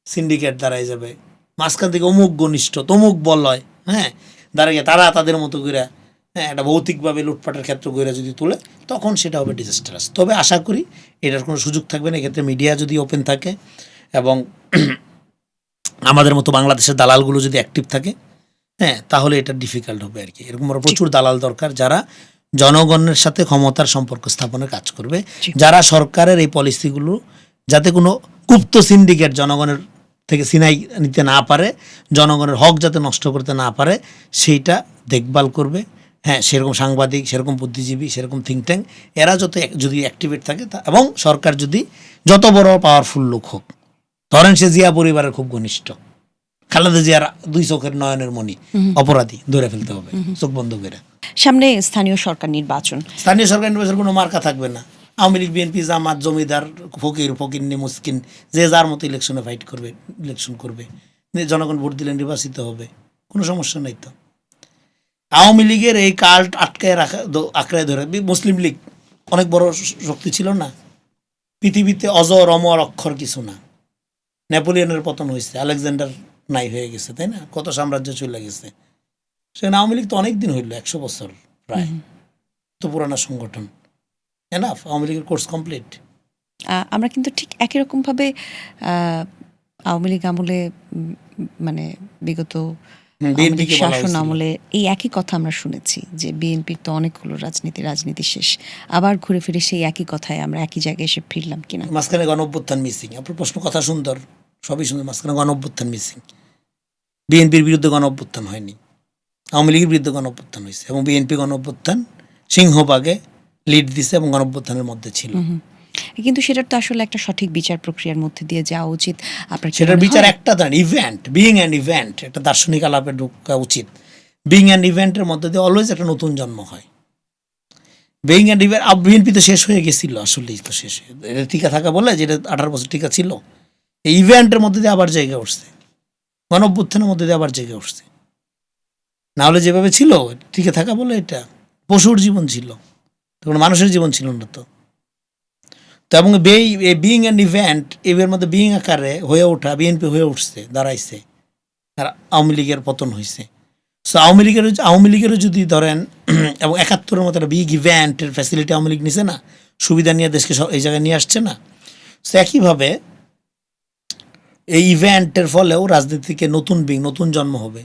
সিন্ডিকেট দাঁড়ায় যাবে, মাঝখান থেকে অমুক ঘনিষ্ঠ তমুক বলয়, দাঁড়িয়ে তারা তাদের মতো করে একটা ভৌতিকভাবে লুটপাটের ক্ষেত্র গড়ে যদি তোলে, তখন সেটা হবে ডিজাস্টারাস। তবে আশা করি এটার কোনো সুযোগ থাকবে না। এক্ষেত্রে মিডিয়া যদি ওপেন থাকে এবং আমাদের মতো বাংলাদেশের দালালগুলো যদি অ্যাক্টিভ থাকে, তাহলে এটা ডিফিকাল্ট হবে আর কি। এরকম প্রচুর দালাল দরকার যারা জনগণের সাথে ক্ষমতার সম্পর্ক স্থাপনের কাজ করবে, যারা সরকারের এই পলিসিগুলো যাতে কোনো গুপ্ত সিন্ডিকেট জনগণের থেকে সিনাই নিতে না পারে, জনগণের হক যাতে নষ্ট করতে না পারে, সেইটা দেখভাল করবে। সেরকম সাংবাদিক, সেরকম বুদ্ধিজীবী, সেরকম থিঙ্ক ট্যাঙ্ক, এরা যদি অ্যাক্টিভেট থাকে, এবং সরকার যদি যত বড় পাওয়ারফুল লোক হোক, ধরেন সে জিয়া পরিবারের খুব ঘনিষ্ঠ, খালেদা জিয়ার 2 চোখের নয়নের মণি, অপরাধী ধরে ফেলতে হবে চোখ বন্ধ করে।
সামনে স্থানীয় সরকার নির্বাচন,
স্থানীয় সরকার নির্বাচনের কোনো মার্কা থাকবে না। আওয়ামী লীগ, বিএনপি, জামাত, জমিদার, ফকির, ফকিরনি, মুসকিন, যে যার মতো ইলেকশনে ফাইট করবে, ইলেকশন করবে, জনগণ ভোট দিলে নির্বাচিত হবে, কোনো সমস্যা নাই তো। আওয়ামী লীগের এই কাল্ট আটকায় রাখা, আঁকড়ায় ধরে, মুসলিম লীগ অনেক বড় শক্তি ছিল না, পৃথিবীতে অজর অমর অক্ষর কিছু না। নেপোলিয়নের পতন হয়েছে, আলেকজান্ডার নাই হয়ে গেছে, তাই না, কত সাম্রাজ্য চলে গেছে। সেখানে আওয়ামী লীগ তো অনেক দিন হইল, 100 বছর প্রায়, তো পুরানা সংগঠন। এনাফ, আওয়ামী লীগের কোর্স কমপ্লিট।
আমরা কিন্তু ঠিক একই রকমভাবে আওয়ামী লীগ আমলে মানে বিগত আওয়ামী লীগ শাসন আমলে এই একই কথা আমরা শুনেছি যে বিএনপির তো অনেকগুলো রাজনীতি শেষ, আবার ঘুরে ফিরে সেই একই কথায় আমরা একই জায়গায় এসে ফিরলাম কিনা।
মাঝখানে গণঅভ্যুত্থান মিসিং, আপনার প্রশ্ন কথা সুন্দর, সবই সুন্দর, মাঝখানে গণঅভ্যুত্থান মিসিং। বিএনপির বিরুদ্ধে গণঅভ্যুত্থান হয়নি, আওয়ামী লীগের বিরুদ্ধে গণঅভ্যুত্থান হয়েছে, এবং বিএনপি গণঅভ্যুত্থান সিংহভাগে লিড দিছে এবং গণঅভ্যুত্থানের মধ্যে ছিল।
কিন্তু সেটার তো আসলে একটা সঠিক বিচার প্রক্রিয়ার মধ্যে দিয়ে যাওয়া উচিত। আপনার
সেটার বিচার একটা ইভেন্ট, বিইং অ্যান্ড ইভেন্ট, একটা দার্শনিক আলাপে ঢোকা উচিত। বিইং অ্যান্ড ইভেন্টের মধ্যে দিয়ে অলওয়েজ একটা নতুন জন্ম হয়। বিইং অ্যান্ড ইভেন্ট, বিএনপি তো শেষ হয়ে গেছিল, আসলেই তো শেষ হয়ে, এটা টিকা থাকা বলে যেটা 18 বছর টিকা ছিল, এই ইভেন্টের মধ্যে দিয়ে আবার জায়গা উঠছে, গণঅভ্যুত্থানের মধ্যে দিয়ে আবার জায়গা উঠছে। না হলে যেভাবে ছিল টিকে থাকা বলে এটা পশুর জীবন ছিল, তখন মানুষের জীবন ছিল না তো। তো এবং বিইং অ্যান্ড ইভেন্ট, এর মধ্যে বিইং আকারে হয়ে ওঠা, বিএনপি হয়ে উঠছে, দাঁড়াইছে, আর আওয়ামী লীগের পতন হয়েছে। সো আওয়ামী লীগেরও যদি ধরেন, এবং 71-এর মতো একটা বিগ ইভেন্টের ফ্যাসিলিটি আওয়ামী লীগ নিছে না, সুবিধা নিয়ে দেশকে এই জায়গায় নিয়ে আসছে না। সো একইভাবে এই ইভেন্টের ফলেও রাজনীতিকে নতুন জন্ম হবে,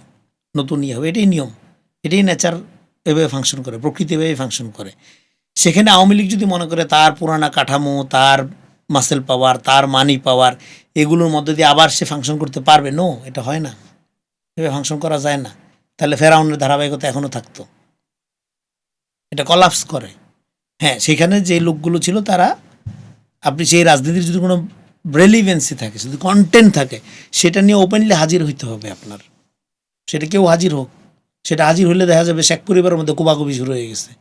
নতুন ইয়ে হবে, এটাই নিয়ম, এটাই নেচার, এভাবে ফাংশন করে, প্রকৃতি এভাবে ফাংশন করে। সেখানে আওয়ামী লীগ যদি মনে করে তার পুরানা কাঠামো, তার মাসেল পাওয়ার, তার মানি পাওয়ার, এগুলোর মধ্যে দিয়ে আবার সে ফাংশন করতে পারবে, নো, এটা হয় না, এভাবে ফাংশন করা যায় না। তাহলে ফেরাউনের ধারাবাহিকতা এখনও থাকতো, এটা কলাপস করে। হ্যাঁ, সেখানে যে লোকগুলো ছিল তারা, আপনি সেই রাজনীতির যদি কোনো রেলিভেন্সি থাকে, যদি কন্টেন্ট থাকে, সেটা নিয়ে ওপেনলি হাজির হইতে হবে আপনার। সেটা কেউ হাজির হোক, সেটা হাজির হলে দেখা যাবে শেখ পরিবারের মধ্যে কোবাকুবি শুরু হয়ে গেছে।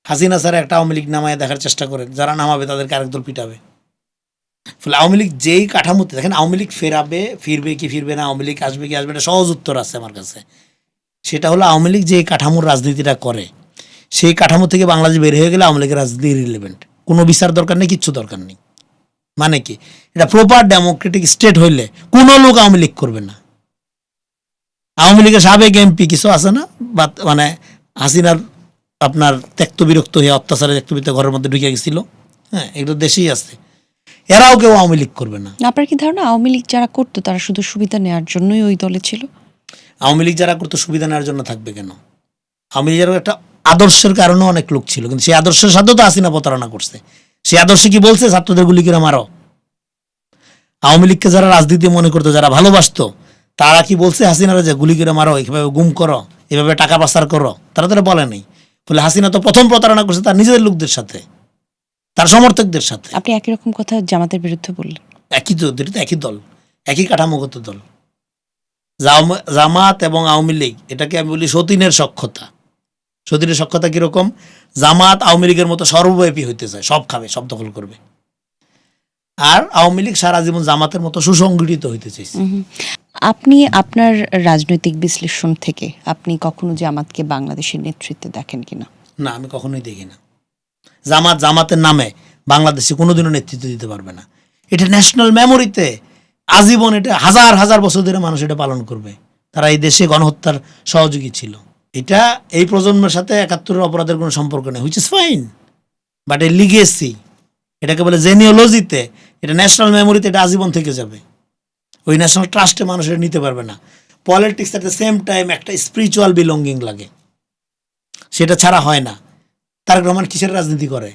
হাসিনা স্যার একটা আওয়ামী লীগ নামায় দেখার চেষ্টা করেন, যারা নামাবে তাদেরকে আরেক দল পিটাবে। ফলে আওয়ামী লীগ যেই কাঠামোতে দেখেন, আওয়ামী লীগ ফিরবে কি ফিরবে না, আওয়ামী লীগ আসবে কি আসবে না, সহজ উত্তর আছে আমার কাছে। সেটা হলো আওয়ামী লীগ যে কাঠামোর রাজনীতিটা করে, সেই কাঠামো থেকে বাংলাদেশ বের হয়ে গেলে আওয়ামী লীগের রাজনীতি ইরিলেভেন্ট, কোনো বিচার দরকার নেই, কিচ্ছু দরকার নেই। মানে কি, এটা প্রপার ডেমোক্রেটিক স্টেট হইলে কোনো লোক আওয়ামী লীগ করবে না। আওয়ামী লীগের সাবেক এমপি কিছু আছে না, বা মানে হাসিনার আপনার ত্যক্ত বিরক্ত হয়ে অত্যাচারে ত্যক্ত বিরক্ত ঘরের মধ্যে ঢুকে গেছিল, হ্যাঁ, এগুলো দেশেই আছে, এরাও কেউ আওয়ামী লীগ করবে না।
আপনার কি ধারণা আওয়ামী লীগ যারা করতো তারা শুধু সুবিধা নেওয়ার জন্যই ওই দলে ছিল?
আওয়ামী লীগ যারা করতো সুবিধা নেওয়ার জন্য থাকবে কেন? আওয়ামী লীগের একটা আদর্শের কারণেও অনেক লোক ছিল, কিন্তু সেই আদর্শের সাথেও তো হাসিনা প্রতারণা করছে। সেই আদর্শে কি বলছে, ছাত্রদের গুলি করে মারো। আওয়ামী লীগকে যারা রাজনীতি মনে করতো, যারা ভালোবাসতো, তারা কি বলছে হাসিনারা যে গুলি করে মারো, এইভাবে গুম করো, এভাবে টাকা পাচার করো? তারা তো বলে নেই। ফলে হাসিনা তো প্রথম প্রতারণা করছে তার নিজেদের লোকদের সাথে, তার সমর্থকদের সাথে।
আপনি একই রকম কথা জামাতের বিরুদ্ধে বললেন।
একই তো, দুটো তো একই দল, একই কাঠামোগত দল। জামাত এবং আওয়ামী লীগ, এটাকে আমি বলি সতীনের সক্ষতা। সতীনের সক্ষতা কিরকম? জামাত আওয়ামী লীগের মতো সর্বব্যাপী হইতে চায়, সব খাবে, সব দখল করবে। আর আওয়ামী লীগ সারা জীবন জামাতের মতো সুসংগঠিত হইতে চাইছে।
আপনি আপনার রাজনৈতিক বিশ্লেষণ থেকে আপনি কখনো জামাতকে বাংলাদেশের নেতৃত্বে দেখেন কিনা?
না, আমি কখনোই দেখি না। জামাতের নামে বাংলাদেশে কোনোদিনও নেতৃত্ব দিতে পারবে না। এটা ন্যাশনাল মেমোরিতে আজীবন, এটা হাজার হাজার বছর ধরে মানুষ এটা পালন করবে। তারা এই দেশে গণহত্যার সহযোগী ছিল। এটা এই প্রজন্মের সাথে 71-এর অপরাধের কোনো সম্পর্ক নেই, হুইচ ইজ ফাইন, বাট এই লিগেসি, এটাকে বলে জেনিওলজিতে, এটা ন্যাশনাল মেমোরিতে, এটা আজীবন থেকে যাবে। ওই ন্যাশনাল ট্রাস্টে মানুষ এটা নিতে পারবে না। Politics at the same time একটা স্পিরিচুয়াল বিলঙ্গিং লাগে, সেটা ছাড়া হয় না। তারেক রহমান কিসের রাজনীতি করে?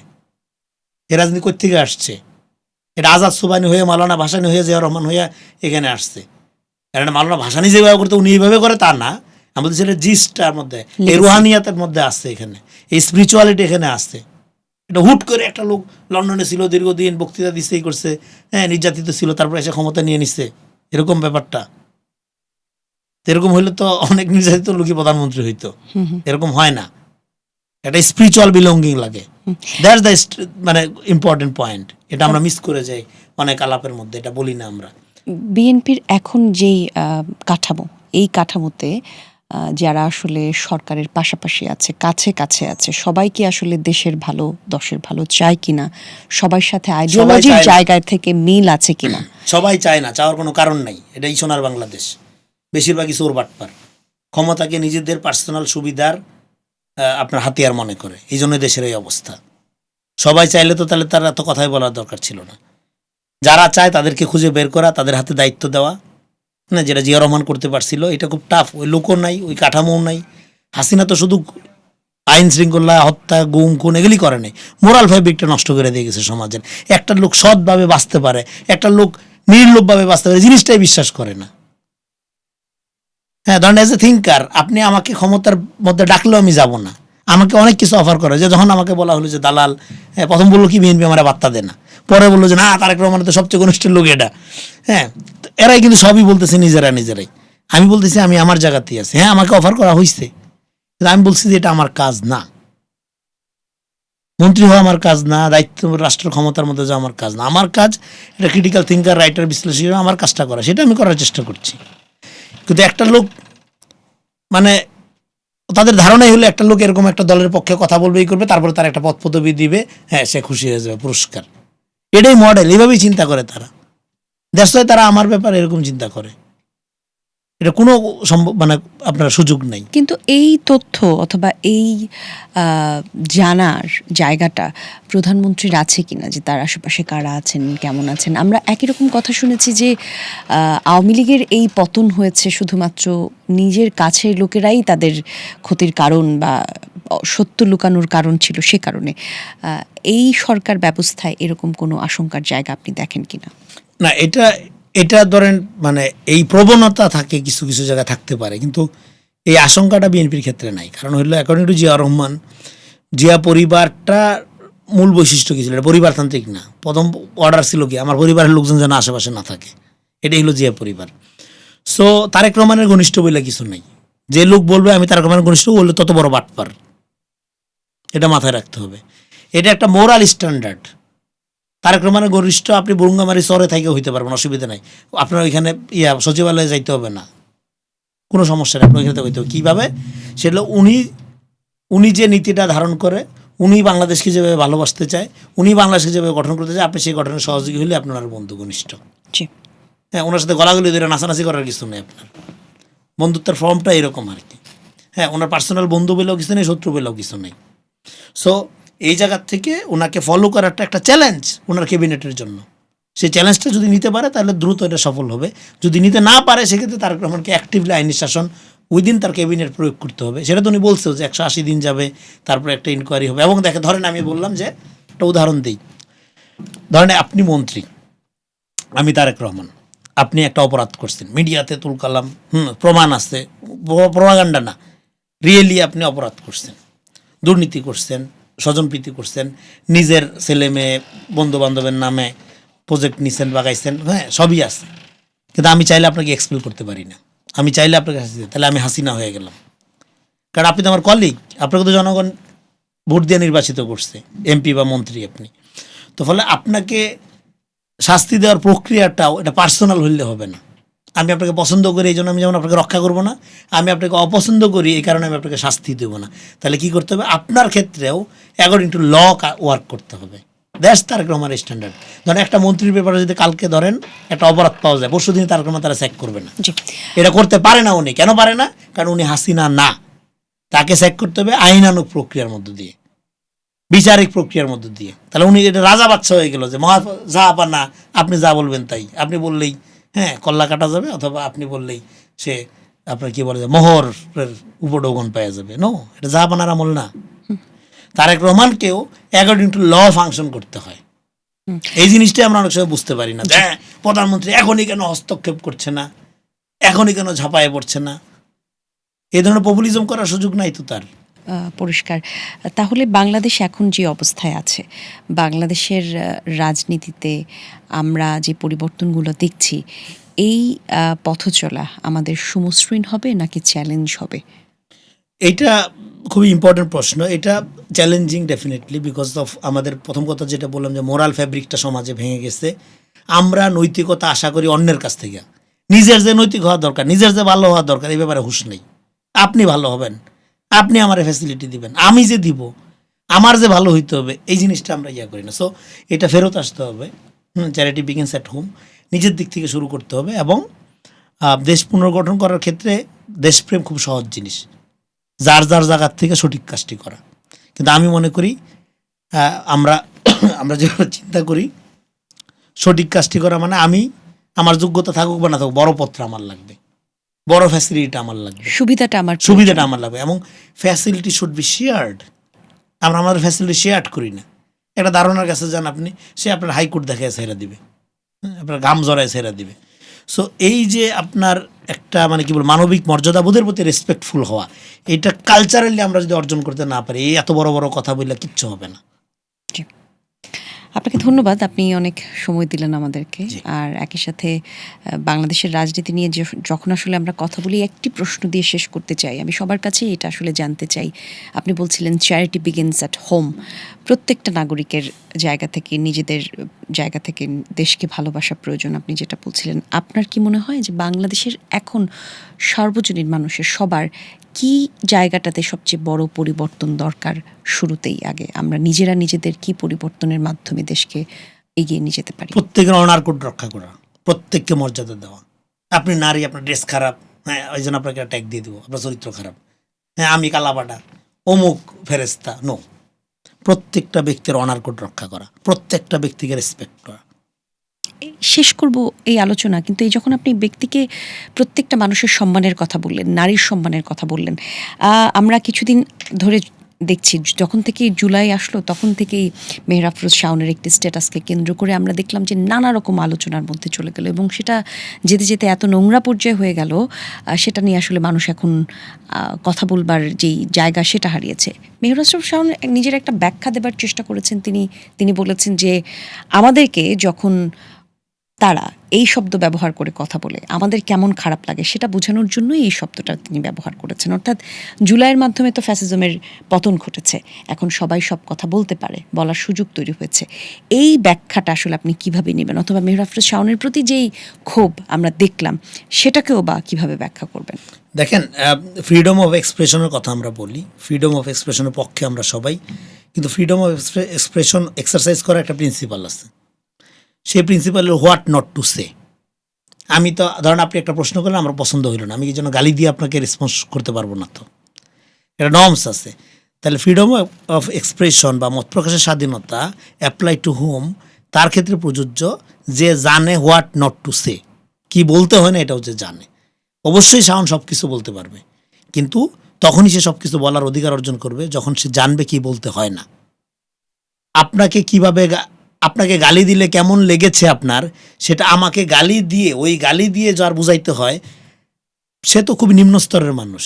এ রাজনীতি কোত্থেকে আসছে? এটা আজাদ সুবানি হয়ে, মাওলানা ভাসানী হয়ে, জিয়া রহমান হয়ে এখানে আসছে। কারণ মাওলানা ভাসানী যেভাবে করতে উনি এইভাবে করে তা না, আমাদের সেটা জিসটার মধ্যে, এই রুহানিয়াতের মধ্যে আসছে, এখানে এই স্পিরিচুয়ালিটি এখানে আসছে। এটা হুট করে একটা লোক লন্ডনে ছিল, দীর্ঘদিন বক্তৃতা দিচ্ছে, এই করছে, হ্যাঁ, নির্যাতিত ছিল, তারপরে এসে ক্ষমতা নিয়ে নিচ্ছে, এরকম ব্যাপারটা। এরকম হইলে তো অনেক নির্যাতিত লোকই প্রধানমন্ত্রী হইতো, এরকম হয় না। একটা স্পিরিচুয়াল বিলঙ্গিং লাগে। দ্যাটস দ্য মানে ইম্পর্টেন্ট পয়েন্ট। এটা আমরা মিস করে যাই অনেক আলাপের মধ্যে, এটা বলি না আমরা।
বিএনপির এখন যেই কাঠামো, এই কাঠামোতে যারা আসলে সরকারের পাশাপাশি আছে, কাছে কাছে আছে, সবাই কি আসলে দেশের ভালো, দশের ভালো চায় কিনা, সবার সাথে আইডিওলজির
চায় না।
জায়গায় থেকে মিল আছে কিনা?
সবাই চায় না, চাওয়ার কোনো কারণ নাই। এটাই সোনার বাংলাদেশ। বেশিরভাগই চোর বাটপার, ক্ষমতাকে নিজেদের পার্সোনাল সুবিধার আপনার হাতিয়ার মনে করে। এই জন্য দেশের এই অবস্থা। সবাই চাইলে তো তাহলে তার এত কথাই বলার দরকার ছিল না। যারা চায় তাদেরকে খুঁজে বের করা, তাদের হাতে দায়িত্ব দেওয়া, না, যেটা জিয়া রহমান করতে পারছিল। এটা খুব টাফ। ওই লোকও নাই, ওই কাঠামোও নাই। হাসিনা তো শুধু আইন শৃঙ্খলা, হত্যা, গুম, খুন এগুলি করে নাই, মোরাল ফ্যাব্রিকটা নষ্ট করে দিয়ে গেছে সমাজের। একটা লোক সৎভাবে বাঁচতে পারে, একটা লোক নির্লোভভাবে বাঁচতে পারে, জিনিসটাই বিশ্বাস করে না। হ্যাঁ, ধরেন এজ এ থিঙ্কার আপনি আমাকে ক্ষমতার মধ্যে ডাকলেও আমি যাব না। আমাকে অনেক কিছু অফার করে, যে যখন আমাকে বলা হলো যে দালাল, প্রথম বললো কি বিএনপি আমার বার্তা দেয় না, পরে বললো যে না তারেক রহমান তো সবচেয়ে ঘনিষ্ঠ লোক এটা। হ্যাঁ, এরাই কিন্তু সবই বলতেছে নিজেরাই। আমি বলতেছি আমি আমার জায়গাতেই আছি। হ্যাঁ, আমাকে অফার করা হয়েছে, কিন্তু আমি বলছি যে এটা আমার কাজ না। মন্ত্রী হওয়া আমার কাজ না, দায়িত্ব রাষ্ট্র ক্ষমতার মধ্যে যাওয়া আমার কাজ না। আমার কাজ এটা ক্রিটিক্যাল থিঙ্কার, রাইটার, বিশ্লেষক আমার কাজটা করা, সেটা আমি করার চেষ্টা করছি। কিন্তু একটা লোক মানে তাদের ধারণাই হলো একটা লোক এরকম একটা দলের পক্ষে কথা বলবে, এই করবে, তারপরে তার একটা পদ পদবি দিবে, হ্যাঁ সে খুশি হয়ে যাবে, পুরস্কার। এটাই মডেল, এইভাবেই চিন্তা করে তারা। দ্যাটস ওয়াই তারা আমার ব্যাপারে এরকম চিন্তা করে। এটা কোনো সম্ভব মানে আপনার সুযোগ নাই।
কিন্তু এই তথ্য অথবা এই জানার জায়গাটা প্রধানমন্ত্রীর আছে কিনা, যে তার আশেপাশে কারা আছেন, কেমন আছেন? আমরা একই রকম কথা শুনেছি যে আওয়ামী লীগের এই পতন হয়েছে শুধুমাত্র নিজের কাছের লোকেরাই তাদের ক্ষতির কারণ বা সত্য লুকানোর কারণ ছিল, সে কারণে। এই সরকার ব্যবস্থায় এরকম কোনো আশঙ্কার জায়গা আপনি দেখেন কিনা?
না, এটা ধরেন মানে এই প্রবণতা থাকে, কিছু কিছু জায়গায় থাকতে পারে, কিন্তু এই আশঙ্কাটা বিএনপির ক্ষেত্রে নাই। কারণ হলো অ্যাকর্ডিং টু জিয়া রহমান, জিয়া পরিবারটা মূল বৈশিষ্ট্য কী ছিল, এটা পরিবারতান্ত্রিক না। প্রথম অর্ডার ছিল কি, আমার পরিবারের লোকজন যেন আশেপাশে না থাকে। এটাই হলো জিয়া পরিবার। সো তারেক রহমানের ঘনিষ্ঠ বলে কিছু নাই। যে লোক বলবে আমি তারেক রহমানের ঘনিষ্ঠ, বললে তত বড় বাটপার। এটা মাথায় রাখতে হবে। এটা একটা মোরাল স্ট্যান্ডার্ড। তারেক রহমানের ঘনিষ্ঠ আপনি বরুঙ্গামারি শহরে থেকে হইতে পারবেন, অসুবিধা নাই। আপনার ওইখানে সচিবালয়ে যাইতে হবে না, কোনো সমস্যা নেই। আপনার ওইখানে হইতে হবে কীভাবে, সেটা উনি যে নীতিটা ধারণ করে, উনি বাংলাদেশকে যেভাবে ভালোবাসতে চায়, উনি বাংলাদেশকে যেভাবে গঠন করতে চায়, আপনি সেই গঠনের সহযোগী হলে আপনার বন্ধু ঘনিষ্ঠ।
জি,
হ্যাঁ, ওনার সাথে গলাগুলি ধরে নাচানাচি করার কিছু নেই। আপনার বন্ধুত্বের ফর্মটা এরকম আর কি। হ্যাঁ, ওনার পার্সোনাল বন্ধু বলেও কিছু নেই, শত্রু বলেও কিছু নেই। সো এই জায়গার থেকে ওনাকে ফলো করাটা একটা চ্যালেঞ্জ ওনার ক্যাবিনেটের জন্য। সেই চ্যালেঞ্জটা যদি নিতে পারে তাহলে দ্রুত এটা সফল হবে। যদি নিতে না পারে সেক্ষেত্রে তারেক রহমানকে অ্যাক্টিভলি আইনি শাসন উইদিন তার ক্যাবিনেট প্রয়োগ করতে হবে। সেটা তো উনি বলছেও যে 180 দিন যাবে, তারপরে একটা ইনকোয়ারি হবে। এবং দেখে ধরেন আমি বললাম যে একটা উদাহরণ দিই, ধরেন আপনি মন্ত্রী, আমি তারেক রহমান, আপনি একটা অপরাধ করছেন, মিডিয়াতে তুলকালাম, প্রমাণ আছে, প্রোপাগান্ডা না, রিয়েলি আপনি অপরাধ করছেন, দুর্নীতি করছেন, স্বজনপ্রীতি করছেন, নিজের ছেলে মেয়ে বন্ধু বান্ধবের নামে প্রজেক্ট নিছেন, বাগাইছেন, হ্যাঁ সবই আছে। কিন্তু আমি চাইলে আপনাকে এক্সপেল করতে পারি না, আমি চাইলে আপনাকে হাসি, তাহলে আমি হাসিনা হয়ে গেলাম। কারণ আপনি তো আমার কলিগ, আপনাকে তো জনগণ ভোট দিয়ে নির্বাচিত করছে, এমপি বা মন্ত্রী আপনি। তো ফলে আপনাকে শাস্তি দেওয়ার প্রক্রিয়াটাও এটা পার্সোনাল হইলে হবে না। আমি আপনাকে পছন্দ করি এই জন্য আমি যেমন আপনাকে রক্ষা করবো না, আমি আপনাকে অপছন্দ করি এই কারণে আমি আপনাকে শাস্তি দেবো না। তাহলে কি করতে হবে, আপনার ক্ষেত্রেও অ্যাকর্ডিং টু ল ওয়ার্ক করতে হবে। দ্যাটস তারেক রহমানের স্ট্যান্ডার্ড। ধরেন একটা মন্ত্রীর ব্যাপারে যদি কালকে ধরেন একটা অপরাধ পাওয়া যায়, পরশু দিন তারেক রহমান তারা চেক করবে না। এটা করতে পারে না উনি। কেন পারে না? কারণ উনি হাসিনা না। তাকে চেক করতে হবে আইনানুগ প্রক্রিয়ার মধ্য দিয়ে, বিচারিক প্রক্রিয়ার মধ্য দিয়ে। তাহলে উনি এটা রাজা বাচ্চা হয়ে গেল যে যা না, আপনি যা বলবেন তাই। আপনি বললেই হ্যাঁ কল্লা কাটা যাবে, অথবা আপনি বললেই সে আপনার কি বলে যে মোহরের উপডৌগন পাওয়া যাবে। নো, এটা যা পানার আমল না। তারেক রহমানকেও অ্যাকর্ডিং টু ল ফাংশন করতে হয়। এই জিনিসটাই আমরা অনেক সময় বুঝতে পারি না। হ্যাঁ, প্রধানমন্ত্রী এখনই কেন হস্তক্ষেপ করছে না, এখনই কেন ঝাঁপায়ে পড়ছে না, এই ধরনের পপুলিজম করার সুযোগ নাই তো তার।
পরিষ্কার। তাহলে বাংলাদেশ এখন যে অবস্থায় আছে, বাংলাদেশের রাজনীতিতে আমরা যে পরিবর্তনগুলো দেখছি, এই পথচলা আমাদের সুমসৃণ হবে নাকি চ্যালেঞ্জ হবে?
এইটা খুবই ইম্পর্টেন্ট প্রশ্ন। এটা চ্যালেঞ্জিং ডেফিনেটলি বিকজ অফ আমাদের প্রথম কথা যেটা বললাম যে মোরাল ফ্যাব্রিকটা সমাজে ভেঙে গেছে। আমরা নৈতিকতা আশা করি অন্যের কাছ থেকে, নিজের যে নৈতিক হওয়া দরকার, নিজের যে ভালো হওয়া দরকার, এই ব্যাপারে হুঁশ নেই। আপনি ভালো হবেন, আপনি আমার ফ্যাসিলিটি দিবেন, আমি যে দিব, আমার যে ভালো হইতে হবে, এই জিনিসটা আমরা করি না। সো এটা ফেরত আসতে হবে। চ্যারিটি বিগিনস অ্যাট হোম, নিজের দিক থেকে শুরু করতে হবে। এবং দেশ পুনর্গঠন করার ক্ষেত্রে দেশপ্রেম খুব সহজ জিনিস, যার যার জায়গার থেকে সঠিক কাজটি করা। কিন্তু আমি মনে করি আমরা আমরা যেভাবে চিন্তা করি, সঠিক কাজটি করা মানে আমি আমার যোগ্যতা থাকুক বা না থাকুক, বড় পত্র আমার লাগবে, বড় ফ্যাসিলিটিটা আমার লাগবে,
সুবিধাটা
আমার লাগবে, এবং ফ্যাসিলিটি শুড বি শেয়ার্ড। আমরা আমাদের ফ্যাসিলিটি শেয়ার করি না। একটা ধারণার কাছে যান আপনি, সে আপনার হাইকোর্ট দেখায় ছেড়ে দিবে, আপনার গাম জড়ায় ছেড়ে দিবে। সো এই যে আপনার একটা মানে কি বল মানবিক মর্যাদাবোধের প্রতি রেসপেক্টফুল হওয়া, এটা কালচারালি আমরা যদি অর্জন করতে না পারি, এই এত বড় বড় কথা বললে কিচ্ছু হবে না।
আপনাকে ধন্যবাদ, আপনি অনেক সময় দিলেন আমাদেরকে। আর একই সাথে বাংলাদেশের রাজনীতি নিয়ে যখন আসলে আমরা কথা বলি, একটি প্রশ্ন দিয়ে শেষ করতে চাই। আমি সবার কাছে এটা আসলে জানতে চাই। আপনি বলছিলেন চ্যারিটি বিগিনস অ্যাট হোম। প্রত্যেকটা নাগরিকের জায়গা থেকে, নিজেদের জায়গা থেকে দেশকে ভালোবাসা প্রয়োজন, আপনি যেটা বলছিলেন। আপনার কি মনে হয় যে বাংলাদেশের এখন সার্বজনীন মানুষের সবার কি জায়গাটাতে সবচেয়ে বড় পরিবর্তন দরকার? শুরুতেই আগে আমরা নিজেরা নিজেদের কি পরিবর্তনের মাধ্যমে দেশকে এগিয়ে নিয়ে যেতে পারি?
প্রত্যেকের অনার কোড রক্ষা করা, প্রত্যেককে মর্যাদা দেওয়া। আপনি নারী, আপনার ড্রেস খারাপ, হ্যাঁ ওই জন্য আপনাকে ট্যাগ দিয়ে দেবো, আপনার চরিত্র খারাপ, হ্যাঁ আমি কালাবাটা, অমুক ফেরেস্তা। নো, প্রত্যেকটা ব্যক্তির অনার কোড রক্ষা করা, প্রত্যেকটা ব্যক্তিকে রেসপেক্ট করা।
শেষ করব এই আলোচনা, কিন্তু এই যখন আপনি ব্যক্তিকে, প্রত্যেকটা মানুষের সম্মানের কথা বললেন, নারীর সম্মানের কথা বললেন, আমরা কিছুদিন ধরে দেখছি যখন থেকে জুলাই আসলো তখন থেকেই মেহের আফরোজ শাওনের একটি স্ট্যাটাসকে কেন্দ্র করে আমরা দেখলাম যে নানা রকম আলোচনার মধ্যে চলে গেল, এবং সেটা যেতে যেতে এত নোংরা পর্যায়ে হয়ে গেল, সেটা নিয়ে আসলে মানুষ এখন কথা বলবার যেই জায়গা সেটা হারিয়েছে। মেহের আফরোজ শাওন নিজের একটা ব্যাখ্যা দেবার চেষ্টা করেছেন। তিনি বলেছেন যে আমাদেরকে যখন তারা এই শব্দ ব্যবহার করে কথা বলে আমাদের কেমন খারাপ লাগে সেটা বোঝানোর জন্যই এই শব্দটা তিনি ব্যবহার করেছেন। অর্থাৎ জুলাইয়ের মাধ্যমে তো ফ্যাসিজমের পতন ঘটেছে, এখন সবাই সব কথা বলতে পারে, বলার সুযোগ তৈরি হয়েছে। এই ব্যাখ্যাটা আসলে আপনি কিভাবে নেবেন, অথবা মেহের আফরোজ শাওনের প্রতি যেই ক্ষোভ আমরা দেখলাম সেটাকেও বা কিভাবে ব্যাখ্যা করবেন?
দেখেন, ফ্রিডম অফ এক্সপ্রেশনের কথা আমরা বলি, ফ্রিডম অফ এক্সপ্রেশনের পক্ষে আমরা সবাই, কিন্তু ফ্রিডম অফ এক্সপ্রেশন এক্সারসাইজ করার একটা প্রিন্সিপাল আছে। সেই প্রিন্সিপালের হোয়াট নট টু সে। আমি তো ধরেন আপনি একটা প্রশ্ন করলেন, আমার পছন্দ হইল না, আমি কি জন্য গালি দিয়ে আপনাকে রেসপন্স করতে পারবো না? তো এটা নর্মস আছে। তাহলে ফ্রিডম অফ এক্সপ্রেশন বা মত প্রকাশের স্বাধীনতা অ্যাপ্লাই টু হোম, তার ক্ষেত্রে প্রযোজ্য যে জানে হোয়াট নট টু সে, কি বলতে হয় না এটাও যে জানে। অবশ্যই শাওন সব কিছু বলতে পারবে, কিন্তু তখনই সে সব কিছু বলার অধিকার অর্জন করবে যখন সে জানবে কি বলতে হয় না। আপনাকে গালি দিলে কেমন লেগেছে আপনার, সেটা আমাকে গালি দিয়ে, ওই গালি দিয়ে যার বুঝাইতে হয়, সে তো খুব নিম্ন স্তরের মানুষ।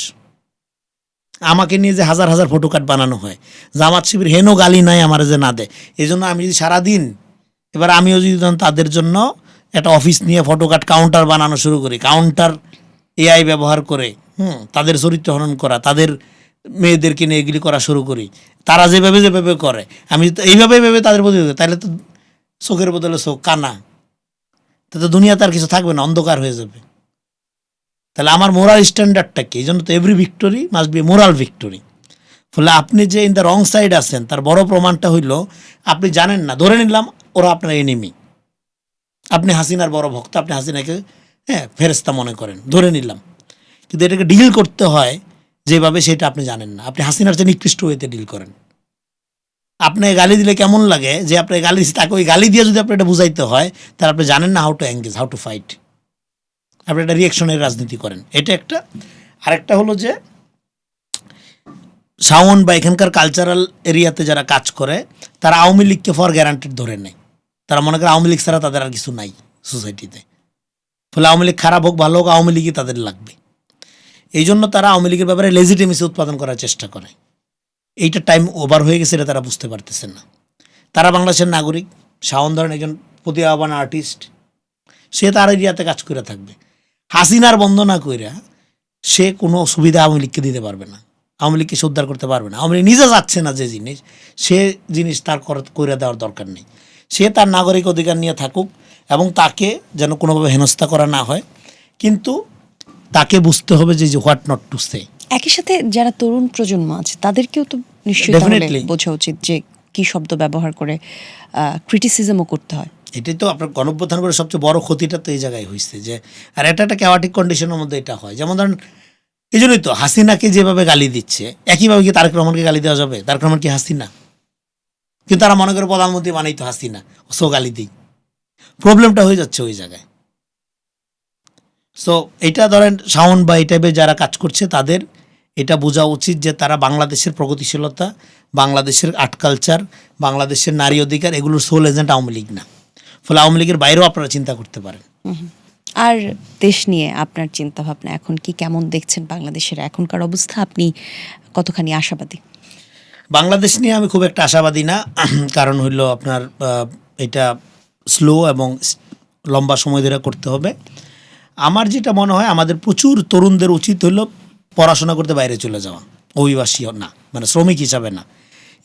আমাকে নিয়ে যে হাজার হাজার ফটো কার্ড বানানো হয়, জামাত শিবির হেনো গালি নাই আমার যে না দেয়, এই জন্য আমি যদি সারাদিন, এবার আমিও যদি তাদের জন্য একটা অফিস নিয়ে ফটো কার্ড কাউন্টার বানানো শুরু করি, কাউন্টার এআই ব্যবহার করে তাদের চরিত্র হনন করা, তাদের মেয়েদেরকে নিয়ে এগুলি করা শুরু করি, তারা যেভাবে করে আমি তো এইভাবে তাদের প্রতি, তাহলে তো চোখের বদলে চোখ কানা, তাতে দুনিয়া তার কিছু থাকবে না, অন্ধকার হয়ে যাবে। তাহলে আমার মোরাল স্ট্যান্ডার্ডটা কি? এই জন্য তো every victory must be moral victory. ফলে আপনি যে ইন দ্য রং সাইড আছেন তার বড় প্রমাণটা হইল আপনি জানেন না, ধরে নিলাম ওরা আপনার এনিমি, আপনি হাসিনার বড় ভক্ত, আপনি হাসিনাকে ফেরেস্তা মনে করেন, ধরে নিলাম, কিন্তু এটাকে ডিল করতে হয় যেভাবে সেটা আপনি জানেন না। আপনি হাসিনার চেয়ে নিকৃষ্ট ওয়েতে ডিল করেন। আপনি গালি দিলে কেমন লাগে, যে আপনি গালি তাকে ওই গালি দিয়ে যদি আপনি এটা বুঝাইতে হয়, তাহলে আপনি জানেন না how to engage, how to fight, আপনি একটা রিয়েকশনের রাজনীতি করেন। এটা একটা। আরেকটা হলো যে শাওন বা এখানকার কালচারাল এরিয়াতে যারা কাজ করে তারা আওয়ামী লীগকে ফর গ্যারান্টেড ধরে নেয়। তারা মনে করে আওয়ামী লীগ ছাড়া তাদের আর কিছু নাই সোসাইটিতে। ফলে আওয়ামী লীগ খারাপ হোক ভালো হোক, আওয়ামী লীগই তাদের লাগবে। এই জন্য তারা আওয়ামী লীগের ব্যাপারে লেজিটিমেসি উৎপাদন করার চেষ্টা করে। এইটা টাইম ওভার হয়ে গেছে, এটা তারা বুঝতে পারতেছেন না। তারা বাংলাদেশের নাগরিক। শাওন ধরেন একজন প্রতিভাবান আর্টিস্ট, সে তার এরিয়াতে কাজ করে থাকবে। হাসিনার বন্দনা কইরা সে কোনো সুবিধা আওয়ামী লীগকে দিতে পারবে না। আওয়ামী লীগকে সে উদ্ধার করতে পারবে না। আওয়ামী লীগ নিজে যাচ্ছে না যে জিনিস, সে জিনিস তার করে দেওয়ার দরকার নেই। সে তার নাগরিক অধিকার নিয়ে থাকুক এবং তাকে যেন কোনোভাবে হেনস্থা করা না হয়, কিন্তু তাকে বুঝতে হবে যে হোয়াট নট টু সে।
একই সাথে যারা তরুণ প্রজন্ম আছে তাদেরকেও তো নিশ্চয়ই তাহলে
Definitely.
বোঝা উচিত যে কি শব্দ ব্যবহার করে ক্রিটিসিজমও করতে হয়।
এটাই তো আপনার গণঅভ্যুত্থান করে সবচেয়ে বড় ক্ষতিটা তো এই জায়গায় হয়েছে যে, আর এটা একটা ক্যাওয়াটিক কন্ডিশনের মধ্যে এটা হয়। যেমন ধরেন, এই জন্যই তো হাসিনাকে যেভাবে গালি দিচ্ছে, একইভাবে কি তারেক রহমানকে গালি দেওয়া যাবে? তারেক রহমান কি হাসিনা? কিন্তু তারা মনে করে প্রধানমন্ত্রী মানেই তো হাসিনা, সো গালি দিই। প্রবলেমটা হয়ে যাচ্ছে ওই জায়গায়। সো এটা ধরেন শাওন বা এই টাইপের যারা কাজ করছে তাদের এটা বোঝা উচিত যে তারা বাংলাদেশের প্রগতিশীলতা, বাংলাদেশের আর্ট কালচার, বাংলাদেশের নারী অধিকার এগুলোর সোল এজেন্ট আওয়ামী লীগ না। ফলে আওয়ামী লীগের বাইরেও আপনারা চিন্তা করতে পারেন।
আর দেশ নিয়ে আপনার চিন্তা ভাবনা এখন কি, কেমন দেখছেন বাংলাদেশের এখনকার অবস্থা? আপনি কতখানি আশাবাদী?
বাংলাদেশ নিয়ে আমি খুব একটা আশাবাদী না। কারণ হইল আপনার এটা স্লো এবং লম্বা সময় ধরে করতে হবে। আমার যেটা মনে হয়, আমাদের প্রচুর তরুণদের উচিত হইল পড়াশোনা করতে বাইরে চলে যাওয়া, অভিবাসী না, মানে শ্রমিক হিসাবে না,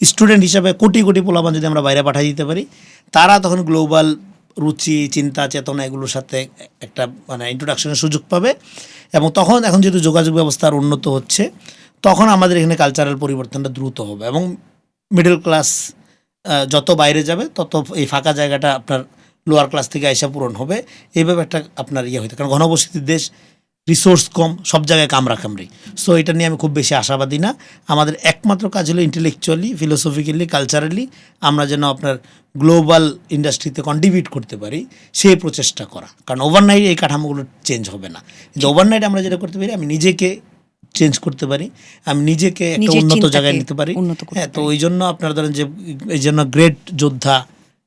স্টুডেন্ট হিসাবে কোটি কোটি পোলাপান যদি আমরা বাইরে পাঠিয়ে দিতে পারি, তারা তখন গ্লোবাল রুচি, চিন্তা, চেতনা এগুলোর সাথে একটা মানে ইন্ট্রোডাকশনের সুযোগ পাবে। এবং তখন এখন যেহেতু যোগাযোগ ব্যবস্থার উন্নত হচ্ছে, তখন আমাদের এখানে কালচারাল পরিবর্তনটা দ্রুত হবে এবং মিডল ক্লাস যত বাইরে যাবে তত এই ফাঁকা জায়গাটা আপনার লোয়ার ক্লাস থেকে আইসা পূরণ হবে। এইভাবে একটা আপনার ইয়ে হইতে, কারণ ঘনবসতির দেশ, রিসোর্স কম, সব জায়গায় কামড়াকামড়ি। সো এটা নিয়ে আমি খুব বেশি আশাবাদী না। আমাদের একমাত্র কাজ হলো ইন্টেলেকচুয়ালি, ফিলোসফিক্যালি, কালচারালি আমরা যেন আপনার গ্লোবাল ইন্ডাস্ট্রিতে কন্ট্রিবিউট করতে পারি, সেই প্রচেষ্টা করা। কারণ ওভারনাইট এই কাঠামোগুলো চেঞ্জ হবে না। কিন্তু ওভারনাইট আমরা যেটা করতে পারি, আমি নিজেকে চেঞ্জ করতে পারি, আমি নিজেকে একটা
নিজের
উন্নত
চিন্তাকে
জায়গায় নিতে পারি।
উন্নত করতে
হ্যাঁ, তো
পারি।
ওই জন্য আপনার ধরেন যে এই জন্য গ্রেট যোদ্ধা,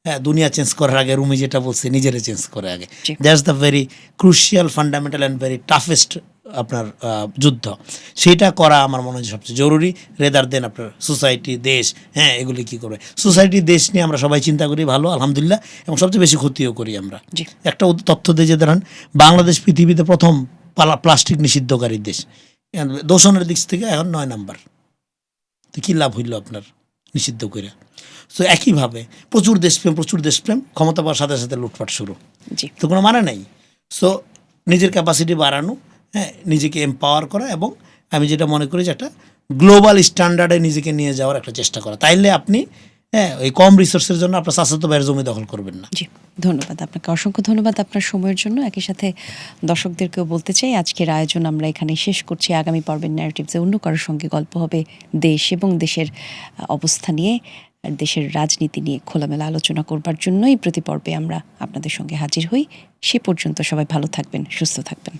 হ্যাঁ, দুনিয়া চেঞ্জ করার আগে রুমি যেটা বলছে, নিজেরে চেঞ্জ করে আগে।
জি।
That's the very crucial, fundamental and very toughest আপনার যুদ্ধ। সেইটা করা আমার মনে হয় সবচেয়ে জরুরি, রেদার দেন আপনার সোসাইটি, দেশ, হ্যাঁ, এগুলি কী করবে। সোসাইটি, দেশ নিয়ে আমরা সবাই চিন্তা করি ভালো, আলহামদুলিল্লাহ, এবং সবচেয়ে বেশি ক্ষতিও করি আমরা।
জি।
একটা তথ্য দিয়ে যে ধরেন, বাংলাদেশ পৃথিবীতে প্রথম প্লাস্টিক নিষিদ্ধকারী দেশ, দূষণের দিক থেকে এখন 9 নাম্বার। তো কী লাভ হইল আপনার নিষিদ্ধ করে? সো একইভাবে প্রচুর দেশপ্রেম, ক্ষমতা পাওয়ার সাথে সাথে লুটপাট শুরু,
জি।
তো কোনো মানে নাই। সো নিজের ক্যাপাসিটি বাড়ানো, হ্যাঁ, নিজেকে এম্পাওয়ার করা, এবং আমি যেটা মনে করি যে একটা গ্লোবাল স্ট্যান্ডার্ডে নিজেকে নিয়ে যাওয়ার একটা চেষ্টা করা। তাইলে আপনি, হ্যাঁ, ওই কম রিসোর্সের জন্য আপনার চাচাতো ভাইয়ের জমি দখল করবেন না।
জি, ধন্যবাদ আপনাকে, অসংখ্য ধন্যবাদ আপনার সময়ের জন্য। একই সাথে দর্শকদেরকেও বলতে চাই, আজকের আয়োজন আমরা এখানে শেষ করছি। আগামী পর্বের ন্যারেটিভসে অন্য কারোর সঙ্গে গল্প হবে দেশ এবং দেশের অবস্থা নিয়ে, আর দেশের রাজনীতি নিয়ে খোলামেলা আলোচনা করবার জন্যই প্রতি পর্বে আমরা আপনাদের সঙ্গে হাজির হই। সে পর্যন্ত সবাই ভালো থাকবেন, সুস্থ থাকবেন।